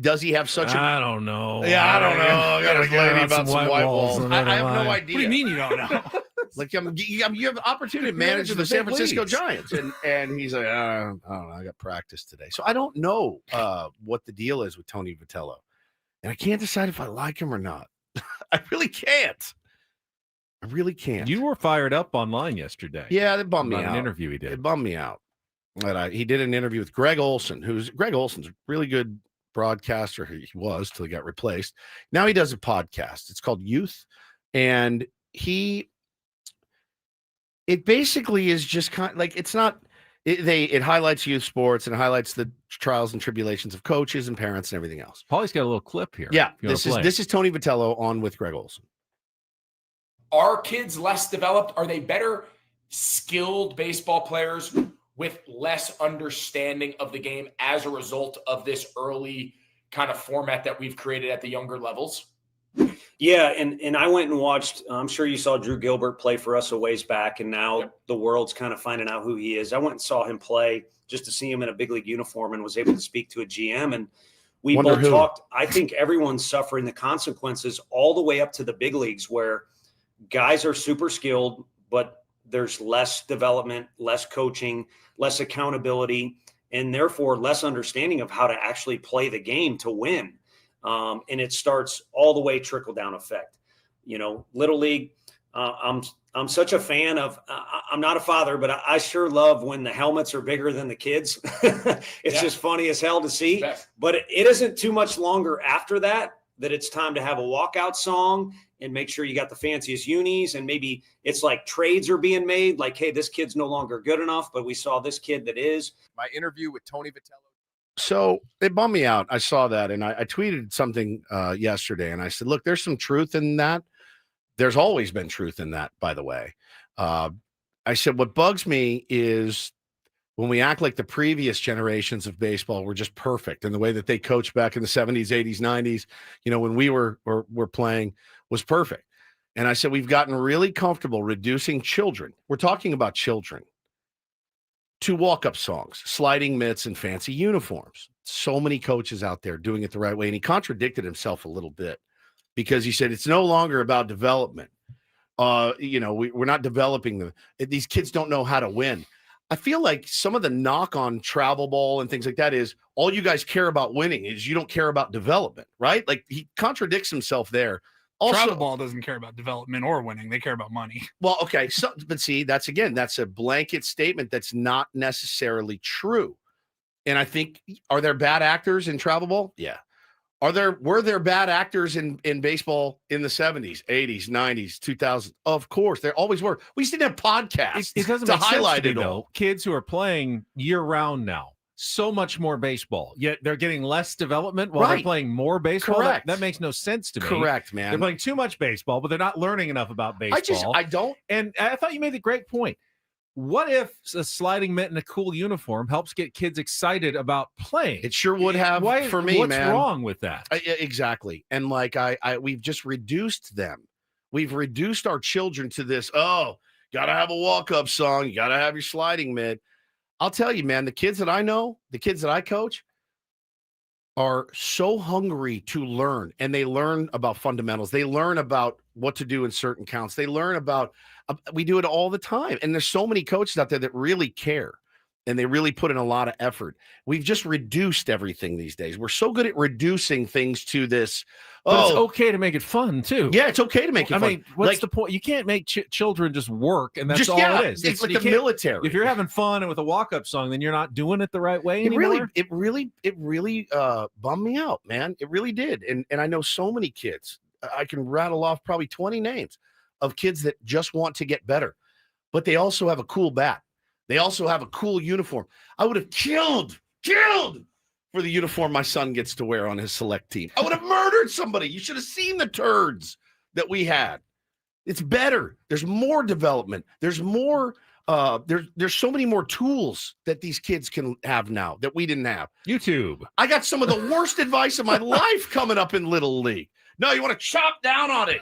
does he have such I don't know. Yeah, I don't know. I got a lady about some white walls. on I the have no line. idea. What do you mean you don't know? Like you have an opportunity to manage Managing the the San big Francisco leagues. Giants, and he's like, I don't know, I got practice today, so I don't know what the deal is with Tony Vitello, and I can't decide if I like him or not. I really can't. I really can't. You were fired up online yesterday. Yeah, they bummed me about out. an interview he did. It bummed me out. But he did an interview with Greg Olson, Greg Olson's a really good broadcaster. He was till he got replaced. Now he does a podcast. It's called Youth, and it basically is just kind of like it's not. It highlights youth sports and it highlights the trials and tribulations of coaches and parents and everything else. Paulie's got a little clip here. Yeah, if you wanna play. this is Tony Vitello on with Greg Olson. Are kids less developed? Are they better skilled baseball players with less understanding of the game as a result of this early kind of format that we've created at the younger levels? Yeah, and I went and watched, I'm sure you saw Drew Gilbert play for us a ways back, and now the world's kind of finding out who he is. I went and saw him play just to see him in a big league uniform and was able to speak to a GM, and we both talked. I think everyone's suffering the consequences all the way up to the big leagues where guys are super skilled, but there's less development, less coaching, less accountability, and therefore less understanding of how to actually play the game to win. And it starts all the way trickle down effect. You know, Little League, I'm such a fan of, I'm not a father, but I sure love when the helmets are bigger than the kids. It's just funny as hell to see, but it isn't too much longer after that it's time to have a walkout song and make sure you got the fanciest unis. And maybe it's like trades are being made like, hey, this kid's no longer good enough, but we saw this kid that is. My interview with Tony Vitello. So it bummed me out. I saw that, and I tweeted something yesterday, and I said, look, there's some truth in that. There's always been truth in that, by the way. I said, what bugs me is when we act like the previous generations of baseball were just perfect, and the way that they coached back in the 70s, 80s, 90s, when we were playing was perfect. And I said, we've gotten really comfortable reducing children. We're talking about children to walk-up songs, sliding mitts, and fancy uniforms. So many coaches out there doing it the right way. And he contradicted himself a little bit because he said it's no longer about development. We're not developing them. These kids don't know how to win. I feel like some of the knock on travel ball and things like that is all you guys care about winning is you don't care about development, right? Like he contradicts himself there. Also, travel ball doesn't care about development or winning. They care about money. Well, okay. So, but see, that's a blanket statement that's not necessarily true. And I think, are there bad actors in travel ball? Yeah. Were there bad actors in baseball in the 70s, 80s, 90s, 2000s? Of course, there always were. We just didn't have podcasts. It doesn't to make sense highlight to me, it all. though. Kids who are playing year round now, so much more baseball, yet they're getting less development while they're playing more baseball. Correct. That makes no sense to me. Correct, man. They're playing too much baseball, but they're not learning enough about baseball. I don't. And I thought you made a great point. What if a sliding mitt and a cool uniform helps get kids excited about playing? It sure would have for me, what's man. What's wrong with that? Exactly. And like we've just reduced them. We've reduced our children to this, got to have a walk-up song. You got to have your sliding mitt. I'll tell you, man, the kids that I know, the kids that I coach are so hungry to learn, and they learn about fundamentals. They learn about what to do in certain counts. They learn about, we do it all the time. And there's so many coaches out there that really care, and they really put in a lot of effort. We've just reduced everything these days. We're so good at reducing things to this. But it's okay to make it fun, too. Yeah, it's okay to make it fun. I mean, what's the point? You can't make children just work, and that's just, all yeah, it is. It's like the military. If you're having fun and with a walk-up song, then you're not doing it the right way anymore. It really bummed me out, man. It really did. And I know so many kids. I can rattle off probably 20 names of kids that just want to get better, but they also have a cool bat. They also have a cool uniform. I would have killed for the uniform my son gets to wear on his select team. I would have murdered somebody. You should have seen the turds that we had. It's better. There's more development. There's more. There's so many more tools that these kids can have now that we didn't have. YouTube. I got some of the worst advice of my life coming up in Little League. No, you want to chop down on it.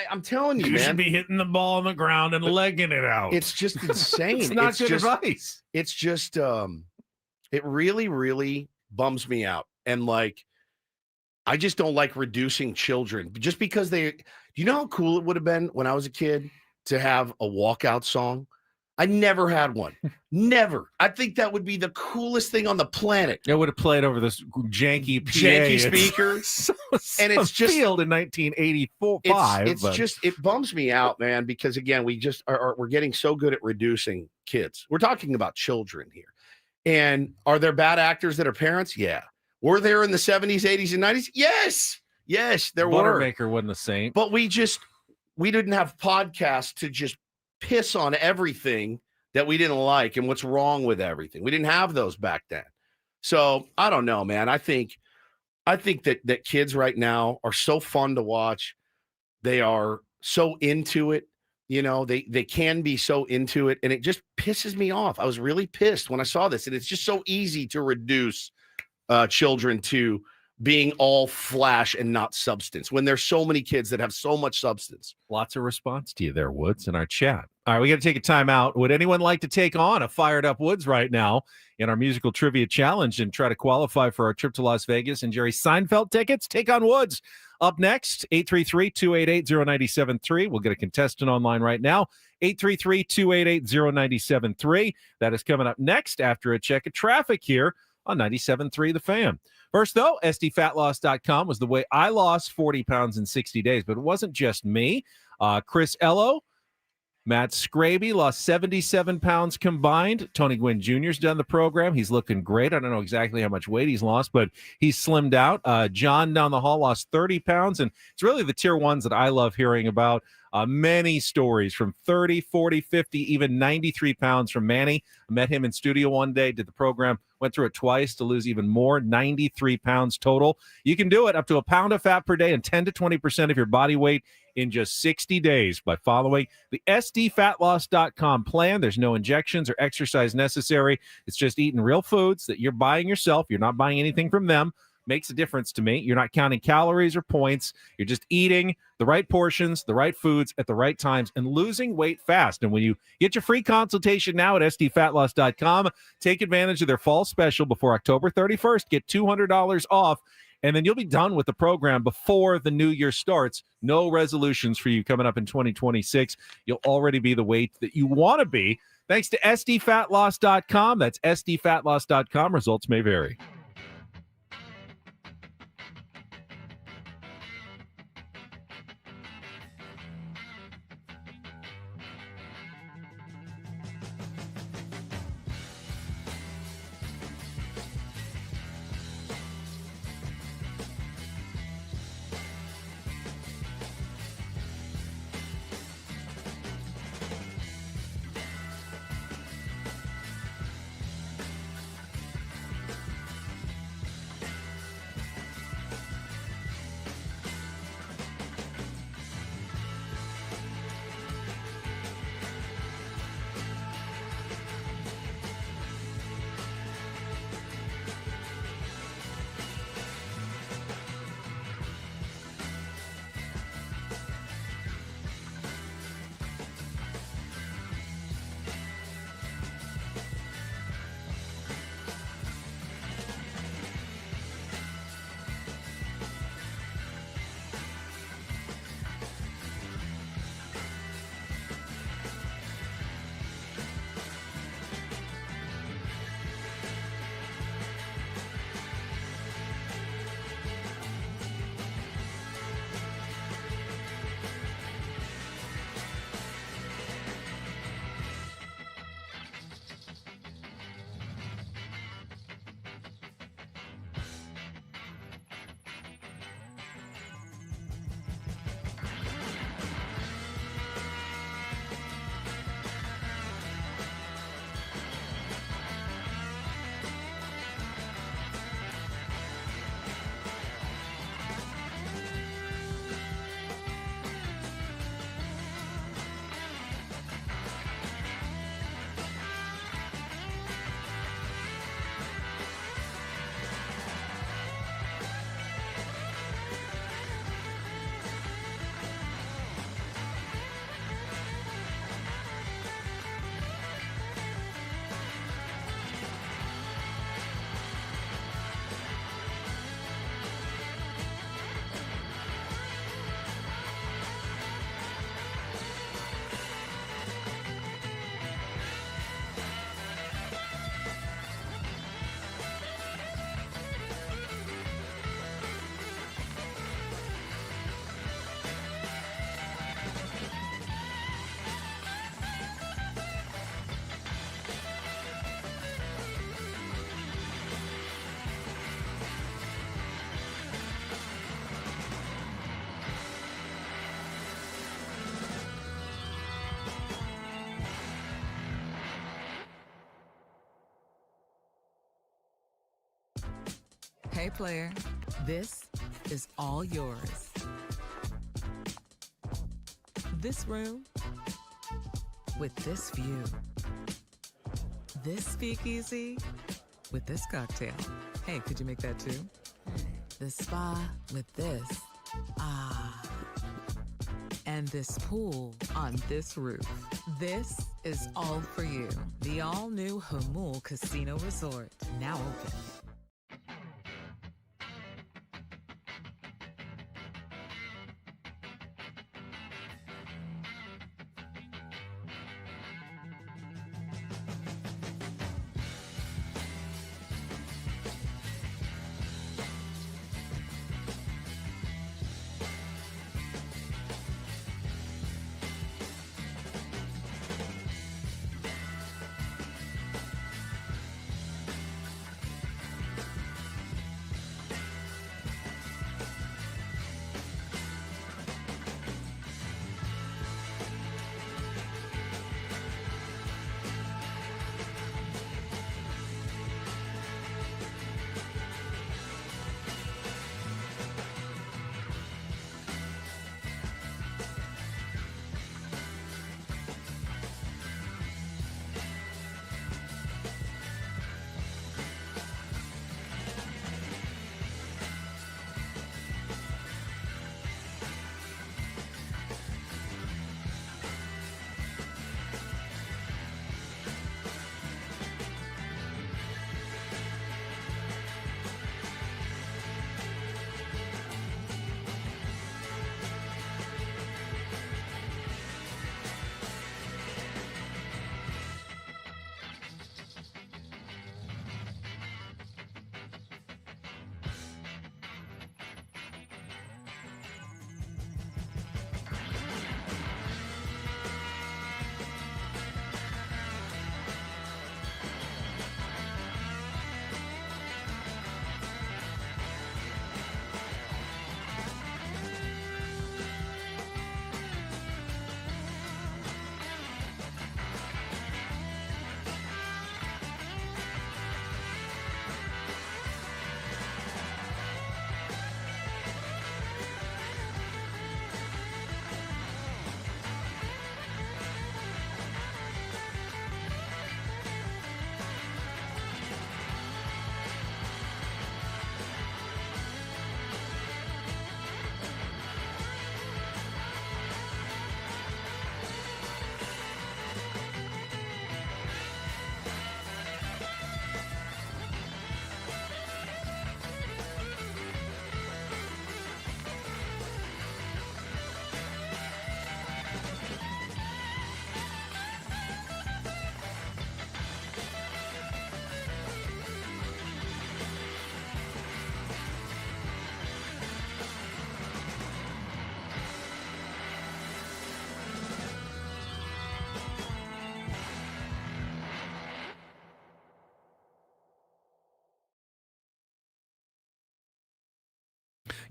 I'm telling you, man. You should be hitting the ball on the ground and legging it out. It's just insane. It's not good advice. It's just, it really, really bums me out. And like, I just don't like reducing children just because do you know how cool it would have been when I was a kid to have a walkout song? I never had one. Never. I think that would be the coolest thing on the planet. It would have played over this janky speaker. And it's just field in 1984. It bums me out, man, because again, we just we're getting so good at reducing kids. We're talking about children here. And are there bad actors that are parents? Yeah. Were there in the 70s, 80s, and 90s? Yes. Yes, there were. Buttermaker wasn't a saint. But we didn't have podcasts to just piss on everything that we didn't like and what's wrong with everything. We didn't have those back then. So I don't know, man. I think that kids right now are so fun to watch. They are so into it. You know, they can be so into it, and it just pisses me off. I was really pissed when I saw this, and it's just so easy to reduce children to being all flash and not substance when there's so many kids that have so much substance. Lots of response to you there, Woods, in our chat. All right, we got to take a time out. Would anyone like to take on a fired up Woods right now in our musical trivia challenge and try to qualify for our trip to Las Vegas and Jerry Seinfeld tickets? Take on Woods. Up next, 833-288-0973. We'll get a contestant online right now. 833-288-0973. That is coming up next after a check of traffic here on 97.3 The Fan. First, though, SDFatLoss.com was the way I lost 40 pounds in 60 days, but it wasn't just me. Chris Ello, Matt Scraby lost 77 pounds combined. Tony Gwynn Jr.'s done the program. He's looking great. I don't know exactly how much weight he's lost, but he's slimmed out. John down the hall lost 30 pounds, and it's really the tier ones that I love hearing about. Many stories from 30, 40, 50, even 93 pounds from Manny. I met him in studio one day, did the program Went through it twice to lose even more, 93 pounds total. You can do it up to a pound of fat per day and 10 to 20% of your body weight in just 60 days by following the sdfatloss.com plan. There's no injections or exercise necessary. It's just eating real foods that you're buying yourself. You're not buying anything from them. Makes a difference to me. You're not counting calories or points. You're just eating the right portions, the right foods at the right times, and losing weight fast. And when you get your free consultation now at sdfatloss.com, take advantage of their fall special before October 31st. Get $200 off, and then you'll be done with the program before the new year starts. No resolutions for you coming up in 2026. You'll already be the weight that you want to be. Thanks to sdfatloss.com. That's sdfatloss.com. Results may vary. Hey, player, this is all yours. This room with this view. This speakeasy with this cocktail. Hey, could you make that too? The spa with this. Ah. And this pool on this roof. This is all for you. The all-new Hamul Casino Resort, now open.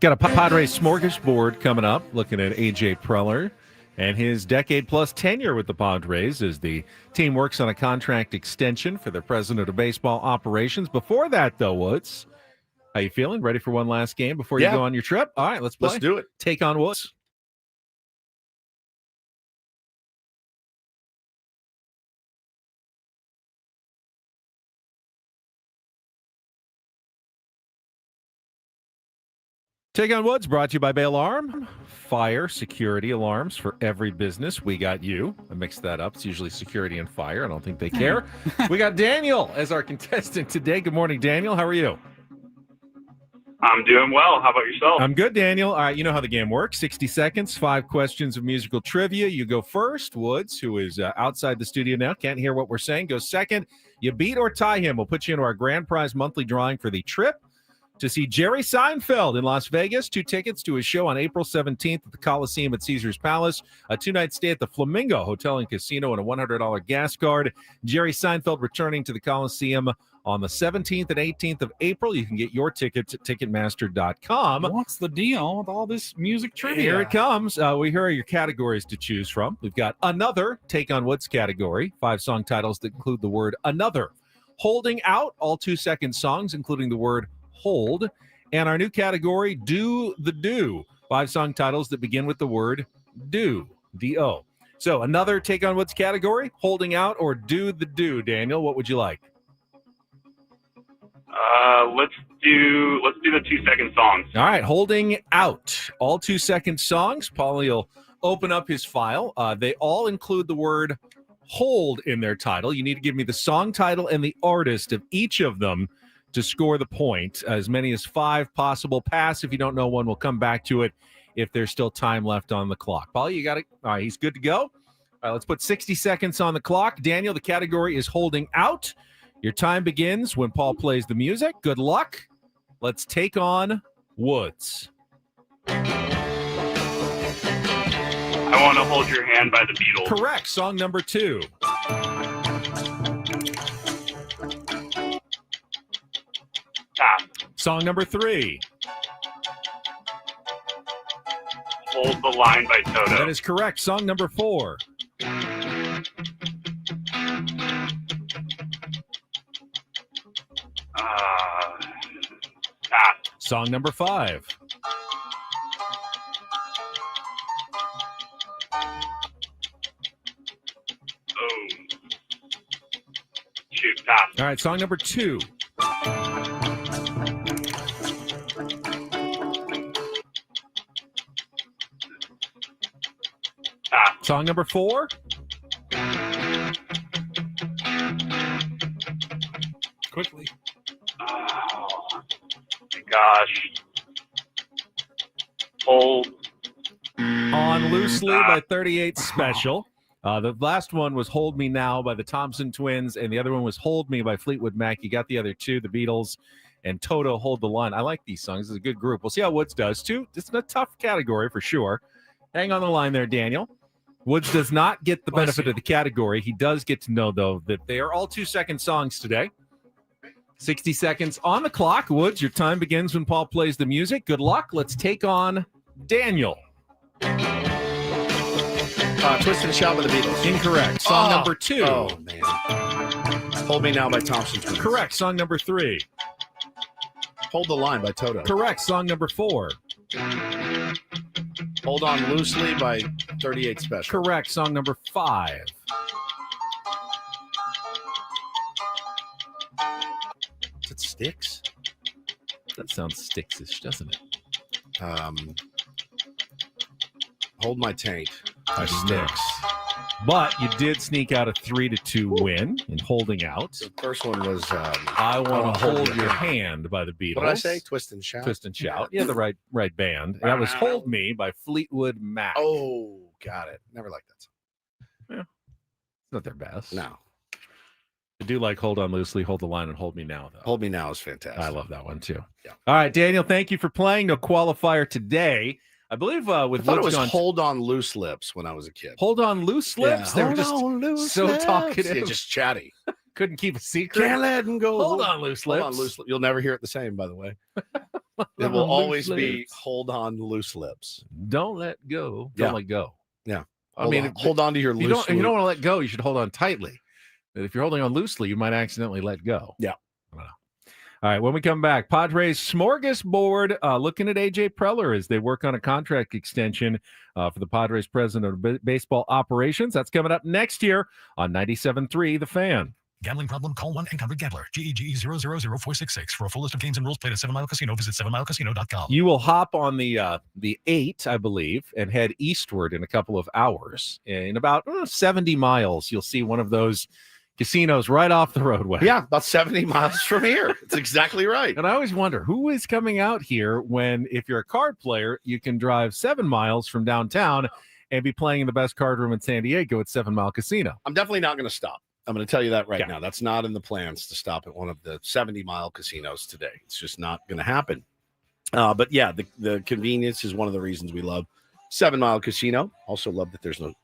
Got a Padres smorgasbord coming up, looking at A.J. Preller and his decade-plus tenure with the Padres as the team works on a contract extension for the president of baseball operations. Before that, though, Woods, how you feeling? Ready for one last game before you go on your trip? All right, let's play. Let's do it. Take on Woods. Take on Woods, brought to you by Bay Alarm. Fire security alarms for every business. We got you. I mixed that up. It's usually security and fire. I don't think they care. We got Daniel as our contestant today. Good morning, Daniel. How are you? I'm doing well. How about yourself? I'm good, Daniel. All right, you know how the game works. 60 seconds, 5 questions of musical trivia. You go first. Woods, who is outside the studio now, can't hear what we're saying, goes second. You beat or tie him. We'll put you into our grand prize monthly drawing for the trip to see Jerry Seinfeld in Las Vegas. 2 tickets to his show on April 17th at the Coliseum at Caesars Palace. A 2-night stay at the Flamingo Hotel and Casino and a $100 gas card. Jerry Seinfeld returning to the Coliseum on the 17th and 18th of April. You can get your tickets at Ticketmaster.com. What's the deal with all this music trivia? Here it comes. Here are your categories to choose from. We've got another Take on Woods category. 5 song titles that include the word another. Holding Out, all 2-second songs, including the word hold. And our new category, Do the Do. 5 song titles that begin with the word do, D-O. So another Take on Woods category, Holding Out or Do the Do. Daniel, what would you like? Let's do the 2-second songs. All right, Holding Out. All 2-second songs. Paulie will open up his file. They all include the word hold in their title. You need to give me the song title and the artist of each of them to score the point. As many as 5 possible. Pass if you don't know one. We'll come back to it if there's still time left on the clock. Paulie, you got it? All right, he's good to go. All right, let's put 60 seconds on the clock. Daniel, the category is Holding Out. Your time begins when Paul plays the music. Good luck. Let's take on Woods. I Want to Hold Your Hand by the Beatles. Correct. Song number 2. Pass. Song number 3. Hold the Line by Toto. That is correct. Song number 4. Pass. Song number 5. Oh. Shoot, pass. All right, song number 2. Pass. Song number 4. Quickly. Oh, my gosh. Hold. On Loosely by 38 Special. The last one was Hold Me Now by the Thompson Twins, and the other one was Hold Me by Fleetwood Mac. You got the other 2, the Beatles and Toto, Hold the Line. I like these songs. It's a good group. We'll see how Woods does, too. It's a tough category for sure. Hang on the line there, Daniel. Woods does not get the benefit of the category. He does get to know, though, that they are all 2-second songs today. 60 seconds on the clock. Woods, your time begins when Paul plays the music. Good luck. Let's take on Daniel. Twist and Shout by the Beatles. Incorrect. Song number 2. Oh, man. Hold Me Now by Thompson Twins. Correct. Song number 3. Hold the Line by Toto. Correct. Song number 4. Hold On Loosely by 38 Special. Correct. Song number 5. Is it Styx? That sounds Styx-ish, doesn't it? Hold My Taint by Styx. Styx. But you did sneak out a 3-2 win in Holding Out. The first one was I Want to Hold Your Hand by the Beatles. What did I say? Twist and Shout? Twist and Shout. Yeah, the right band. And that was Hold Me by Fleetwood Mac. Oh, got it. Never liked that song. Yeah. It's not their best. No. I do like Hold On Loosely, Hold the Line, and Hold Me Now, though. Hold Me Now is fantastic. I love that one, too. Yeah. All right, Daniel, thank you for playing. No qualifier today. I believe with I thought it was Woods Hold On Loose Lips when I was a kid. Hold On Loose Lips? Yeah. They were just Hold on, loose so lips. talkative. Yeah, just chatty. couldn't keep a secret. Can't let him go. Hold on, loose lips. Hold on, loose lips. You'll never hear it the same, by the way. It will always be hold on, loose lips. Don't let go. Don't let go. Yeah. Hold on to your loose. If you don't want to let go, you should hold on tightly. But if you're holding on loosely, you might accidentally let go. Yeah. I don't know. All right, when we come back, Padres smorgasbord looking at AJ Preller as they work on a contract extension for the Padres president of baseball operations. That's coming up next year on 97.3 The Fan. Gambling problem? Call 1-800-GAMBLER. GEGE 000-466. For a full list of games and rules, played at 7 Mile Casino. Visit 7milecasino.com. You will hop on the 8, I believe, and head eastward in a couple of hours. In about 70 miles, you'll see one of those casinos right off the roadway. Yeah, about 70 miles from here. It's exactly right. And I always wonder who is coming out here when, if you're a card player, you can drive 7 miles from downtown and be playing in the best card room in San Diego at 7 Mile Casino. I'm definitely not going to stop. I'm going to tell you that right now. That's not in the plans to stop at one of the 70-mile casinos today. It's just not going to happen. But yeah, the convenience is one of the reasons we love 7 Mile Casino. Also love that there's no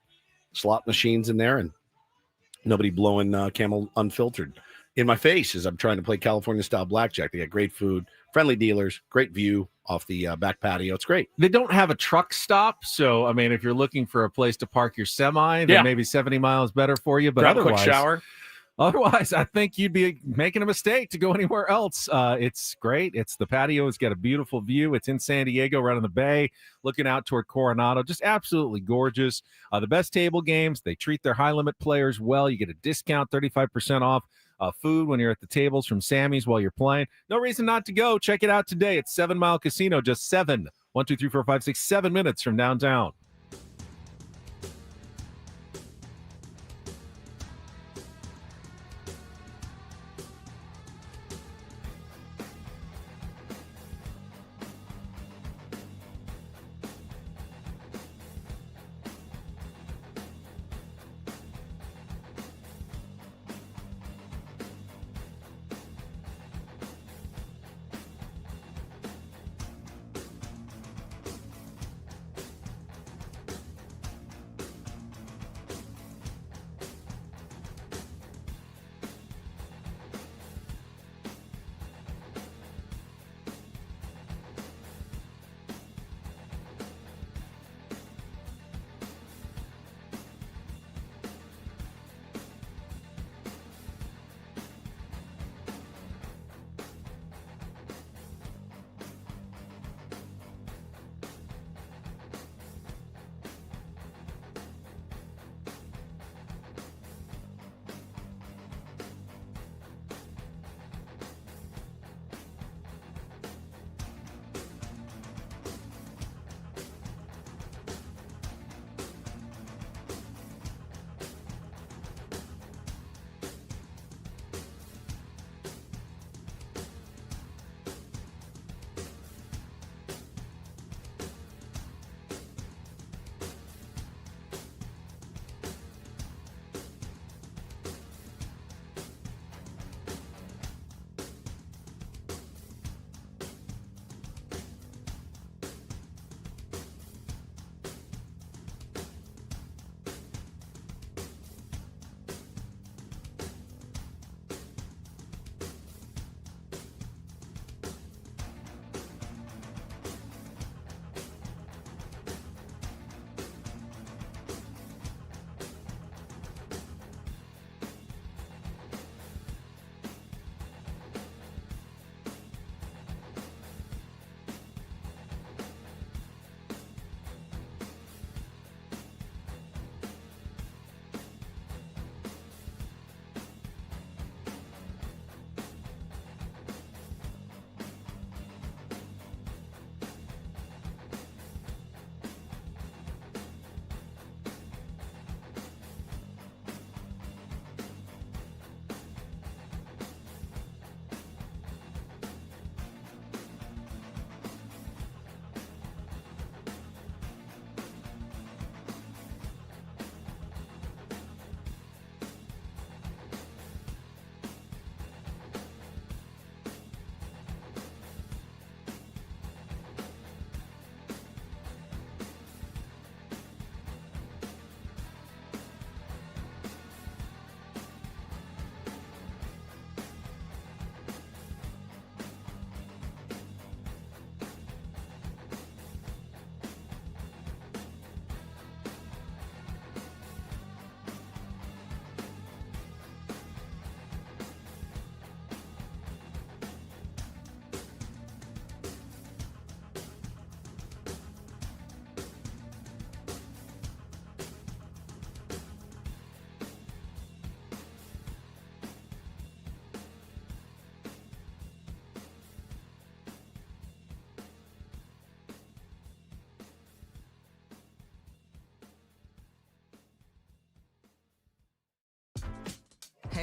slot machines in there and nobody blowing Camel Unfiltered in my face as I'm trying to play California-style blackjack. They got great food, friendly dealers, great view off the back patio. It's great. They don't have a truck stop, so I mean, if you're looking for a place to park your semi, then maybe 70 miles better for you. But grab otherwise, a quick shower. Otherwise, I think you'd be making a mistake to go anywhere else. It's great. It's the patio. It's got a beautiful view. It's in San Diego, right on the bay, looking out toward Coronado. Just absolutely gorgeous. The best table games. They treat their high-limit players well. You get a discount, 35% off food when you're at the tables from Sammy's while you're playing. No reason not to go. Check it out today. It's 7 Mile Casino, just 7 minutes from downtown.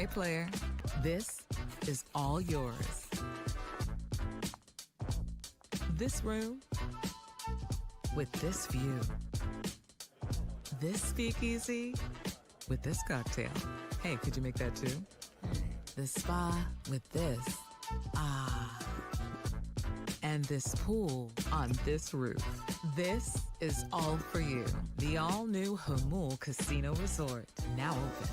Hey, player, this is all yours. This room with this view. This speakeasy with this cocktail. Hey, could you make that too? This spa with this. Ah. And this pool on this roof. This is all for you. The all-new Hamul Casino Resort, now open.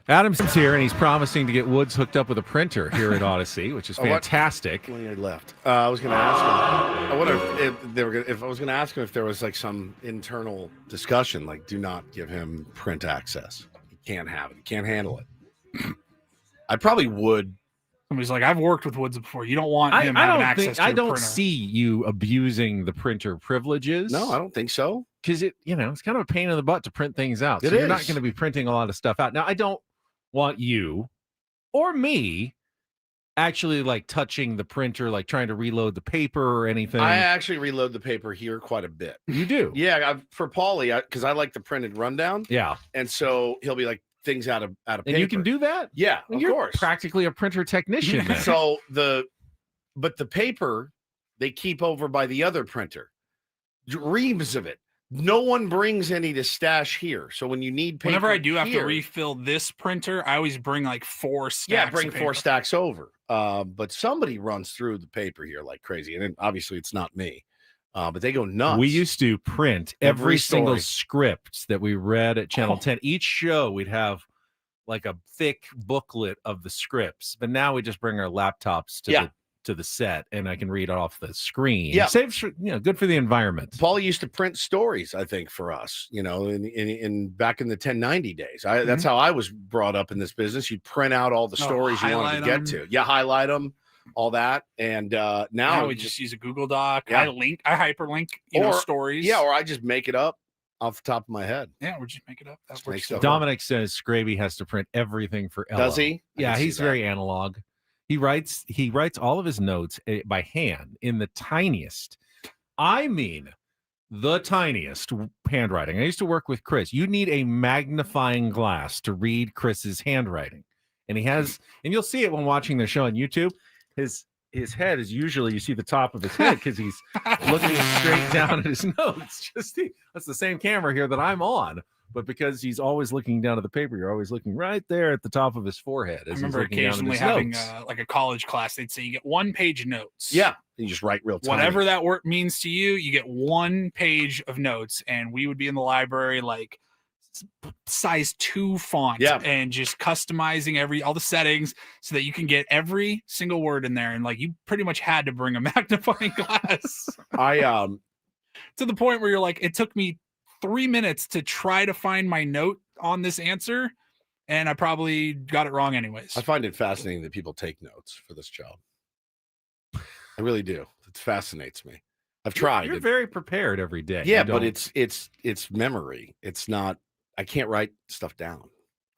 Adam's here, and he's promising to get Woods hooked up with a printer here at Odyssey, which is fantastic. When he left, I was going to ask him. I wonder if they were gonna, if I was going to ask him if there was like some internal discussion, like do not give him print access. He can't have it. He can't handle it. I probably would. Somebody's like, I've worked with Woods before. You don't want him having access to I your don't printer. see you abusing the printer privileges. No, I don't think so. Because it's kind of a pain in the butt to print things out. So It you're not is. going to be printing a lot of stuff out. Now, I don't want you or me actually like touching the printer, like trying to reload the paper or anything. I actually reload the paper here quite a bit. You do? Yeah, for Paulie, because I like the printed rundown. Yeah. And so he'll be like things out of paper. And you can do that? Yeah, Well, of you're course. practically a printer technician. Then. So but the paper they keep over by the other printer, reams of it. No one brings any to stash here. So when you need paper, Whenever I do have to here- refill this printer, I always bring like 4 stacks. yeah, bring of 4 paper. stacks over. But somebody runs through the paper here like crazy, and then obviously it's not me. But they go nuts. We used to print every single story. script that we read at Channel 10. Each show, we'd have like a thick booklet of the scripts, but now we just bring our laptops to the set, and I can read it off the screen. Yeah. Saves, good for the environment. Paul used to print stories, I think, for us, in back in the 1090 days. That's how I was brought up in this business. You'd print out all the stories you wanted to get to. Yeah, highlight them, all that. And now we just use a Google Doc. Yeah. I hyperlink, stories. Yeah, or I just make it up off the top of my head. Yeah, we just make it up. That Just works make too. stuff up. Dominic says Scraby has to print everything for Ella. Does he? I Yeah, can see he's that. very analog. He writes all of his notes by hand in the tiniest, the tiniest handwriting. I used to work with Chris. You need a magnifying glass to read Chris's handwriting. And and you'll see it when watching the show on YouTube. His head is usually, you see the top of his head because he's looking straight down at his notes. That's the same camera here that I'm on. but because he's always looking down at the paper, you're always looking right there at the top of his forehead. I remember occasionally having like a college class. They'd say you get 1-page notes. Yeah, you just write real tiny. Whatever that word means to you, you get 1 page of notes, and we would be in the library like size 2 font, and just customizing all the settings so that you can get every single word in there, and like you pretty much had to bring a magnifying glass. To the point where you're like, it took me 3 minutes to try to find my note on this answer, and I probably got it wrong anyways. I find it fascinating that people take notes for this job. I really do. It fascinates me. I've tried. You're very prepared every day. Yeah, but it's memory. It's not. I can't write stuff down.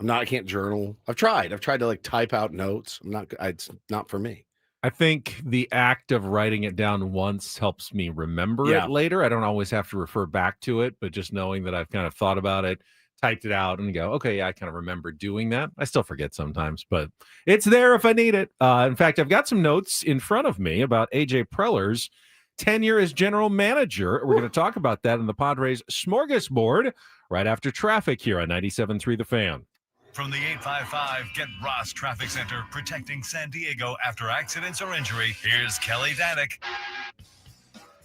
I can't journal. I've tried to like type out notes. It's not for me. I think the act of writing it down once helps me remember it later. I don't always have to refer back to it, but just knowing that I've kind of thought about it, typed it out, and go, okay, yeah, I kind of remember doing that. I still forget sometimes, but it's there if I need it. In fact, I've got some notes in front of me about AJ Preller's tenure as general manager. We're going to talk about that in the Padres Smorgasbord right after traffic here on 97.3 The Fan. From the 855 Get Ross Traffic Center, protecting San Diego after accidents or injury, here's Kelly Danick.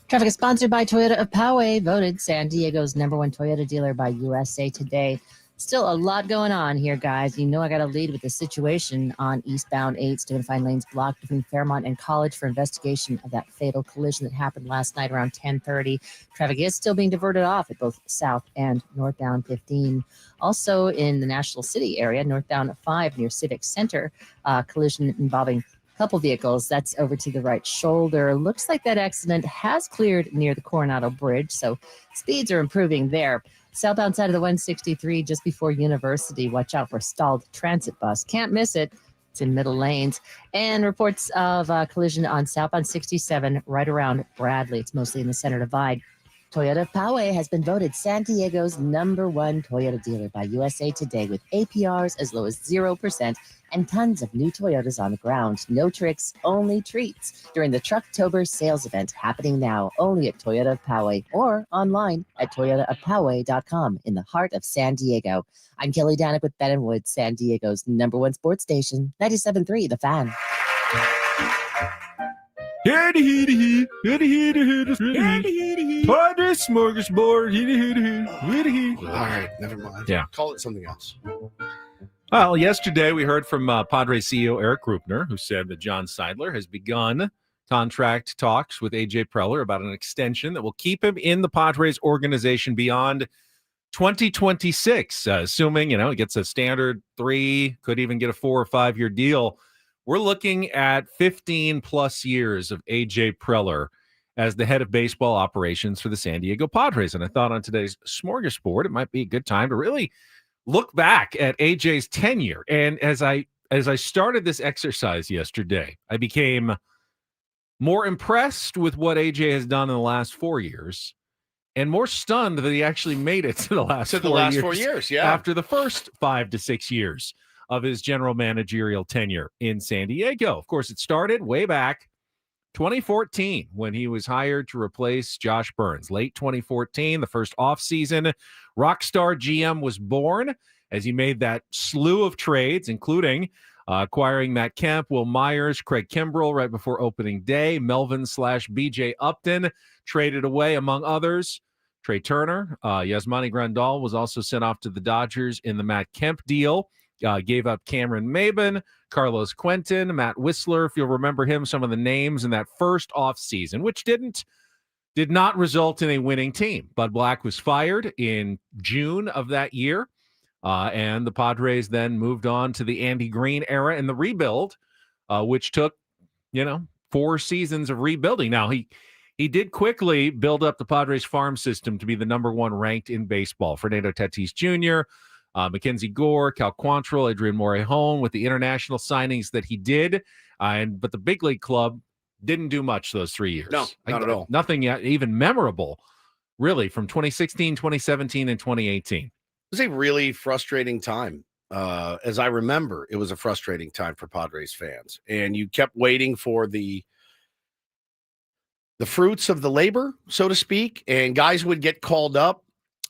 Traffic is sponsored by Toyota of Poway, voted San Diego's #1 Toyota dealer by USA Today. Still a lot going on here, guys. You know I got to lead with the situation on eastbound 8. Stone Fine Lanes blocked between Fairmont and College for investigation of that fatal collision that happened last night around 10:30. Traffic is still being diverted off at both south and northbound 15. Also in the National City area, northbound 5 near Civic Center, collision involving a couple vehicles. That's over to the right shoulder. Looks like that accident has cleared near the Coronado Bridge, so speeds are improving there. Southbound side of the 163 just before University. Watch out for stalled transit bus. Can't miss it. It's in middle lanes. And reports of collision on southbound 67 right around Bradley. It's mostly in the center divide. Toyota of Poway has been voted San Diego's #1 Toyota dealer by USA Today with APRs as low as 0% and tons of new Toyotas on the ground. No tricks, only treats during the Trucktober sales event happening now only at Toyota of Poway or online at toyotaofpoway.com in the heart of San Diego. I'm Kelly Danick with Ben & Wood, San Diego's #1 sports station, 97.3 The Fan. Padres Smorgasbord. All right, never mind. Yeah. Call it something else. Well, yesterday we heard from Padres CEO Eric Rupner, who said that John Seidler has begun contract talks with AJ Preller about an extension that will keep him in the Padres organization beyond 2026, assuming, he gets a standard 3, could even get a 4 or 5 year deal. We're looking at 15 plus years of AJ Preller as the head of baseball operations for the San Diego Padres. And I thought on today's Smorgasbord, it might be a good time to really look back at AJ's tenure. And as I started this exercise yesterday, I became more impressed with what AJ has done in the last 4 years and more stunned that he actually made it to the last 4 years. Yeah. After the first 5 to 6 years of his general managerial tenure in San Diego. Of course, it started way back 2014 when he was hired to replace Josh Burns. Late 2014, the first offseason, Rockstar GM was born as he made that slew of trades, including acquiring Matt Kemp, Will Myers, Craig Kimbrell right before opening day, Melvin/BJ Upton traded away, among others. Trey Turner, Yasmani Grandal was also sent off to the Dodgers in the Matt Kemp deal. Gave up Cameron Maben, Carlos Quentin, Matt Whistler, if you'll remember him, some of the names in that first offseason, which did not result in a winning team. Bud Black was fired in June of that year, and the Padres then moved on to the Andy Green era and the rebuild, which took, 4 seasons of rebuilding. Now, he did quickly build up the Padres farm system to be the #1 ranked in baseball. Fernando Tatis Jr., Mackenzie Gore, Cal Quantrill, Adrian Morejon with the international signings that he did. But the big league club didn't do much those 3 years. No, not at all. Nothing yet even memorable, really, from 2016, 2017, and 2018. It was a really frustrating time. As I remember, it was a frustrating time for Padres fans. And you kept waiting for the fruits of the labor, so to speak, and guys would get called up.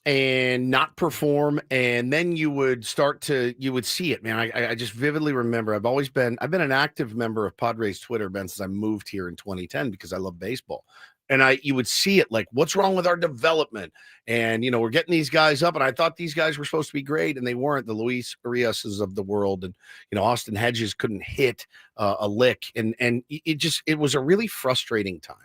and not perform, and then you would see it, man. I just vividly remember. I've been an active member of Padres Twitter, Ben, since I moved here in 2010 because I love baseball. And you would see it like, what's wrong with our development? And, we're getting these guys up, and I thought these guys were supposed to be great, and they weren't. The Luis Uriases of the world, and, Austin Hedges couldn't hit a lick. And it was a really frustrating time.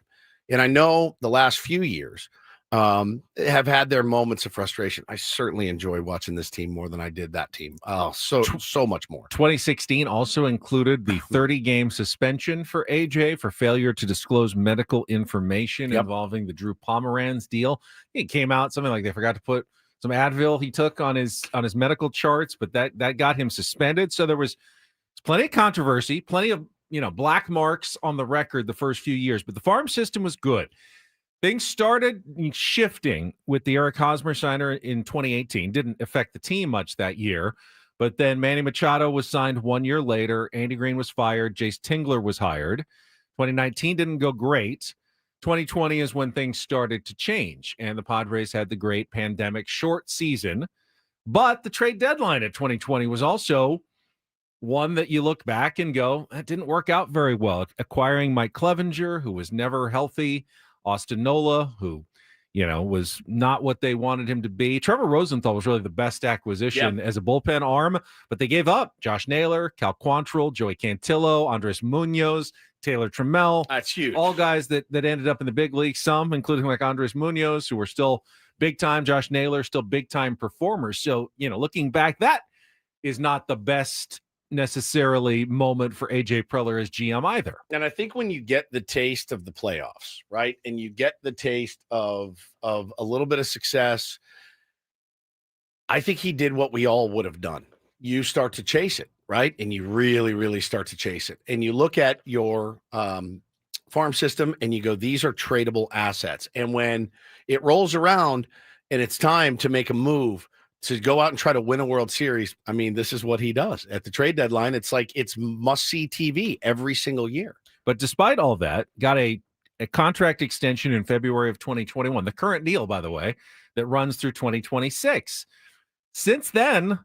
And I know the last few years have had their moments of frustration. I certainly enjoy watching this team more than I did that team. Oh, so much more. 2016 also included the 30-game suspension for AJ for failure to disclose medical information involving the Drew Pomeranz deal. It came out something like they forgot to put some Advil he took on his medical charts, but that got him suspended. So there was plenty of controversy, plenty of black marks on the record the first few years, but the farm system was good. Things started shifting with the Eric Hosmer signer in 2018. Didn't affect the team much that year. But then Manny Machado was signed 1 year later. Andy Green was fired. Jace Tingler was hired. 2019 didn't go great. 2020 is when things started to change. And the Padres had the great pandemic short season. But the trade deadline at 2020 was also one that you look back and go, that didn't work out very well. Acquiring Mike Clevenger, who was never healthy. Austin Nola, who, was not what they wanted him to be. Trevor Rosenthal was really the best acquisition as a bullpen arm, but they gave up Josh Naylor, Cal Quantrill, Joey Cantillo, Andres Munoz, Taylor Trammell. That's huge. All guys that ended up in the big league, some, including like Andres Munoz, who were still big time. Josh Naylor, still big time performers. So, looking back, that is not the best necessarily moment for AJ Preller as GM either. And I think when you get the taste of the playoffs, right, and you get the taste of a little bit of success, I think he did what we all would have done. You start to chase it, right? And you really, really start to chase it. And you look at your farm system and you go, these are tradable assets. And when it rolls around and it's time to make a move to go out and try to win a World Series, I mean, this is what he does. At the trade deadline, it's like it's must-see TV every single year. But despite all that, got a contract extension in February of 2021, the current deal, by the way, that runs through 2026. Since then,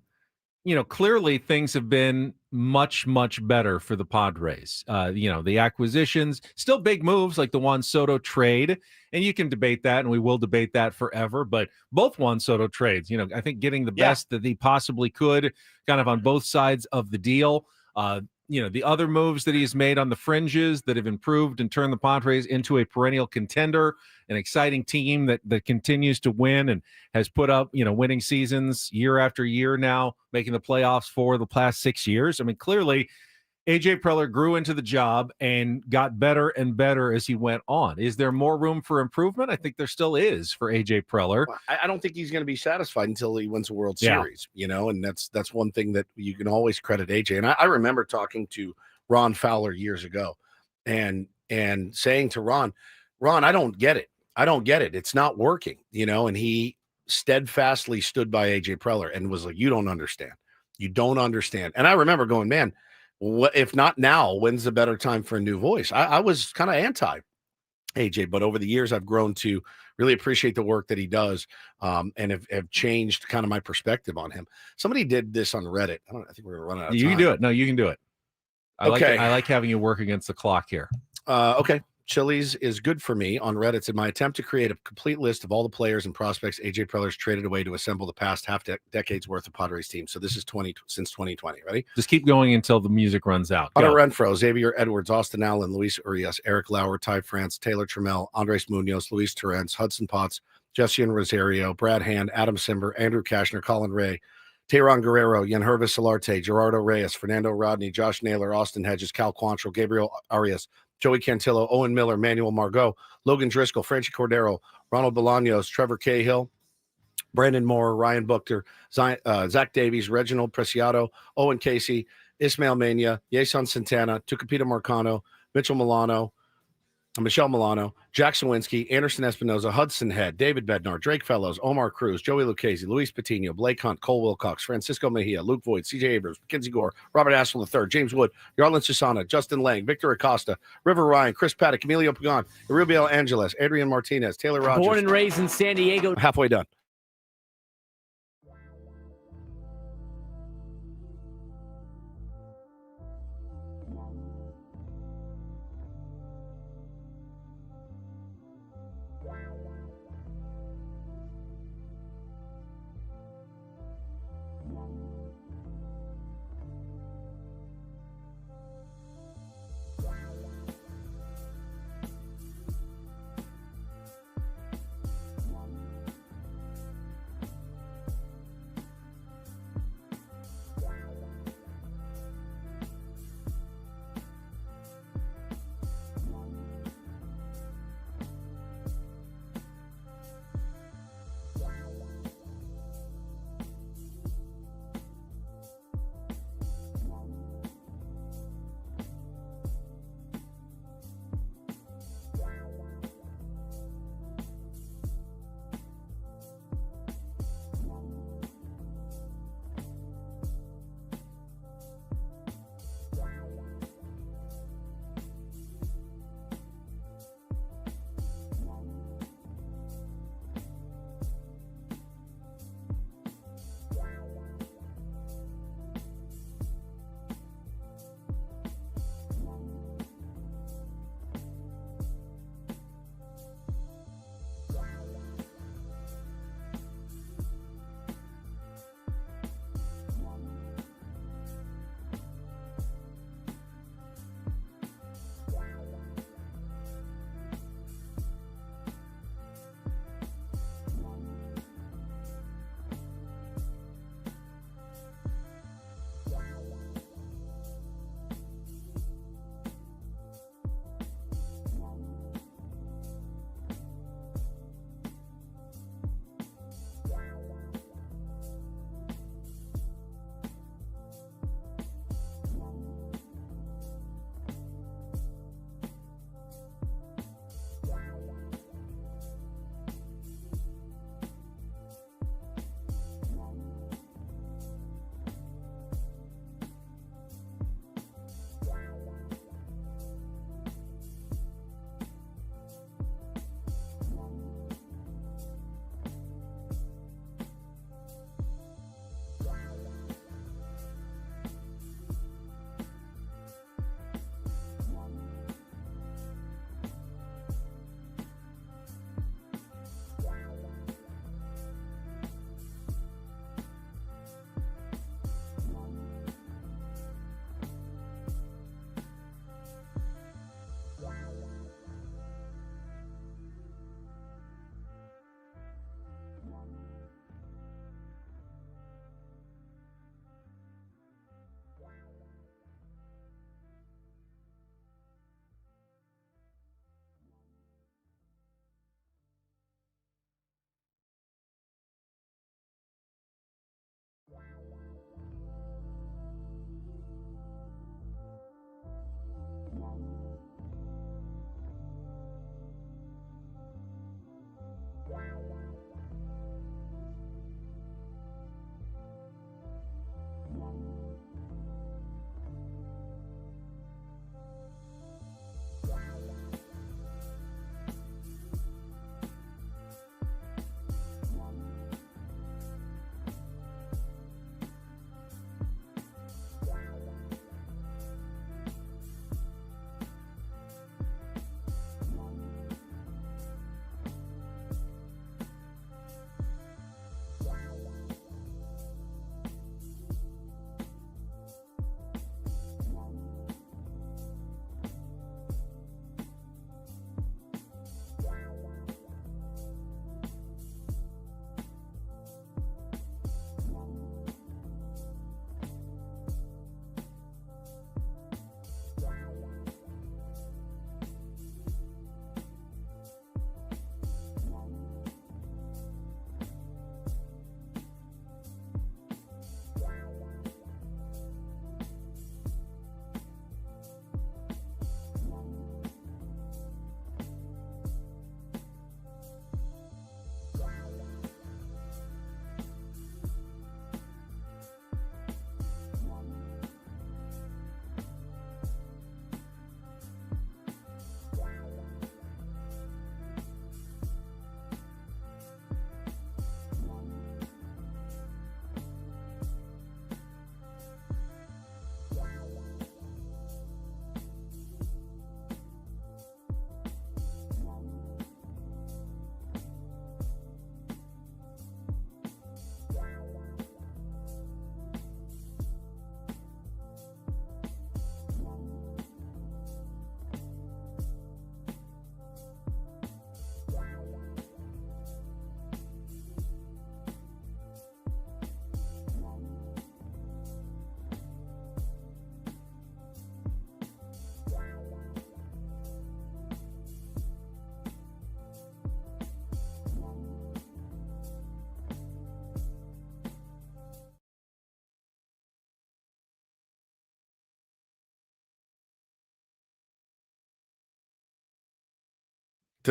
clearly things have been much, much better for the Padres. The acquisitions, still big moves like the Juan Soto trade. And you can debate that, and we will debate that forever. But both Juan Soto trades, I think getting the best that he possibly could kind of on both sides of the deal. The other moves that he's made on the fringes that have improved and turned the Padres into a perennial contender, an exciting team that continues to win and has put up, winning seasons year after year now, making the playoffs for the past 6 years. I mean, clearly, AJ Preller grew into the job and got better and better as he went on. Is there more room for improvement? I think there still is for AJ Preller. I don't think he's going to be satisfied until he wins a World Series, and that's one thing that you can always credit AJ. And I remember talking to Ron Fowler years ago and saying to Ron, I don't get it. It's not working, and he steadfastly stood by AJ Preller and was like, you don't understand. And I remember going, man, if not now, when's the better time for a new voice? I was kind of anti AJ, but over the years, I've grown to really appreciate the work that he does, and have changed kind of my perspective on him. Somebody did this on Reddit. I think we're gonna run out of time. You can do it. No, you can do it. I Okay. like having you work against the clock here. Okay. Chili's is good for me on Reddit. It's in my attempt to create a complete list of all the players and prospects AJ Preller's traded away to assemble the past decade's worth of Padres team. So this is since 2020. Ready? Just keep going until the music runs out. Otto Renfro, Xavier Edwards, Austin Allen, Luis Urias, Eric Lauer, Ty France, Taylor Trammell, Andres Munoz, Luis Torrens, Hudson Potts, Jessian Rosario, Brad Hand, Adam Simber, Andrew Kashner, Colin Ray, Tehran Guerrero, Yanhervis Solarte, Gerardo Reyes, Fernando Rodney, Josh Naylor, Austin Hedges, Cal Quantrill, Gabriel Arias, Joey Cantillo, Owen Miller, Manuel Margot, Logan Driscoll, Franchi Cordero, Ronald Bolaños, Trevor Cahill, Brandon Moore, Ryan Buchter, Zach Davies, Reginald Preciado, Owen Casey, Ismael Mania, Yason Santana, Tucapita Marcano, Michelle Milano, Jack Sawinski, Anderson Espinoza, Hudson Head, David Bednar, Drake Fellows, Omar Cruz, Joey Lucchese, Luis Patino, Blake Hunt, Cole Wilcox, Francisco Mejia, Luke Voigt, CJ Abrams, Mackenzie Gore, Robert Ashel III, James Wood, Yarlin Susana, Justin Lang, Victor Acosta, River Ryan, Chris Paddock, Emilio Pagan, Rubiel Angeles, Adrian Martinez, Taylor Rogers. Born and raised in San Diego. Halfway done.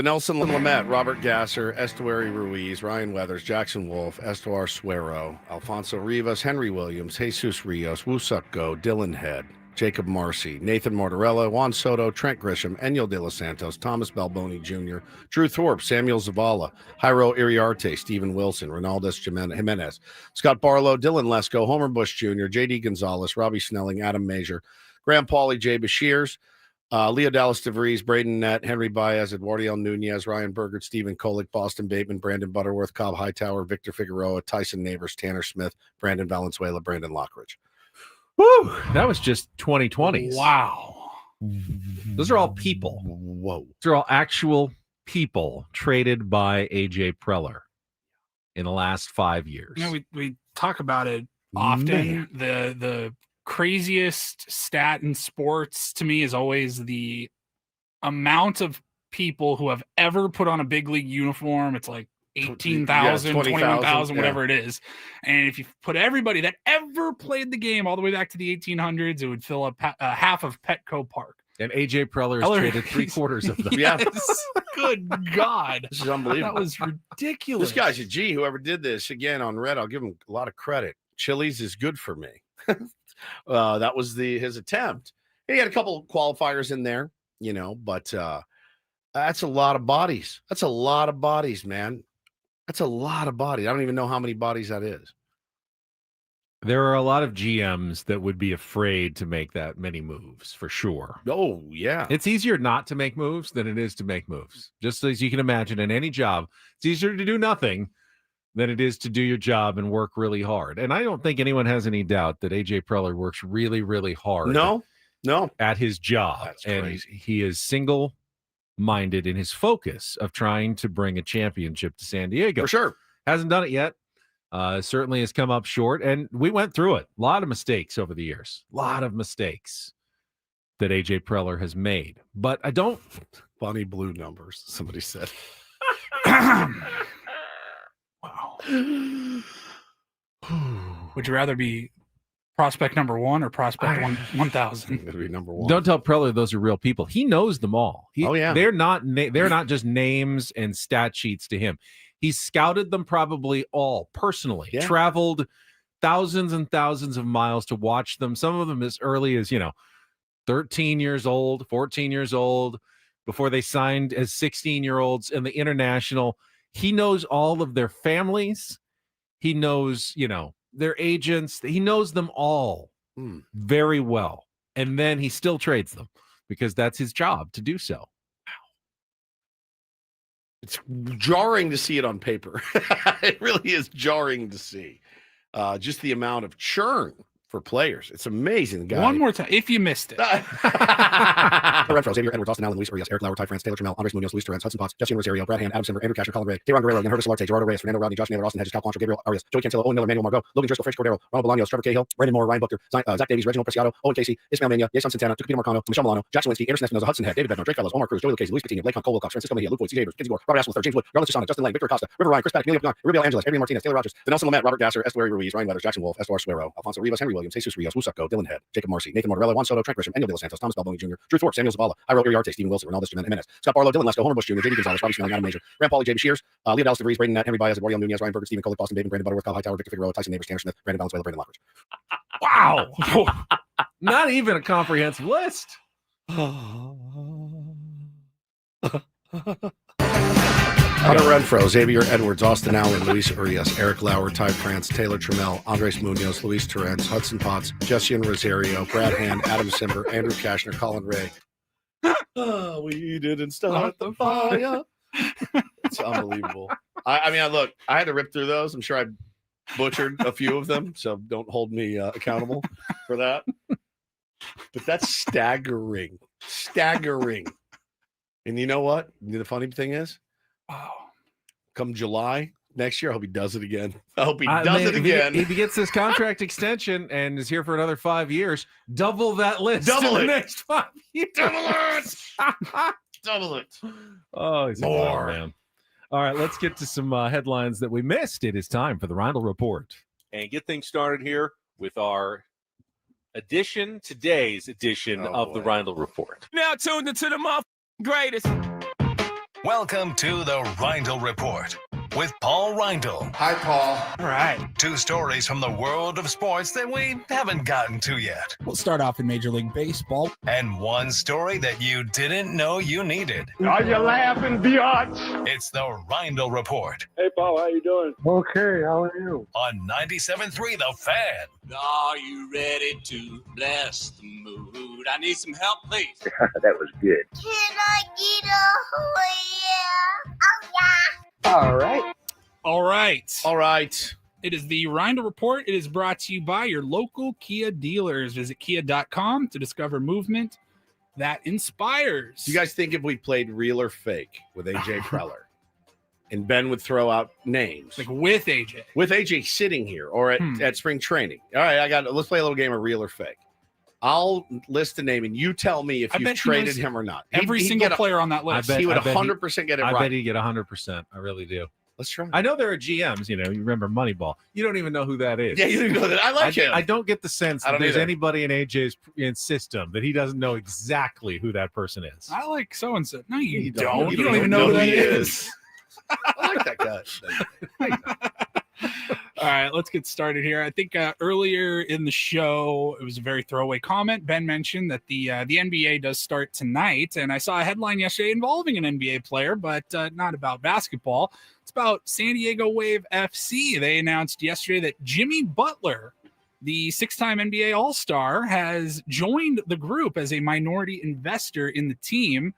Nelson Lamette, Robert Gasser, Estuary Ruiz, Ryan Weathers, Jackson Wolf, Estuar Suero, Alfonso Rivas, Henry Williams, Jesus Rios, Wusuk Go, Dylan Head, Jacob Marcy, Nathan Mortarella, Juan Soto, Trent Grisham, Enyo De Los Santos, Thomas Balboni Jr., Drew Thorpe, Samuel Zavala, Jairo Iriarte, Stephen Wilson, Ronaldo Jimenez, Scott Barlow, Dylan Lesko, Homer Bush Jr., J.D. Gonzalez, Robbie Snelling, Adam Major, Graham Pauly, Jay Bashirs, Leo Dallas DeVries, Braden Nett, Henry Baez, Eduardo Nunez, Ryan Bergert, Stephen Kolick, Boston Bateman, Brandon Butterworth, Cobb Hightower, Victor Figueroa, Tyson Neighbors, Tanner Smith, Brandon Valenzuela, Brandon Lockridge. Woo! That was just 2020s. Wow. Those are all people. Whoa. Those are all actual people traded by AJ Preller in the last 5 years. You know, we talk about it often. Man. The craziest stat in sports to me is always the amount of people who have ever put on a big league uniform. It's like 18,000, 21,000, whatever it is. And if you put everybody that ever played the game all the way back to the 1800s, it would fill up half of Petco Park. And AJ Preller has traded 3/4 of them. Yes. Good God. This is unbelievable. That was ridiculous. This guy's a G. Whoever did this, again, on Red, I'll give him a lot of credit. Chili's is good for me. That was his attempt. He had a couple of qualifiers in there, but that's a lot of bodies. That's a lot of bodies, man. That's a lot of bodies. I don't even know how many bodies that is. There are a lot of GMs that would be afraid to make that many moves, for sure. Oh, yeah. It's easier not to make moves than it is to make moves. Just as you can imagine in any job, it's easier to do nothing than it is to do your job and work really hard. And I don't think anyone has any doubt that AJ Preller works really, really hard. No. At his job. That's and crazy. He is single-minded in his focus of trying to bring a championship to San Diego. For sure. Hasn't done it yet. Certainly has come up short, and we went through it. A lot of mistakes over the years. A lot of mistakes that AJ Preller has made. But I don't... Bonnie Blue numbers, somebody said. Wow. Would you rather be prospect number 1 or prospect 1,000? It'd be number 1. Don't tell Preller those are real people. He knows them all. Oh, yeah. They're not just names and stat sheets to him. He's scouted them probably all personally, traveled thousands and thousands of miles to watch them. Some of them as early as, 13 years old, 14 years old, before they signed as 16-year-olds in the international. He knows all of their families. He knows, their agents. He knows them all very well. And then he still trades them because that's his job to do so. It's jarring to see it on paper. It really is jarring to see just the amount of churn for players. It's amazing. Guy. One more time, if you missed it. Renfro, Xavier Edwards, Austin Allen, Luis Urias, Eric Lauer, Ty France, Taylor Trammell, Andres Munoz, Luis Torrens, Hudson Potts, Jesse Rosario, Brad Hand, Adam Simber, Andrew Casher, Colin Ray, Tayron Guerrero, Gerardo Solarte, Gerardo Reyes, Fernando Rodney, Josh Naylor, Austin Hedges, Cal Quantrill, Gabriel Arias, Joey Cantillo, Owen Miller, Manuel Margot, Logan Driscoll, French Cordero, Ronald Bolaños, Trevor Cahill, Brandon Moore, Ryan Buchter, Zach Davies, Reginald Preciado, Owen Casey, Ismael Mania, Jason Santana, Peter Marcano, Michelle Milano, Jackson Winsky, Anderson Espinoza, Hudson Head, David Bednar, Drake Fellows, Omar Cruz, Joey Lucchese, Luis Coutinho, Blake Hunt, Cole Wilcox, Francisco Mejia, Luke Voigt, CJ Abrams, Kinsey Gore, Robert Aswell, James Wood, Garland Susana, Justin Lang, Victor Acosta, River Ryan, Chris Paddock, Emilio Pinar, Rubio Angeles, Adrian Martinez, Taylor Rogers, Nelson Lamette, Robert Gasser, Estuary Ruiz, Ryan Weathers, Jackson Wolf, Estuar Suero, Alfonso Rivas, Henry Williams, Jesus Rios, Wusuk Go, Dylan Head, Jacob Marcy, Nathan Mortarella, Juan Soto, Trent Grisham, Enyo De Los Santos, Thomas Balboni Jr., Drew Thorpe, Samuel Zavala, Jairo Iriarte, Stephen Wilson, Ronaldo Jimenez, Scott Barlow, Dylan Lesko, Homer Bush Jr., J.D. Gonzalez, Robbie Snelling, Adam Major, Graham Pauly, Jay Bashirs, Leo Dallas DeVries, Braden Nett, Henry Baez, Eduardo Nunez, Ryan Bergert, Stephen Kolick, Boston Bateman, Brandon Butterworth, Cobb Hightower, Victor Figueroa, Tyson Neighbors, Tanner Smith, Brandon Valenzuela, Brandon Lockridge. Wow. Not even a comprehensive list. Hunter Renfro, Xavier Edwards, Austin Allen, Luis Urias, Eric Lauer, Ty France, Taylor Trammell, Andres Munoz, Luis Torrens, Hudson Potts, Jesse Rosario, Brad Hand, Adam Simber, Andrew Kashner, Colin Ray. We didn't start the fire. It's unbelievable. I mean, look, I had to rip through those. I'm sure I butchered a few of them, so don't hold me accountable for that. But that's staggering. Staggering. And you know what? The funny thing is, come July next year, I hope he does it again. I hope he does it again. If he gets this contract extension and is here for another 5 years, double that list. Double in it. the next 5 years. Double it. Double it. Oh, he's a More. good man. All right, let's get to some headlines that we missed. It is time for the Rindle Report. And get things started here with our today's edition of the Rindle Report. Now tuned into the greatest. Welcome to the Reindl Report with Paul Reindl. Hi, Paul. All right. 2 stories from the world of sports that we haven't gotten to yet. We'll start off in Major League Baseball. And 1 story that you didn't know you needed. Are you laughing, biatch? It's the Reindl Report Hey, Paul, how you doing? Okay, how are you? on 97.3 The Fan. Are you ready to bless the mood? I need some help, please. That was good. Can I get a yeah? Oh, yeah. All right. All right. It is the Reindl Report. It is brought to you by your local Kia dealers. Visit kia.com to discover movement that inspires. Do you guys think if we played real or fake with AJ Preller and Ben would throw out names Like with AJ. with AJ sitting here or at spring training? All right, let's play a little game of real or fake. I'll list a name and you tell me if I you've bet he traded knows him or not. Every He'd single get player on that list. he would 100% get it I right. bet he'd get 100%. I really do. Let's try. I know there are GMs, you remember Moneyball. You don't even know who that is. Yeah, you don't know that. I like him. I don't get the sense I that don't there's either. anybody in AJ's system that he doesn't know exactly who that person is. I like so-and-so. No, you don't. don't. You You don't don't even know who that he is. I like that guy. All right, let's get started here. I think earlier in the show, it was a very throwaway comment. Ben mentioned that the NBA does start tonight, and I saw a headline yesterday involving an NBA player, but not about basketball. It's about San Diego Wave FC. They announced yesterday that Jimmy Butler, the 6-time NBA All-Star, has joined the group as a minority investor in the team.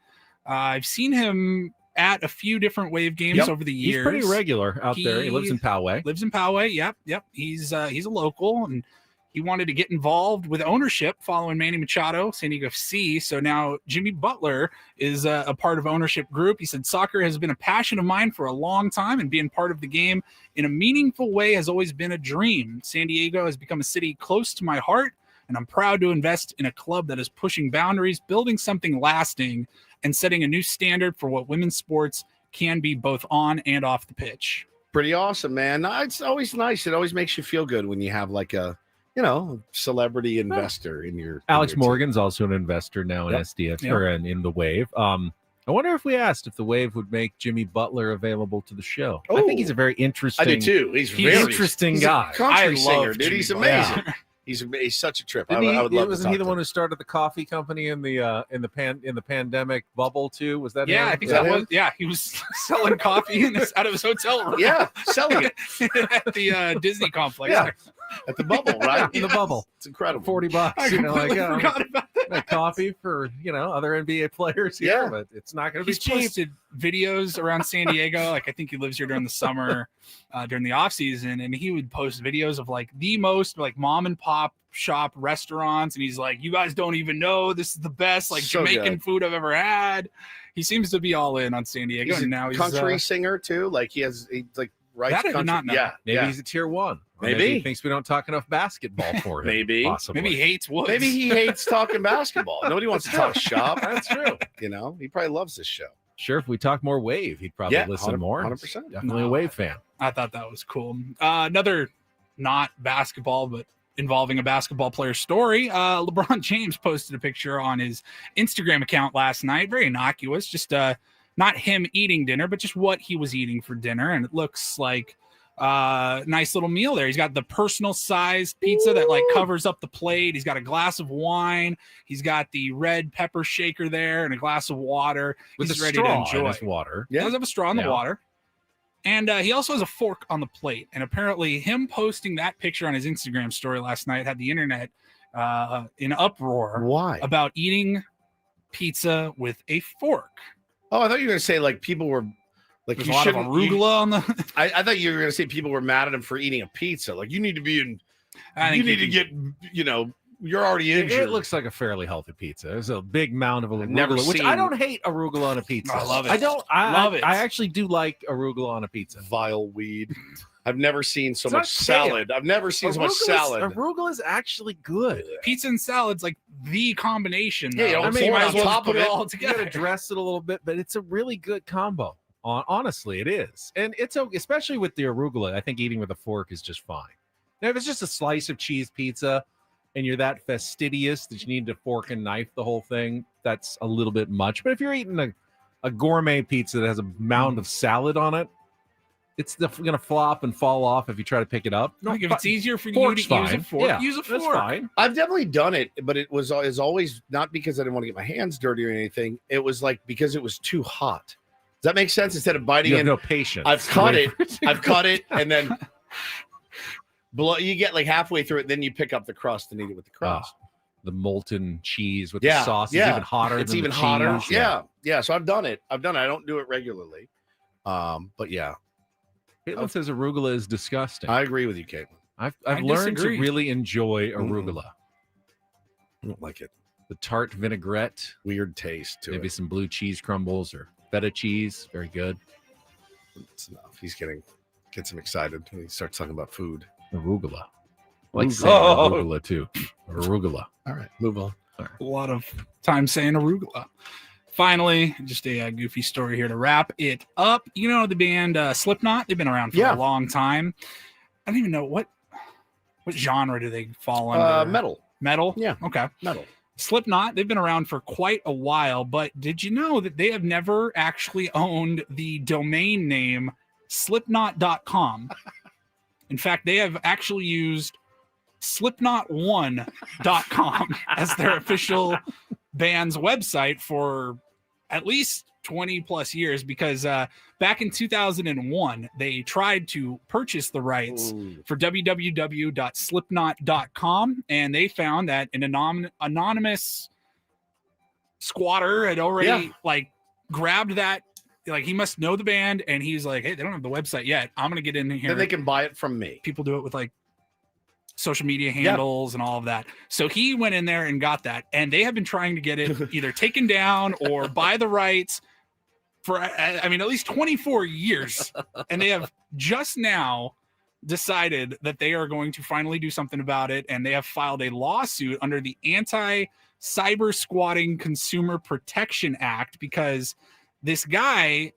I've seen him at a few different Wave games over the years. He's pretty regular out there. He lives in Poway. Yep. He's a local, and he wanted to get involved with ownership following Manny Machado, San Diego FC. So now Jimmy Butler is a part of ownership group. He said, soccer has been a passion of mine for a long time, and being part of the game in a meaningful way has always been a dream. San Diego has become a city close to my heart, and I'm proud to invest in a club that is pushing boundaries, building something lasting, and setting a new standard for what women's sports can be both on and off the pitch. Pretty awesome, man. It's always nice. It always makes you feel good when you have like a, celebrity investor in your. Alex Morgan's also an investor now in SDF or in the Wave. I wonder if we asked if the Wave would make Jimmy Butler available to the show. I think he's a very interesting. I do too. He's very interesting guy. A country I singer, love dude. He's Jimmy amazing. Butler. He's such a trip. Didn't I would love wasn't to he talk the to one him. who started the coffee company in the pandemic bubble too? Was that Yeah, him? I think that was. Yeah, he was selling coffee out of his hotel room. Yeah, selling it at the Disney complex. Yeah. At the bubble, right? In the bubble. It's incredible. $40. I completely forgot about that. Coffee for other NBA players here, Yeah. but it's not going to be He's cheap. posted videos around San Diego. Like I think he lives here during the summer, during the off season, and he would post videos of like the most like mom and pop shop restaurants, and he's like, "You guys don't even know this is the best like So Jamaican good. food I've ever had." He seems to be all in on San Diego, He's and a now he's country singer too. Like he like writes That I did country. not know. Yeah, Maybe yeah. he's a tier 1. Or Maybe. he thinks we don't talk enough basketball for him. Maybe. Possibly. maybe he hates Woods. Maybe he hates talking basketball. Nobody wants to talk shop. That's true. He probably loves this show. Sure, if we talk more Wave, he'd probably Yeah, listen more. 100%. Definitely a Wave fan. I thought that was cool. Another not basketball, but involving a basketball player story. LeBron James posted a picture on his Instagram account last night. Very innocuous, just not him eating dinner, but just what he was eating for dinner. And it looks like a nice little meal there. He's got the personal sized pizza that like covers up the plate. He's got a glass of wine. He's got the red pepper shaker there and a glass of water. With He's a ready straw to in enjoy. his water. He does have a straw in the Yeah. water. And he also has a fork on the plate. And apparently him posting that picture on his Instagram story last night had the internet in uproar. Why? About eating pizza with a fork. Oh, I thought you were going to say like people were like There's you a lot of shouldn't- arugula on the. I thought you were going to say people were mad at him for eating a pizza. Like you need to be in. I You think need to get. You're already injured. It looks like a fairly healthy pizza. There's a big mound of arugula, never which seen- I don't hate arugula on a pizza. I love it. I don't. Love it. I actually do like arugula on a pizza. Vile weed. I've never seen so It's much not stale. salad. I've never seen so much salad. Arugula is actually good. Pizza and salad's like the combination. Yeah, you though. don't So you pour it might on as well top put of it it. all You got together. to dress it a little bit, but it's a really good combo. Honestly, it is, and it's okay, especially with the arugula. I think eating with a fork is just fine. Now, if it's just a slice of cheese pizza, and you're that fastidious that you need to fork and knife the whole thing, that's a little bit much. But if you're eating a gourmet pizza that has a mound of salad on it, it's going to flop and fall off if you try to pick it up. No, if it's easier for you to use fine. a fork, Yeah, use a that's fork. fine. I've definitely done it, but it was is always not because I didn't want to get my hands dirty or anything. It was like because it was too hot. Does that make sense? Instead of biting You have in, no patience. I've cut it, and then you get like halfway through it, then you pick up the crust and eat it with the crust. The molten cheese with the sauce is even hotter. It's than even the hotter. cheese. Yeah. So I've done it. I don't do it regularly. But yeah. Caitlin says arugula is disgusting. I agree with you, Caitlin. I've I learned disagree. to really enjoy arugula. I don't like it. The tart vinaigrette, weird taste to maybe it. some blue cheese crumbles or feta cheese, very good. It's enough. Gets him excited when he starts talking about food. Arugula. I like Arugula. saying arugula too. Arugula. All right, move on. A lot of time saying arugula. Finally, just a goofy story here to wrap it up. You know the band Slipknot? They've been around for a long time. I don't even know what genre do they fall under? Metal. Metal? Yeah. Okay. Metal. Slipknot, they've been around for quite a while, but did you know that they have never actually owned the domain name slipknot.com? In fact, they have actually used slipknot1.com as their official band's website for at least 20 plus years, because back in 2001 they tried to purchase the rights for www.slipknot.com, and they found that an anonymous squatter had already grabbed that. Like, he must know the band, and he's like, hey, they don't have the website yet, I'm gonna get in here. Then they can buy it from me. People do it with like social media handles and all of that. So he went in there and got that, and they have been trying to get it either taken down or buy the rights for, I mean, at least 24 years. And they have just now decided that they are going to finally do something about it. And they have filed a lawsuit under the Anti-Cyber Squatting Consumer Protection Act, because this guy,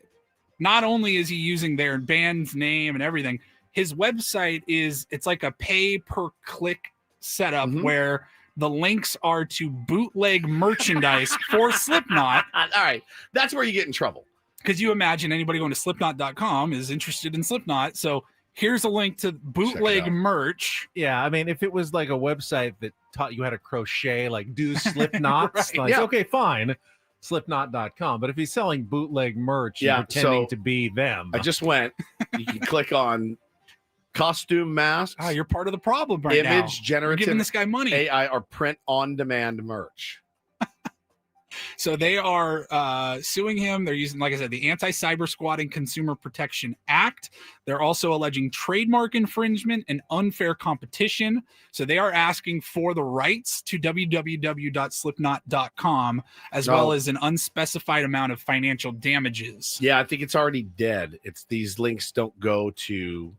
not only is he using their band's name and everything, his website it's like a pay per click setup where the links are to bootleg merchandise for Slipknot. All right. That's where you get in trouble. Because you imagine anybody going to slipknot.com is interested in Slipknot. So here's a link to bootleg merch. Yeah, I mean, if it was like a website that taught you how to crochet, like do slip knots, Right, yeah. okay, fine, slipknot.com. But if he's selling bootleg merch and pretending to be them, I just went. You can click on costume masks. Oh, you're part of the problem right now. Image generative. You're giving this guy money. AI or print on demand merch. So they are suing him. They're using, like I said, the Anti-Cyber Squatting Consumer Protection Act. They're also alleging trademark infringement and unfair competition. So they are asking for the rights to www.slipknot.com, as well as an unspecified amount of financial damages. Yeah, I think it's already dead. It's these links don't go to,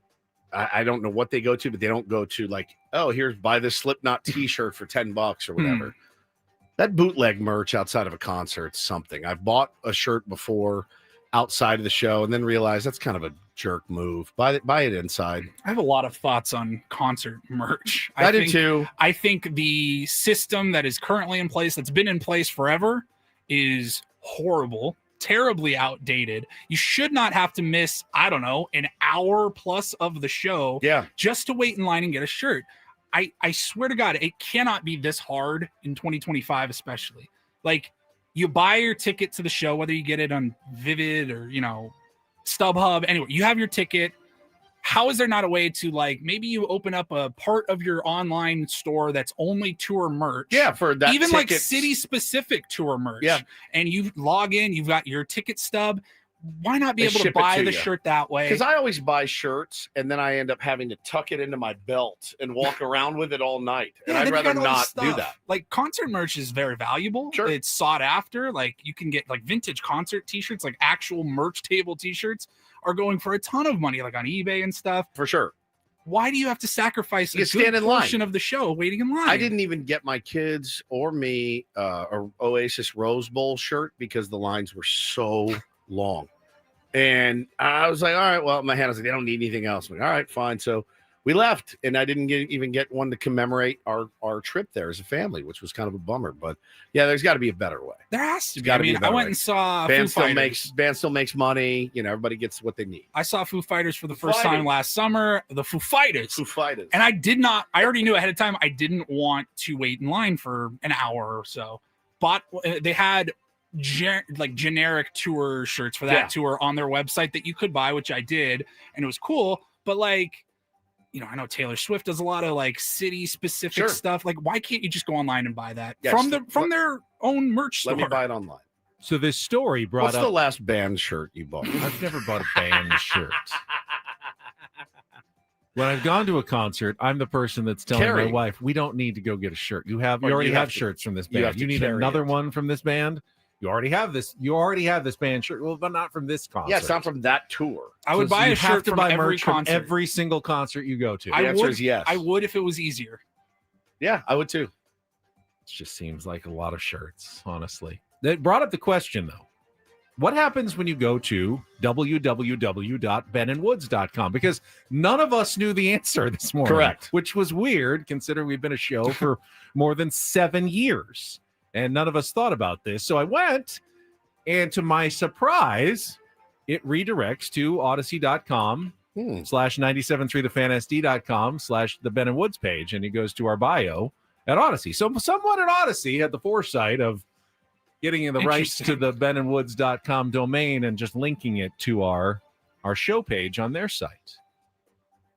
I don't know what they go to, but they don't go to like, oh, here's buy this Slipknot t-shirt for $10 or whatever. That bootleg merch outside of a concert, something. I've bought a shirt before outside of the show and then realized that's kind of a jerk move. Buy it inside. I have a lot of thoughts on concert merch. I do too. I think the system that is currently in place, that's been in place forever, is horrible, terribly outdated. You should not have to miss, I don't know, an hour plus of the show just to wait in line and get a shirt. I swear to God, it cannot be this hard in 2025, especially. Like, you buy your ticket to the show, whether you get it on Vivid or, StubHub, anyway, you have your ticket. How is there not a way to, like, maybe you open up a part of your online store that's only tour merch? Yeah, for that. Even like city-specific tour merch. Yeah. And you log in, you've got your ticket stub. Why not be able to buy the shirt that way? Because I always buy shirts and then I end up having to tuck it into my belt and walk around with it all night. And I'd rather not do that. Like, concert merch is very valuable. Sure. It's sought after. Like, you can get like vintage concert t-shirts, like actual merch table t-shirts are going for a ton of money, like on eBay and stuff. For sure. Why do you have to sacrifice a stand good in portion line of the show waiting in line? I didn't even get my kids or me a Oasis Rose Bowl shirt because the lines were so long. And I was like, all right, well, my hand was like, they don't need anything else. I'm like, all right, fine. So we left, and I didn't even get one to commemorate our trip there as a family, which was kind of a bummer. But yeah, there's got to be a better way. There has to be. Gotta I mean, be a better I went way. and saw Band Foo still makes money. You know, everybody gets what they need. I saw Foo Fighters for the first time last summer. The Foo Fighters. And I already knew ahead of time I didn't want to wait in line for an hour or so. But they had generic tour shirts for that tour on their website that you could buy, which I did, and it was cool. But like, you know, I know Taylor Swift does a lot of like city specific stuff. Like, why can't you just go online and buy that from their own merch store? Let me buy it online. So this story brought What's up. the last band shirt you bought? I've never bought a band shirt. When I've gone to a concert, I'm the person that's telling my wife, "We don't need to go get a shirt. You already have shirts from this band. You need another one from this band. You already have this. You already have this band shirt. Well, but not from this concert. Yeah, it's not from that tour. I would buy a shirt from every concert. From every single concert you go to. The answer is yes. I would if it was easier. Yeah, I would too. It just seems like a lot of shirts, honestly. That brought up the question, though. What happens when you go to www.benandwoods.com? Because none of us knew the answer this morning. Correct. Which was weird, considering we've been a show for more than 7 years. And none of us thought about this. So I went, and to my surprise, it redirects to odyssey.com /973thefansd.com / the Ben and Woods page. And it goes to our bio at Odyssey. So someone at Odyssey had the foresight of getting the rights to the benandwoods.com domain and just linking it to our show page on their site.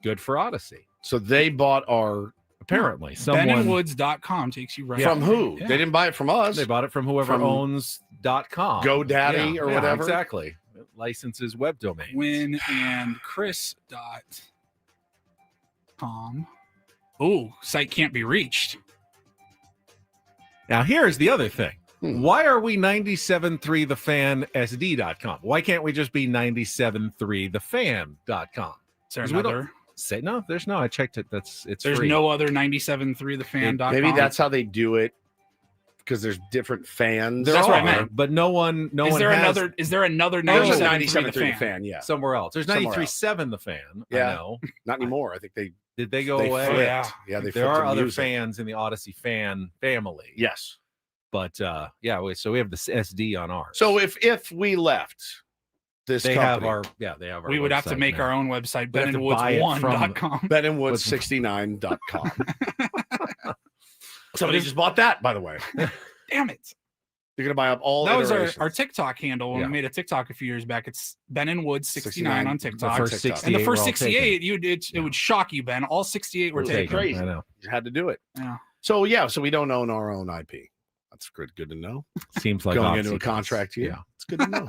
Good for Odyssey. So they bought our... Apparently, someone benandwoods.com takes you right from who? Yeah. They didn't buy it from us. They bought it from whoever owns .com, GoDaddy or whatever. Exactly. It licenses web domains. winandchris.com. Oh, site can't be reached. Now here's the other thing. Why are we 973thefan.sd.com? Why can't we just be 973thefan.com? Is there another? No, there's no. I checked it. There's free. No other 973thefan.com. Maybe that's how they do it, because there's different fans. That's what I meant. But no one. Is there another 97.3 the fan? Yeah, somewhere else. There's 93.7 the fan. Yeah, I know. Not anymore. I think did they go away? Flipped. Yeah, there are other fans in the Odyssey fan family. Yes, but so we have the SD on ours. So if we left. They have our we would have to make our own website, benandwoods1.com. benandwoods69.com. Somebody just bought that, by the way. Damn it. You're gonna buy up all that was our TikTok handle when we made a TikTok a few years back. It's benandwoods69 on TikTok. And the first 68, it would shock you, Ben. All 68 were taken. Crazy. I know. You had to do it. Yeah. So we don't own our own IP. That's good to know. Seems like going into a contract here. Yeah. It's good to know.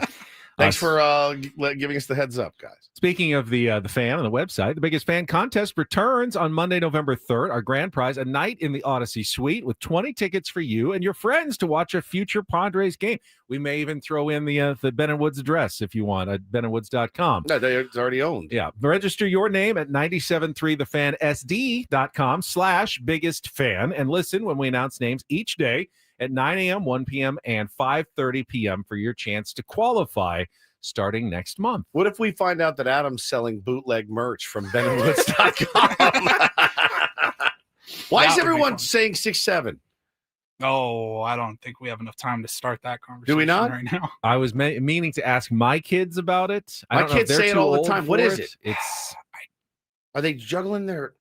Thanks for giving us the heads up, guys. Speaking of the fan on the website, the biggest fan contest returns on Monday, November 3rd. Our grand prize, a night in the Odyssey Suite with 20 tickets for you and your friends to watch a future Padres game. We may even throw in the Ben and Woods address if you want at benandwoods.com. No, it's already owned. Yeah. Register your name at 973thefansd.com /biggest fan and listen when we announce names each day at 9 a.m., 1 p.m., and 5:30 p.m. for your chance to qualify starting next month. What if we find out that Adam's selling bootleg merch from benandwoods.com? Why is everyone saying 6'7"? Oh, I don't think we have enough time to start that conversation. Do we not? Right now? I was meaning to ask my kids about it. My kids say it all the time. What is it? It's. Are they juggling their?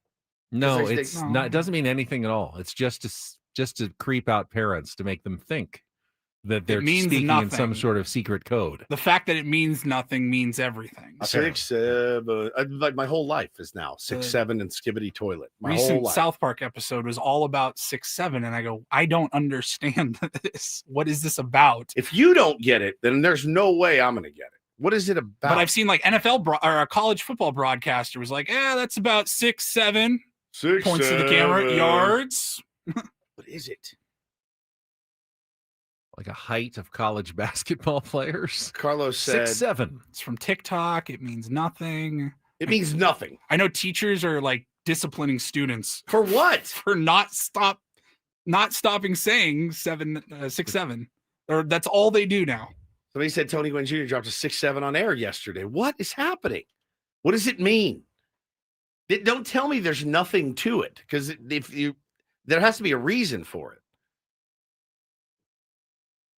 No, it's not. It doesn't mean anything at all. It's just to creep out parents to make them think that they're speaking in some sort of secret code. The fact that it means nothing means everything. 6'7", like my whole life is now 6'7" and skibbity toilet. My whole recent life. South Park episode was all about 6'7", and I go, I don't understand this. What is this about? If you don't get it, then there's no way I'm going to get it. What is it about? But I've seen like NFL or a college football broadcaster was like, that's about 6'7". Points to the camera, yards. What is it? Like a height of college basketball players? Carlos said 6'7". It's from TikTok. It means nothing. It means nothing. I know teachers are like disciplining students. For what? For not stopping saying 6'7". Or that's all they do now. Somebody said Tony Gwynn Jr. dropped a 6'7" on air yesterday. What is happening? What does it mean? Don't tell me there's nothing to it, because there has to be a reason for it.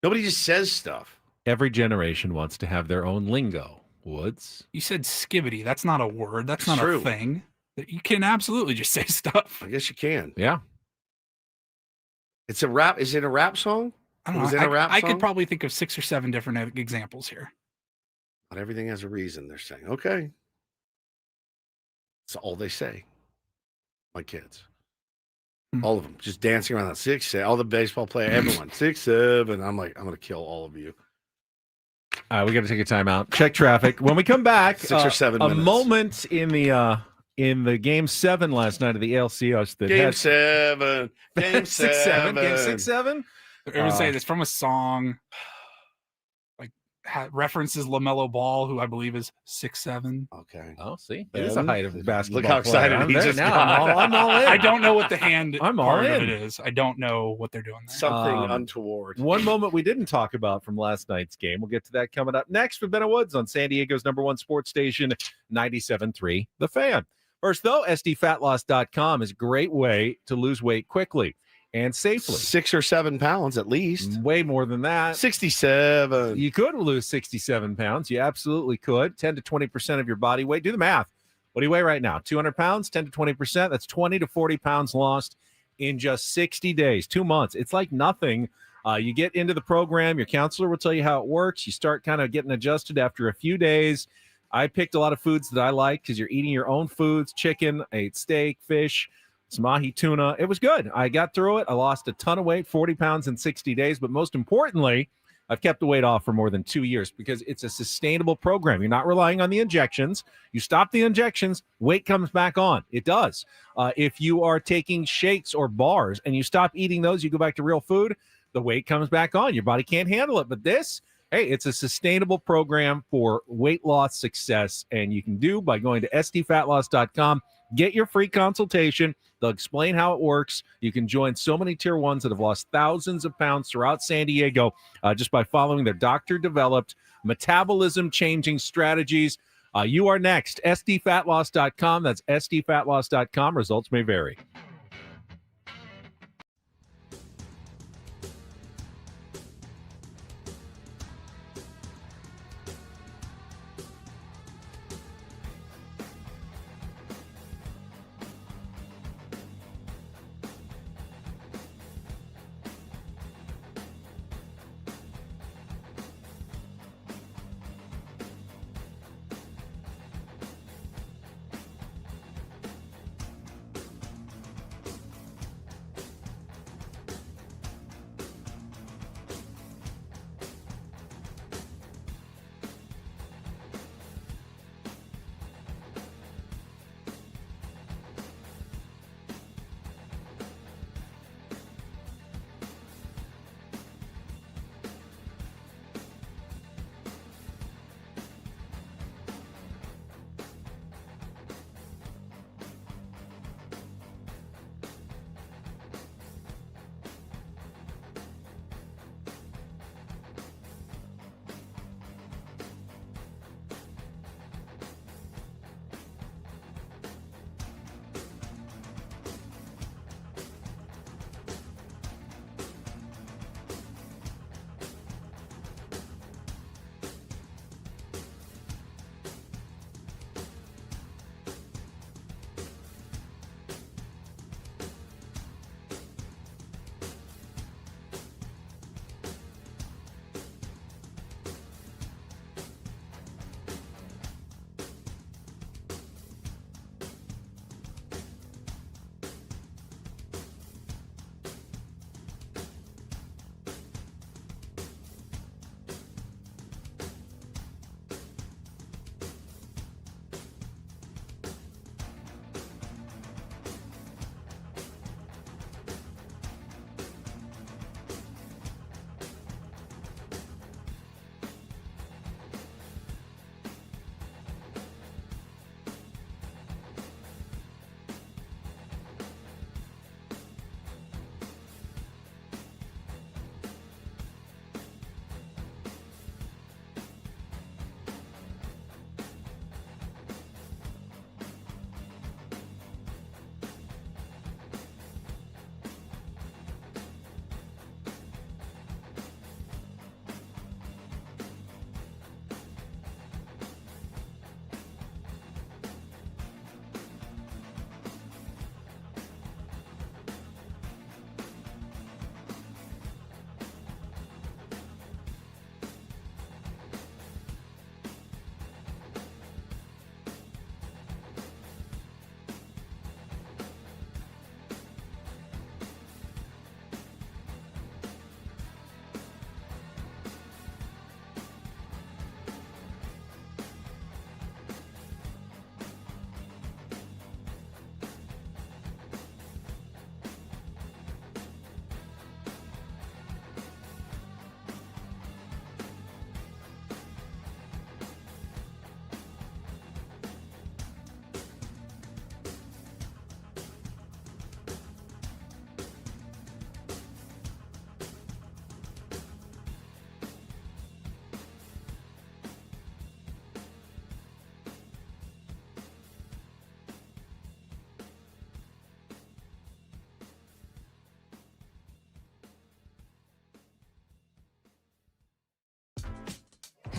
Nobody just says stuff. Every generation wants to have their own lingo. Woods. You said skibbity. That's not a word. That's not true. a thing. You can absolutely just say stuff. I guess you can. Yeah. It's a rap. Is it a rap song? I don't know. Was it a rap I song? could probably think of 6 or 7 different examples here. Not everything has a reason, they're saying. Okay. That's all they say. My kids. All of them. Just dancing around that 6, 7. All the baseball players, everyone. 6, 7. I'm like, I'm going to kill all of you. All right, we got to take a timeout. Check traffic. When we come back, 6 or 7 a minutes. moment in the game 7 last night of the LCS. That Game had 7. Game 7. Game 6-7. I would say this from a song, like references LaMelo Ball, who I believe is 6'7". Okay. Oh, see, it is a height of basketball. Look how excited player. he just now. got. I'm all in. I don't know what the hand I'm all part of in. it is. I don't know what they're doing there. Something untoward. One moment we didn't talk about from last night's game. We'll get to that coming up next with Ben Woods on San Diego's #1 sports station, 97.3 The Fan. First, though, SDFatLoss.com is a great way to lose weight quickly and safely. 6 or 7 pounds at least. Way more than that. 67. You could lose 67 pounds. You absolutely could. 10 to 20% of your body weight. Do the math. What do you weigh right now? 200 pounds, 10 to 20%. That's 20 to 40 pounds lost in just 60 days, 2 months. It's like nothing. You get into the program. Your counselor will tell you how it works. You start kind of getting adjusted after a few days. I picked a lot of foods that I like because you're eating your own foods. Chicken, I ate steak, fish, some ahi tuna. It was good. I got through it. I lost a ton of weight, 40 pounds in 60 days. But most importantly, I've kept the weight off for more than 2 years because it's a sustainable program. You're not relying on the injections. You stop the injections, weight comes back on. It does. If you are taking shakes or bars and you stop eating those, you go back to real food, the weight comes back on. Your body can't handle it. But this, hey, it's a sustainable program for weight loss success, and you can do by going to sdfatloss.com. Get your free consultation. They'll explain how it works. You can join so many tier 1s that have lost thousands of pounds throughout San Diego just by following their doctor-developed metabolism-changing strategies. You are next. sdfatloss.com. That's sdfatloss.com. Results may vary.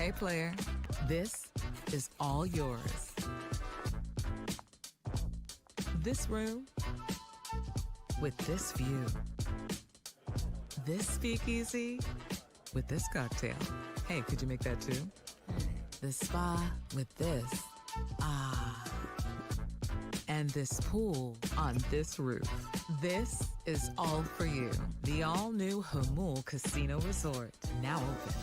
Hey, player, this is all yours. This room with this view. This speakeasy with this cocktail. Hey, could you make that too? This spa with this. Ah. And this pool on this roof. This is all for you. The all-new Hamul Casino Resort, now open.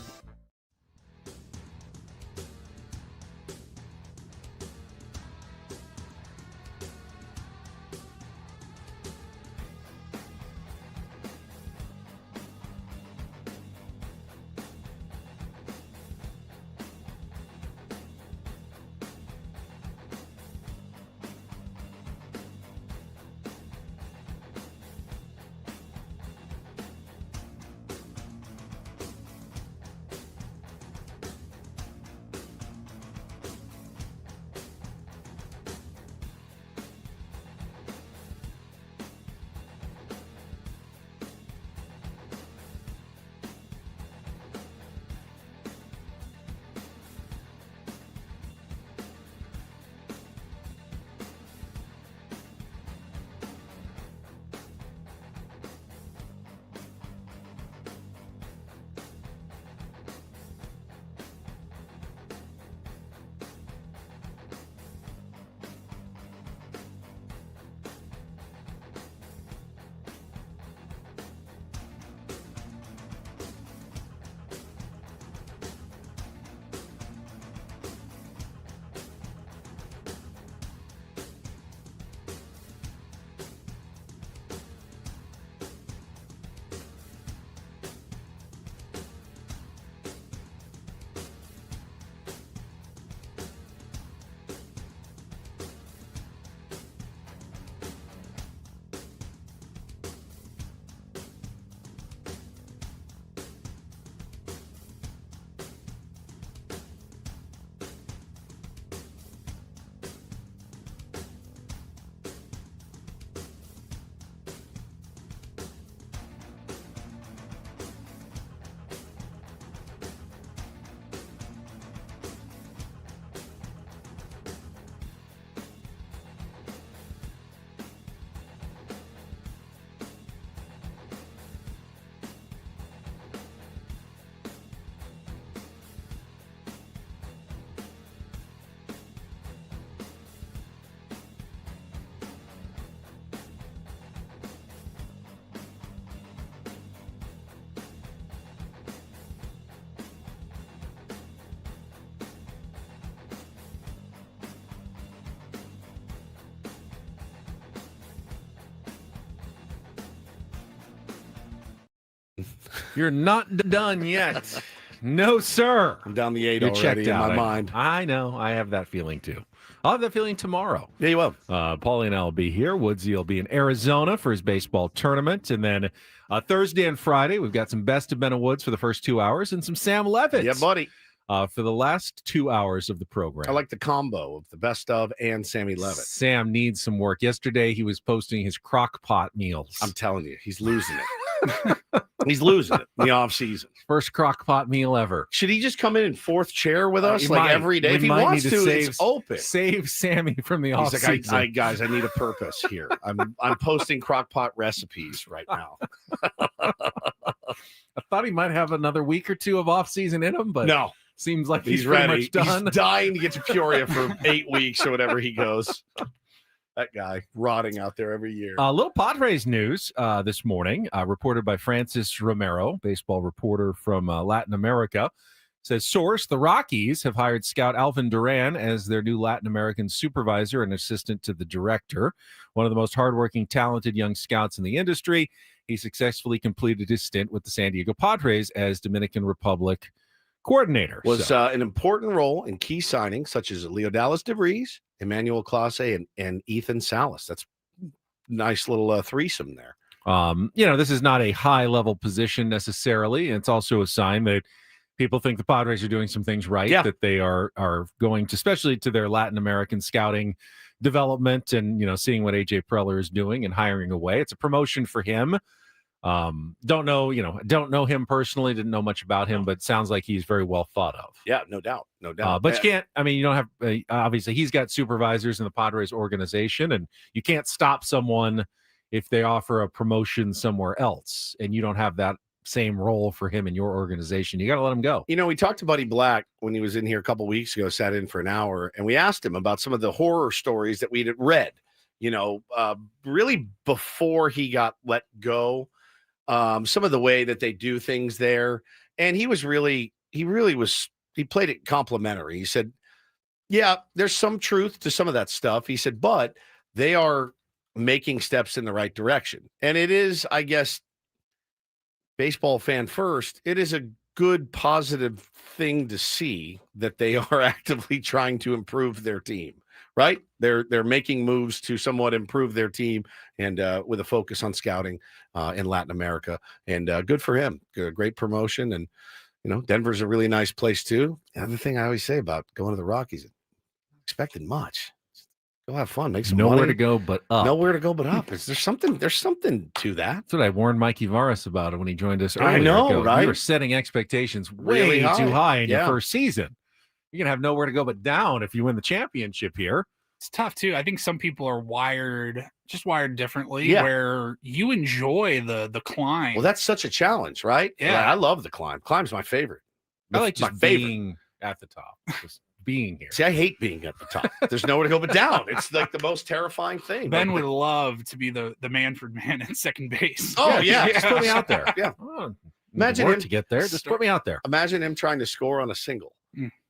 You're not done yet. No, sir. I'm down the 8 You're already checked in out. my mind. I know. I have that feeling too. I'll have that feeling tomorrow. Yeah, you will. Paulie and I will be here. Woodsy will be in Arizona for his baseball tournament. And then Thursday and Friday, we've got some Best of Ben and Woods for the first 2 hours and some Sam Levitt. Yeah, buddy. For the last 2 hours of the program. I like the combo of the Best of and Sammy Levitt. Sam needs some work. Yesterday, he was posting his crock pot meals. I'm telling you, he's losing it. He's losing it in the off season. First crock pot meal ever. Should he just come in fourth chair with us He might. every day? We If he might wants need to, save, it's open. Save Sammy from the off He's like, season. guys, I need a purpose here. I'm posting crock pot recipes right now. I thought he might have another week or two of off season in him, but no. Seems like He's pretty ready. much done. He's dying to get to Peoria for 8 weeks or whatever he goes. That guy rotting out there every year. A little Padres news this morning, reported by Francis Romero, baseball reporter from Latin America. Says source, the Rockies have hired scout Alvin Duran as their new Latin American supervisor and assistant to the director. One of the most hardworking, talented young scouts in the industry. He successfully completed his stint with the San Diego Padres as Dominican Republic coordinator. Was an important role in key signings such as Leo Dallas DeVries, Emmanuel Clase, and Ethan Salas. That's nice little threesome there. This is not a high-level position necessarily. It's also a sign that people think the Padres are doing some things right, that they are going to, especially to their Latin American scouting development and, seeing what A.J. Preller is doing and hiring away. It's a promotion for him. Don't know him personally, didn't know much about him, but sounds like he's very well thought of. Yeah, no doubt. But you can't, you don't have, obviously he's got supervisors in the Padres organization, and you can't stop someone if they offer a promotion somewhere else and you don't have that same role for him in your organization. You got to let him go. We talked to Buddy Black when he was in here a couple weeks ago, sat in for an hour, and we asked him about some of the horror stories that we'd read, really before he got let go, some of the way that they do things there. And he played it complimentary. He said, yeah, there's some truth to some of that stuff. He said, but they are making steps in the right direction. And it is, I guess, baseball fan first, it is a good, positive thing to see that they are actively trying to improve their team, right? They're making moves to somewhat improve their team, and with a focus on scouting in Latin America. And good for him. Great promotion. And, Denver's a really nice place too. The other thing I always say about going to the Rockies, expecting much. Go have fun. Make some Nowhere money. to go but up. Nowhere to go but up. There's something to that. That's what I warned Mikey Varas about when he joined us earlier. I know, right? You were setting expectations Really way too high in your Yeah. first season. You're going to have nowhere to go but down if you win the championship here. It's tough too. I think some people are wired differently, Yeah. where you enjoy the climb. Well, that's such a challenge, right? Yeah. I love the climb. Climb's my favorite. I like my just favorite. being at the top, just being here. See, I hate being at the top. There's nowhere to go but down. It's like the most terrifying thing. Ben would love to be the Manfred man at second base. Oh, yeah. Just put me out there. Yeah. Oh, Imagine work him to get there. Just put me out there. Imagine him trying to score on a single.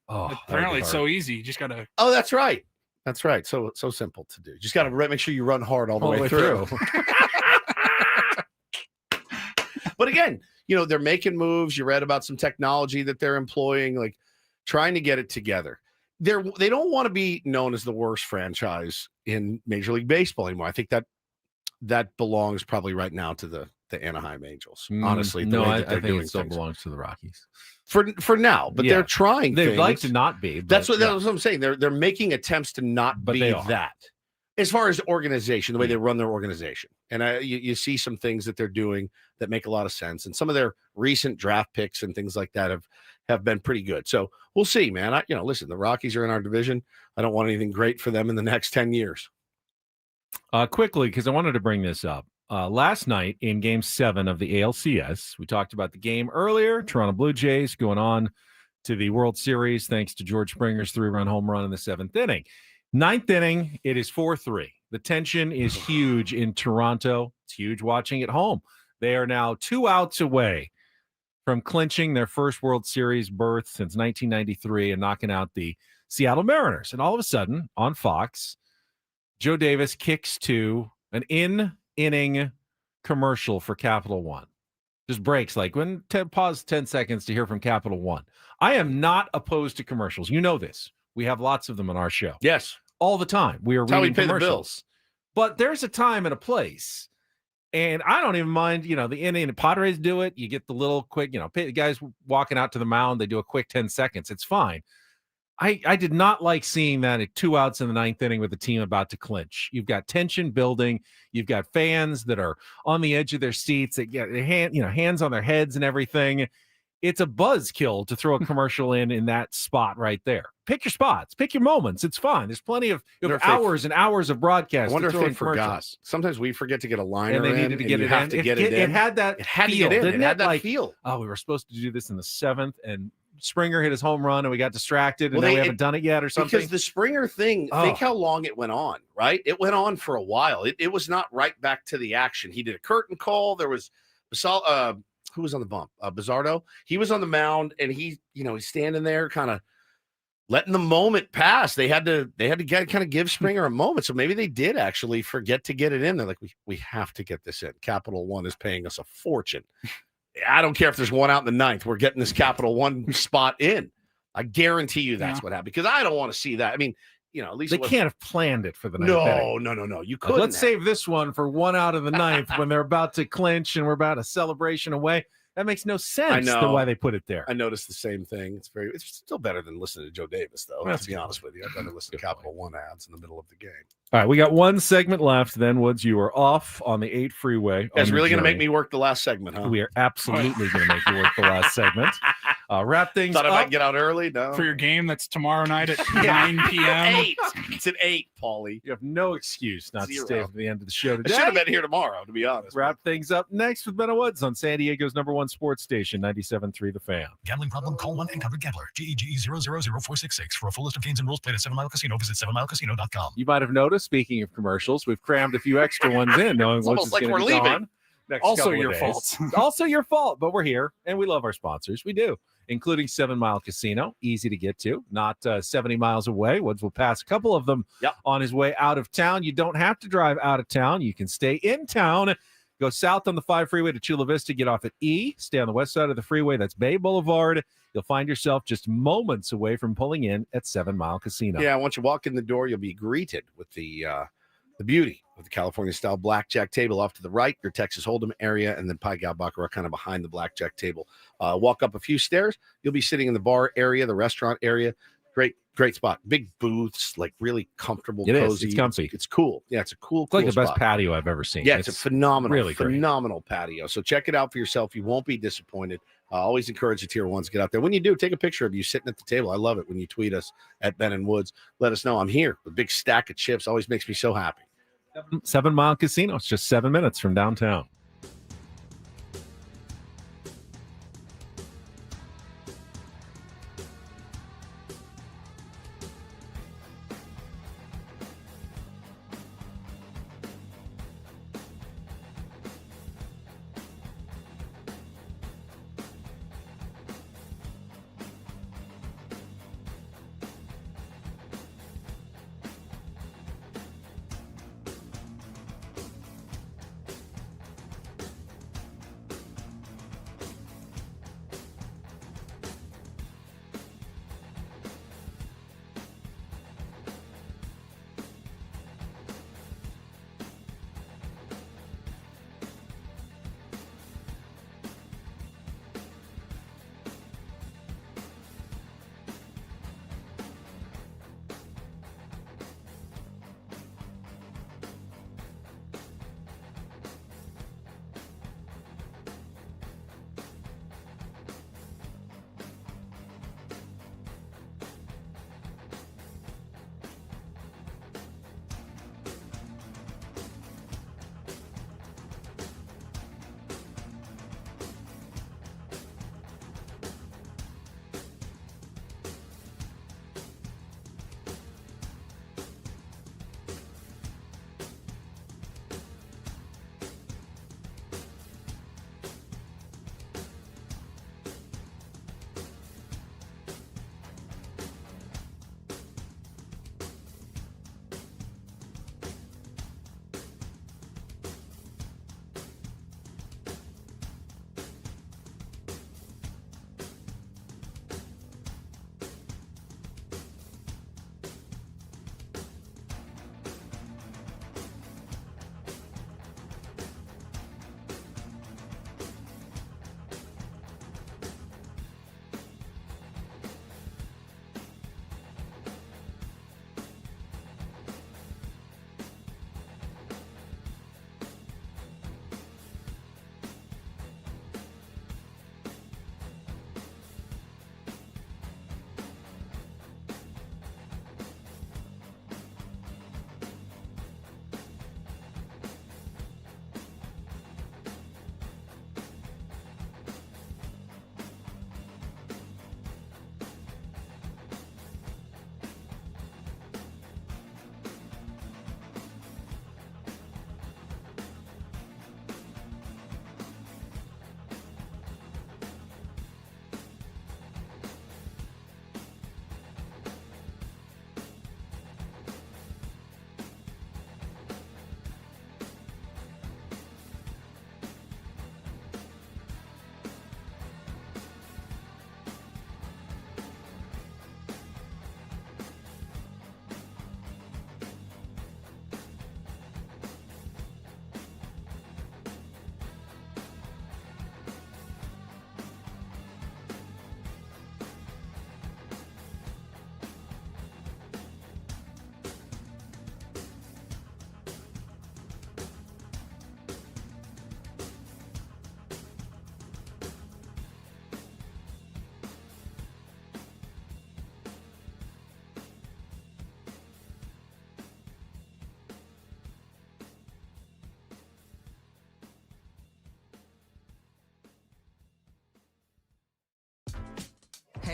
Oh, Apparently it's so easy. You just gotta. Oh, that's right. That's right. So simple to do. Just got to make sure you run hard all the way through. But again, they're making moves. You read about some technology that they're employing, like trying to get it together. They don't want to be known as the worst franchise in Major League Baseball anymore. I think that belongs probably right now to the Anaheim Angels. Honestly, the way that they're I think doing it still things. belongs to the Rockies For now, but they're trying. They'd things. like to not be. But That's what I'm saying. They're making attempts to not But be they are. that. As far as organization, the way they run their organization, and you see some things that they're doing that make a lot of sense, and some of their recent draft picks and things like that have been pretty good. So we'll see, man. Listen, the Rockies are in our division. I don't want anything great for them in the next 10 years. Quickly, because I wanted to bring this up. Last night in Game 7 of the ALCS, we talked about the game earlier. Toronto Blue Jays going on to the World Series thanks to George Springer's 3-run home run in the 7th inning. 9th inning, it is 4-3. The tension is huge in Toronto. It's huge watching at home. They are now 2 outs away from clinching their first World Series berth since 1993 and knocking out the Seattle Mariners. And all of a sudden, on Fox, Joe Davis kicks to an in-inning commercial for Capital One. Just breaks, like pause 10 seconds to hear from Capital One. I am not opposed to commercials. You know this. We have lots of them on our show. Yes. All the time. We are That's how we reading pay the commercials. bills. But there's a time and a place. And I don't even mind, the inning. The Padres do it. You get the little quick, the guys walking out to the mound. They do a quick 10 seconds. It's fine. I did not like seeing that at 2 outs in the 9th inning with the team about to clinch. You've got tension building. You've got fans that are on the edge of their seats. That get their hands on their heads and everything. It's a buzzkill to throw a commercial in that spot right there. Pick your spots. Pick your moments. It's fine. There's plenty of hours and hours of broadcast. I wonder to if throw they in commercials. forgot. Sometimes we forget to get a liner And they needed to get it in. It had that It had to feel, get in. didn't It had that Like, feel. oh, we were supposed to do this in the 7th, and Springer hit his home run, and we got distracted, and Well, then we haven't done it yet or something. Because the Springer thing, think how long it went on, right? It went on for a while. It was not right back to the action. He did a curtain call. There was who was on the bump? Bizzardo. He was on the mound, and he's standing there kind of letting the moment pass. They had to kind of give Springer a moment. So maybe they did actually forget to get it in. They're like, we have to get this in. Capital One is paying us a fortune. I don't care if there's 1 out in the 9th. We're getting this Capital One spot in. I guarantee you that's what happened, because I don't want to see that. I mean, at least they can't have planned it for the 9th inning. No. You couldn't. Let's save this one for 1 out of the 9th when they're about to clinch and we're about a celebration away. That makes no sense. Why they put it there. I noticed the same thing. It's still better than listening to Joe Davis, though. That's to be honest with you, I'd rather listen to Capital One ads in the middle of the game. All right, we got one segment left. Then Woods, you are off on the 8 freeway. You guys really going to make me work the last segment, huh? We are absolutely going to make you work the last segment. Wrap things Thought up. I might get out early. No, for your game that's tomorrow night at 9 p.m. 8. It's at 8, Paulie. You have no excuse not to stay for the end of the show today. I should have been here tomorrow, to be honest. Wrap things up next with Ben and Woods on San Diego's #1 sports station, 97.3 The Fan. Gambling problem? Call 1-800-GAMBLER. GEGE 0000466. For a full list of games and rules, played at 7 Mile Casino. Visit 7milecasino.com. You might have noticed, speaking of commercials, we've crammed a few extra ones in, knowing It's Woods almost is like going we're to be leaving. gone next Also couple of your days. fault. Also your fault, but we're here, and we love our sponsors. We do, including 7 Mile Casino, easy to get to, not 70 miles away. Woods will pass a couple of them on his way out of town. You don't have to drive out of town. You can stay in town. Go south on the 5 freeway to Chula Vista, get off at E, stay on the west side of the freeway. That's Bay Boulevard. You'll find yourself just moments away from pulling in at 7 Mile Casino. Yeah, once you walk in the door, you'll be greeted with the beauty of the California-style blackjack table off to the right, your Texas Hold'em area, and then Pai Gow Baccarat kind of behind the blackjack table. Walk up a few stairs, you'll be sitting in the bar area, the restaurant area. Great spot. Big booths, like really comfortable, It is. cozy. It's comfy. It's cool. Yeah, it's a cool, It's like cool the best spot. patio I've ever seen. Yeah, it's a phenomenal, great. patio. So check it out for yourself. You won't be disappointed. Always encourage the tier ones to get out there. When you do, take a picture of you sitting at the table. I love it when you tweet us at Ben and Woods. Let us know I'm here. A big stack of chips always makes me so happy. 7 Mile Casino. It's just 7 minutes from downtown.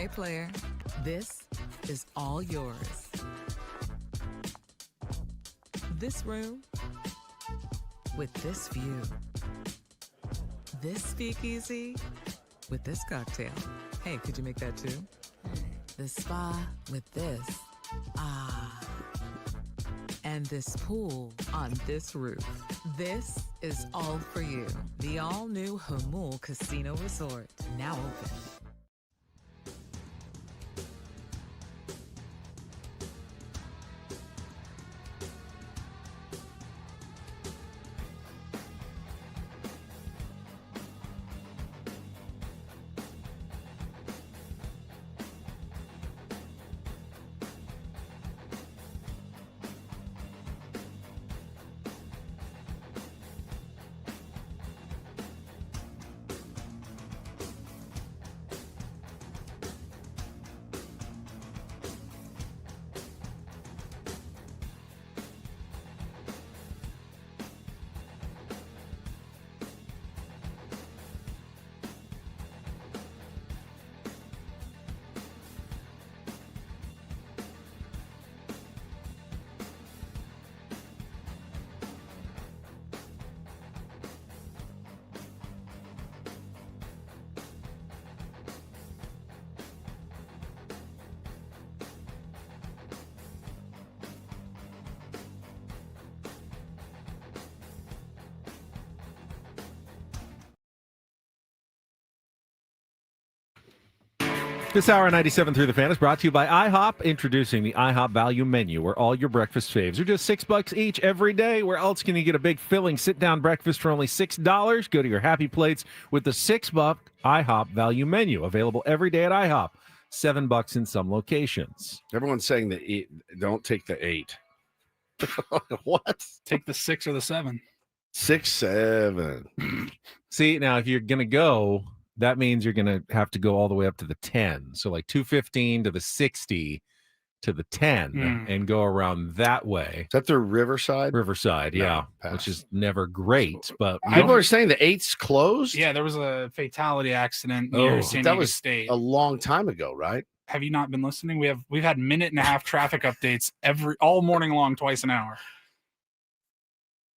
Hey, player, this is all yours. This room with this view. This speakeasy with this cocktail. Hey, could you make that too? This spa with this. Ah. And this pool on this roof. This is all for you. The all-new Humul Casino Resort, now open. This hour of 97 Through the Fan is brought to you by IHOP, introducing the IHOP Value Menu, where all your breakfast faves are just $6 each every day. Where else can you get a big filling sit-down breakfast for only $6? Go to your Happy Plates with the $6 IHOP Value Menu, available every day at IHOP. $7 in some locations. Everyone's saying that don't take the 8. What? Take the 6 or the 7. 6, 7. See, now if you're going to go, that means you're going to have to go all the way up to the 10. So like 215 to the 60 to the 10 and go around that way. Is that through Riverside? Riverside, No, yeah, pass. which is never great. But People are saying the 8's closed? Yeah, there was a fatality accident near San Diego that was State. a long time ago, right? Have you not been listening? We've had minute and a half traffic updates all morning long, twice an hour.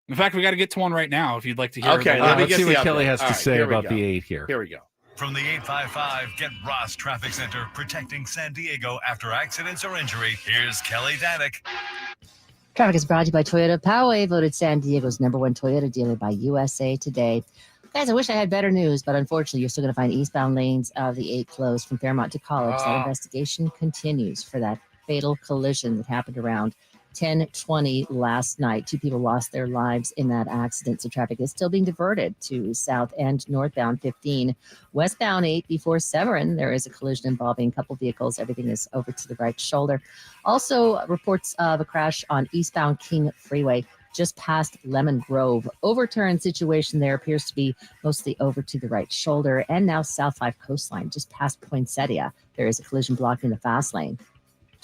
In fact, we got to get to one right now if you'd like to hear. Okay, let's see what Kelly has to say about the 8 here. Here we go. From the 855 Get Ross Traffic Center, protecting San Diego after accidents or injury, here's Kelly Danick. Traffic is brought to you by Toyota Poway, voted San Diego's #1 Toyota dealer by USA Today. Guys, I wish I had better news, but unfortunately, you're still going to find eastbound lanes of the 8 closed from Fairmont to College. That investigation continues for that fatal collision that happened around 10:20 last night. 2 people lost their lives in that accident, so traffic is still being diverted to south and northbound 15. Westbound 8 before Severn, there is a collision involving a couple vehicles. Everything is over to the right shoulder. Also, reports of a crash on eastbound King Freeway just past Lemon Grove. Overturn situation there appears to be mostly over to the right shoulder. And now South 5 Coastline, just past Poinsettia. There is a collision blocking the fast lane.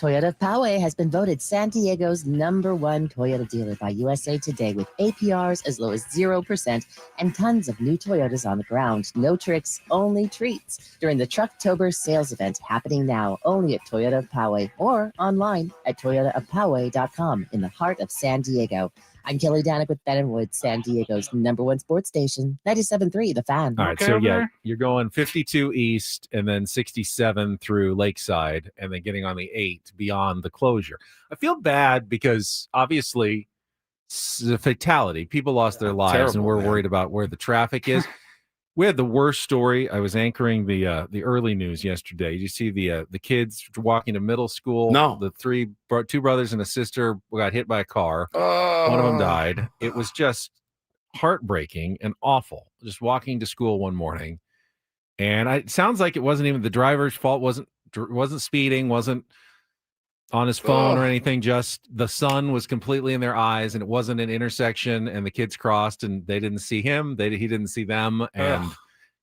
Toyota Poway has been voted San Diego's #1 Toyota dealer by USA Today, with APRs as low as 0% and tons of new Toyotas on the ground. No tricks, only treats during the Trucktober sales event happening now only at Toyota Poway or online at toyotaofpoway.com in the heart of San Diego. I'm Kelly Danick with Ben & Wood, San Diego's #1 sports station, 97.3 The Fan. All right, so yeah, you're going 52 east and then 67 through Lakeside and then getting on the 8 beyond the closure. I feel bad because obviously it's a fatality. People lost their lives and we're worried about where the traffic is. We had the worst story. I was anchoring the early news yesterday. Did you see the kids walking to middle school? No. The 2 brothers and a sister got hit by a car. One of them died. It was just heartbreaking and awful. Just walking to school one morning, and it sounds like it wasn't even the driver's fault. wasn't speeding. Wasn't on his phone or anything. Just the sun was completely in their eyes, and it wasn't an intersection. And the kids crossed, and they didn't see him. He didn't see them, and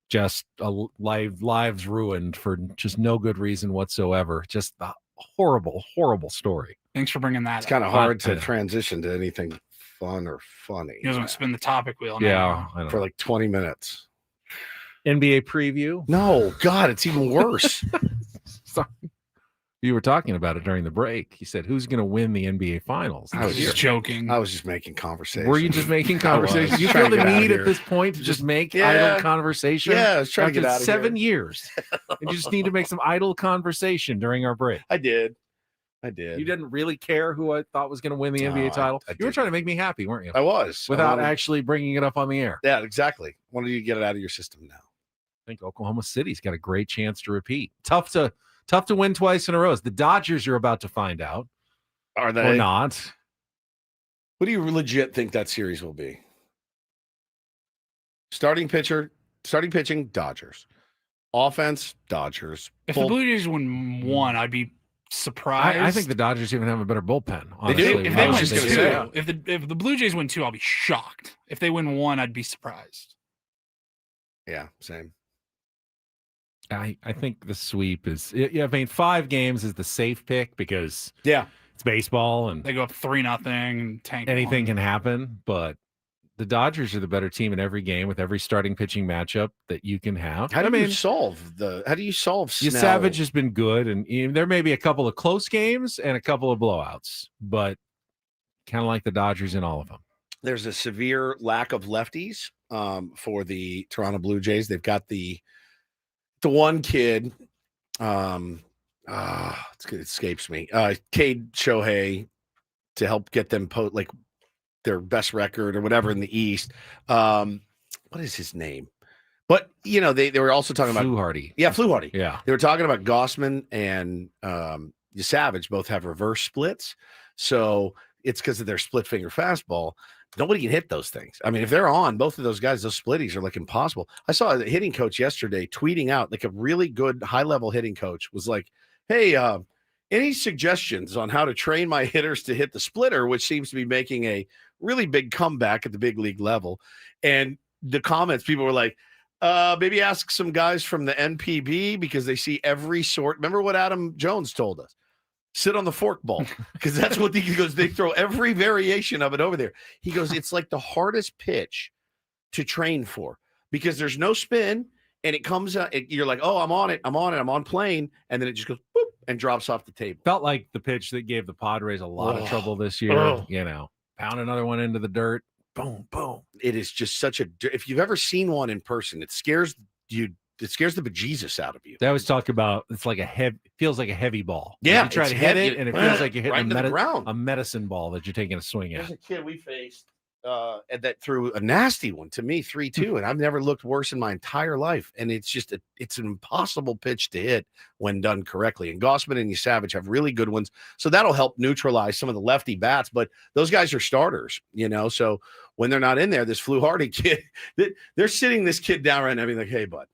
just lives ruined for just no good reason whatsoever. Just a horrible, horrible story. Thanks for bringing that. It's kind of hard to transition to anything fun or funny. You guys want to spin the topic wheel now? Yeah, I know. For like 20 minutes. NBA preview? No, God, it's even worse. Sorry. You were talking about it during the break. He said, "Who's going to win the NBA Finals?" I was just joking. I was just making conversation. Were you just making conversation? You trying feel to the get out of need at here. this point to just make Yeah. idle conversation? Yeah, I was trying to After get out of 7 here. years. And you just need to make some idle conversation during our break. I did. You didn't really care who I thought was going to win the NBA title. You were trying to make me happy, weren't you? I was. Without actually bringing it up on the air. Yeah, exactly. Wanted you to get it out of your system now. I think Oklahoma City's got a great chance to repeat. Tough to win twice in a row. The Dodgers are about to find out. Are they? Or not. What do you legit think that series will be? Starting pitching, Dodgers. Offense, Dodgers. If the Blue Jays win one, I'd be surprised. I think the Dodgers even have a better bullpen. Honestly, They do. If they win two, if the Blue Jays win two, I'll be shocked. If they win one, I'd be surprised. Yeah, same. I think the sweep is. Yeah, I mean, 5 games is the safe pick because it's baseball and They go up 3-0 and tank. anything one. can happen. But the Dodgers are the better team in every game with every starting pitching matchup that you can have. How do you solve Snell? Savage has been good, and there may be a couple of close games and a couple of blowouts, but kind of like the Dodgers in all of them. There's a severe lack of lefties for the Toronto Blue Jays. They've got the one kid, it escapes me. Cade Shohei to help get them their best record or whatever in the East. What is his name? But they were also talking about Fluharty. Yeah, Fluharty. Yeah, they were talking about Gossman and Savage both have reverse splits, so it's because of their split finger fastball. Nobody can hit those things. I mean, if they're on, both of those guys, those splitties are like impossible. I saw a hitting coach yesterday tweeting out, like a really good high-level hitting coach was like, hey, any suggestions on how to train my hitters to hit the splitter, which seems to be making a really big comeback at the big league level. And the comments, people were like, maybe ask some guys from the NPB because they see every sort. Remember what Adam Jones told us? Sit on the fork ball because that's what he goes. They throw every variation of it over there. He goes, it's like the hardest pitch to train for because there's no spin and it comes out. You're like, oh, I'm on plane, and then it just goes boop and drops off the table. Felt like the pitch that gave the Padres a lot of trouble this year. Pound another one into the dirt. Boom, boom. It is just such a. If you've ever seen one in person, it scares you. It scares the bejesus out of you. They always talk about it's like feels like a heavy ball. Yeah, you try to hit it, and it feels like you're hitting right a medicine ball that you're taking a swing at. There's a kid we faced that threw a nasty one to me 3-2, and I've never looked worse in my entire life. And it's just it's an impossible pitch to hit when done correctly. And Gossman and Savage have really good ones, so that'll help neutralize some of the lefty bats. But those guys are starters, So when they're not in there, this Fluharty kid, they're sitting this kid down right now, being like, "Hey, bud.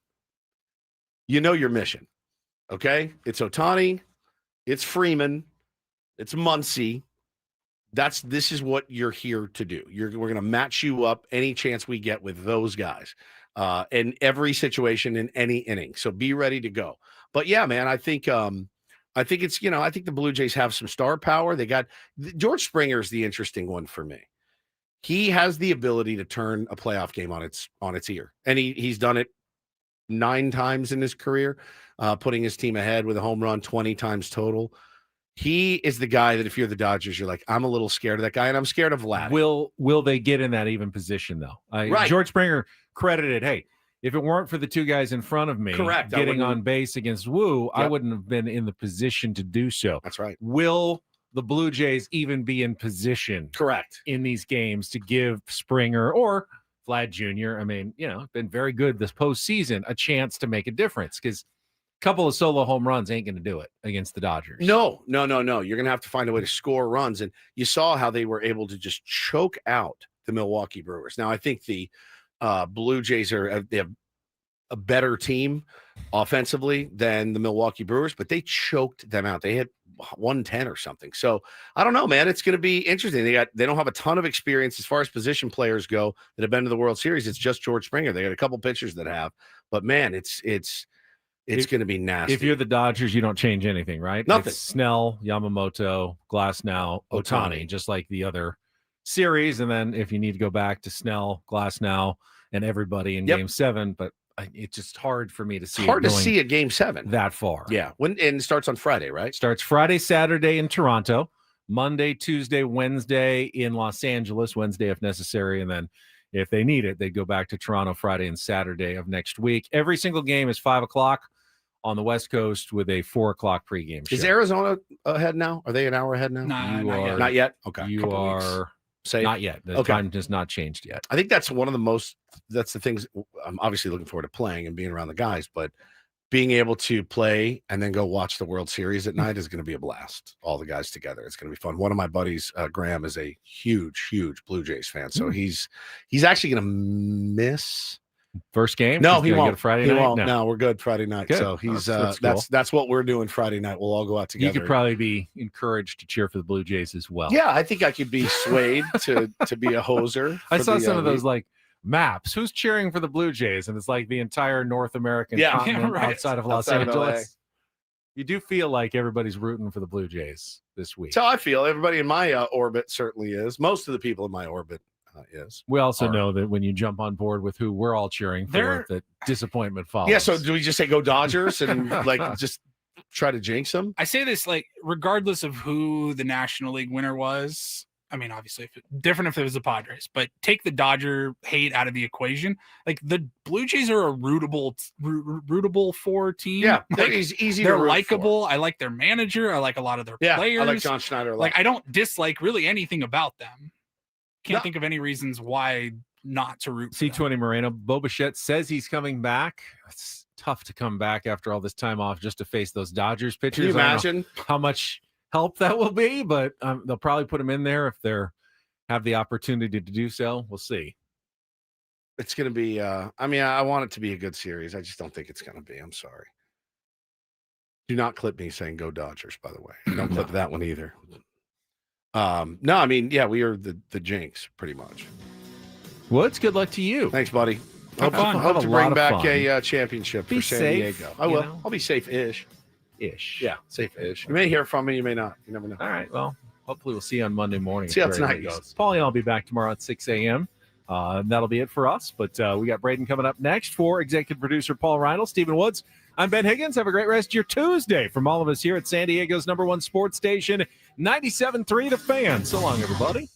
Your mission, okay? It's Ohtani, it's Freeman, it's Muncy. This is what you're here to do. We're going to match you up any chance we get with those guys in every situation in any inning. So be ready to go." But yeah, man, I think it's I think the Blue Jays have some star power. They got George Springer is the interesting one for me. He has the ability to turn a playoff game on its ear, and he's done it 9 times in his career, putting his team ahead with a home run 20 times total. He is the guy that if you're the Dodgers, you're like, I'm a little scared of that guy, and I'm scared of Vlad. Will they get in that even position, though? Right. George Springer credited, hey, if it weren't for the 2 guys in front of me getting on base against Wu, I wouldn't have been in the position to do so. That's right. Will the Blue Jays even be in position in these games to give Springer or Vlad Jr., I mean, been very good this postseason, a chance to make a difference because a couple of solo home runs ain't going to do it against the Dodgers. No. You're going to have to find a way to score runs. And you saw how they were able to just choke out the Milwaukee Brewers. Now, I think the Blue Jays they have a better team offensively than the Milwaukee Brewers, but they choked them out. They hit 110 or something. So I don't know, man. It's going to be interesting. They don't have a ton of experience as far as position players go that have been to the World Series. It's just George Springer. They got a couple pitchers that have, but man, it's going to be nasty. If you're the Dodgers, you don't change anything, right? Nothing. It's Snell, Yamamoto, Glasnow, Ohtani, just like the other series. And then if you need to go back to Snell, Glasnow, and everybody in Game 7, but it's just hard for me to see. It's hard to see a Game 7 that far. Yeah, and it starts on Friday, right? Starts Friday, Saturday in Toronto, Monday, Tuesday, Wednesday in Los Angeles, Wednesday if necessary, and then if they need it, they go back to Toronto Friday and Saturday of next week. Every single game is 5:00 on the West Coast with a 4:00 pregame show. Is Arizona ahead now? Are they an hour ahead now? Not yet. Okay, You are safe. not yet. The time has not changed yet. I think that's that's the things I'm obviously looking forward to playing and being around the guys, but being able to play and then go watch the World Series at night is going to be a blast. All the guys together. It's going to be fun. One of my buddies, Graham, is a huge Blue Jays fan. So he's actually going to miss first game. No, He's he gonna won't. Go to Friday he night. won't. No, we're good Friday night. Good. So he's That's cool. that's what we're doing Friday night. We'll all go out together. You could probably be encouraged to cheer for the Blue Jays as well. Yeah, I think I could be swayed to be a hoser. I for saw the, some of those league. like maps. Who's cheering for the Blue Jays? And it's like the entire North American continent outside of Los Outside of LA. Angeles. You do feel like everybody's rooting for the Blue Jays this week. So I feel everybody in my orbit certainly is. Most of the people in my orbit is. We also know that when you jump on board with who we're all cheering for, that disappointment follows. Yeah. So do we just say go Dodgers and like just try to jinx them? I say this like regardless of who the National League winner was. I mean, obviously, different if it was the Padres, but take the Dodger hate out of the equation. Like the Blue Jays are a rootable for team. Yeah, like, easy. They're to root likable. I like their manager. I like a lot of their players. I like John Schneider. Like I don't dislike really anything about them. Can't think of any reasons why not to root. C20 Moreno, Bo Bichette says he's coming back. It's tough to come back after all this time off just to face those Dodgers pitchers. Can you imagine how much help that will be? But they'll probably put him in there if they have the opportunity to do so. We'll see. It's going to be. I mean, I want it to be a good series. I just don't think it's going to be. I'm sorry. Do not clip me saying go Dodgers. By the way, don't clip that one either. No, I mean, yeah, we are the jinx pretty much. Woods, good luck to you. Thanks, buddy. Have fun. Hope Have to a bring lot of back fun. a championship Be for San safe, Diego. I will. you know? I'll be safe-ish. Yeah, safe-ish. You may hear from me. You may not. You never know. All right. Well, hopefully we'll see you on Monday morning. See how if everything tonight goes. Paulie and I'll be back tomorrow at 6 a.m. That'll be it for us. But we got Braden coming up next for executive producer Paul Reinl, Stephen Woods. I'm Ben Higgins. Have a great rest of your Tuesday from all of us here at San Diego's #1 sports station, 97.3 The Fan. So long, everybody.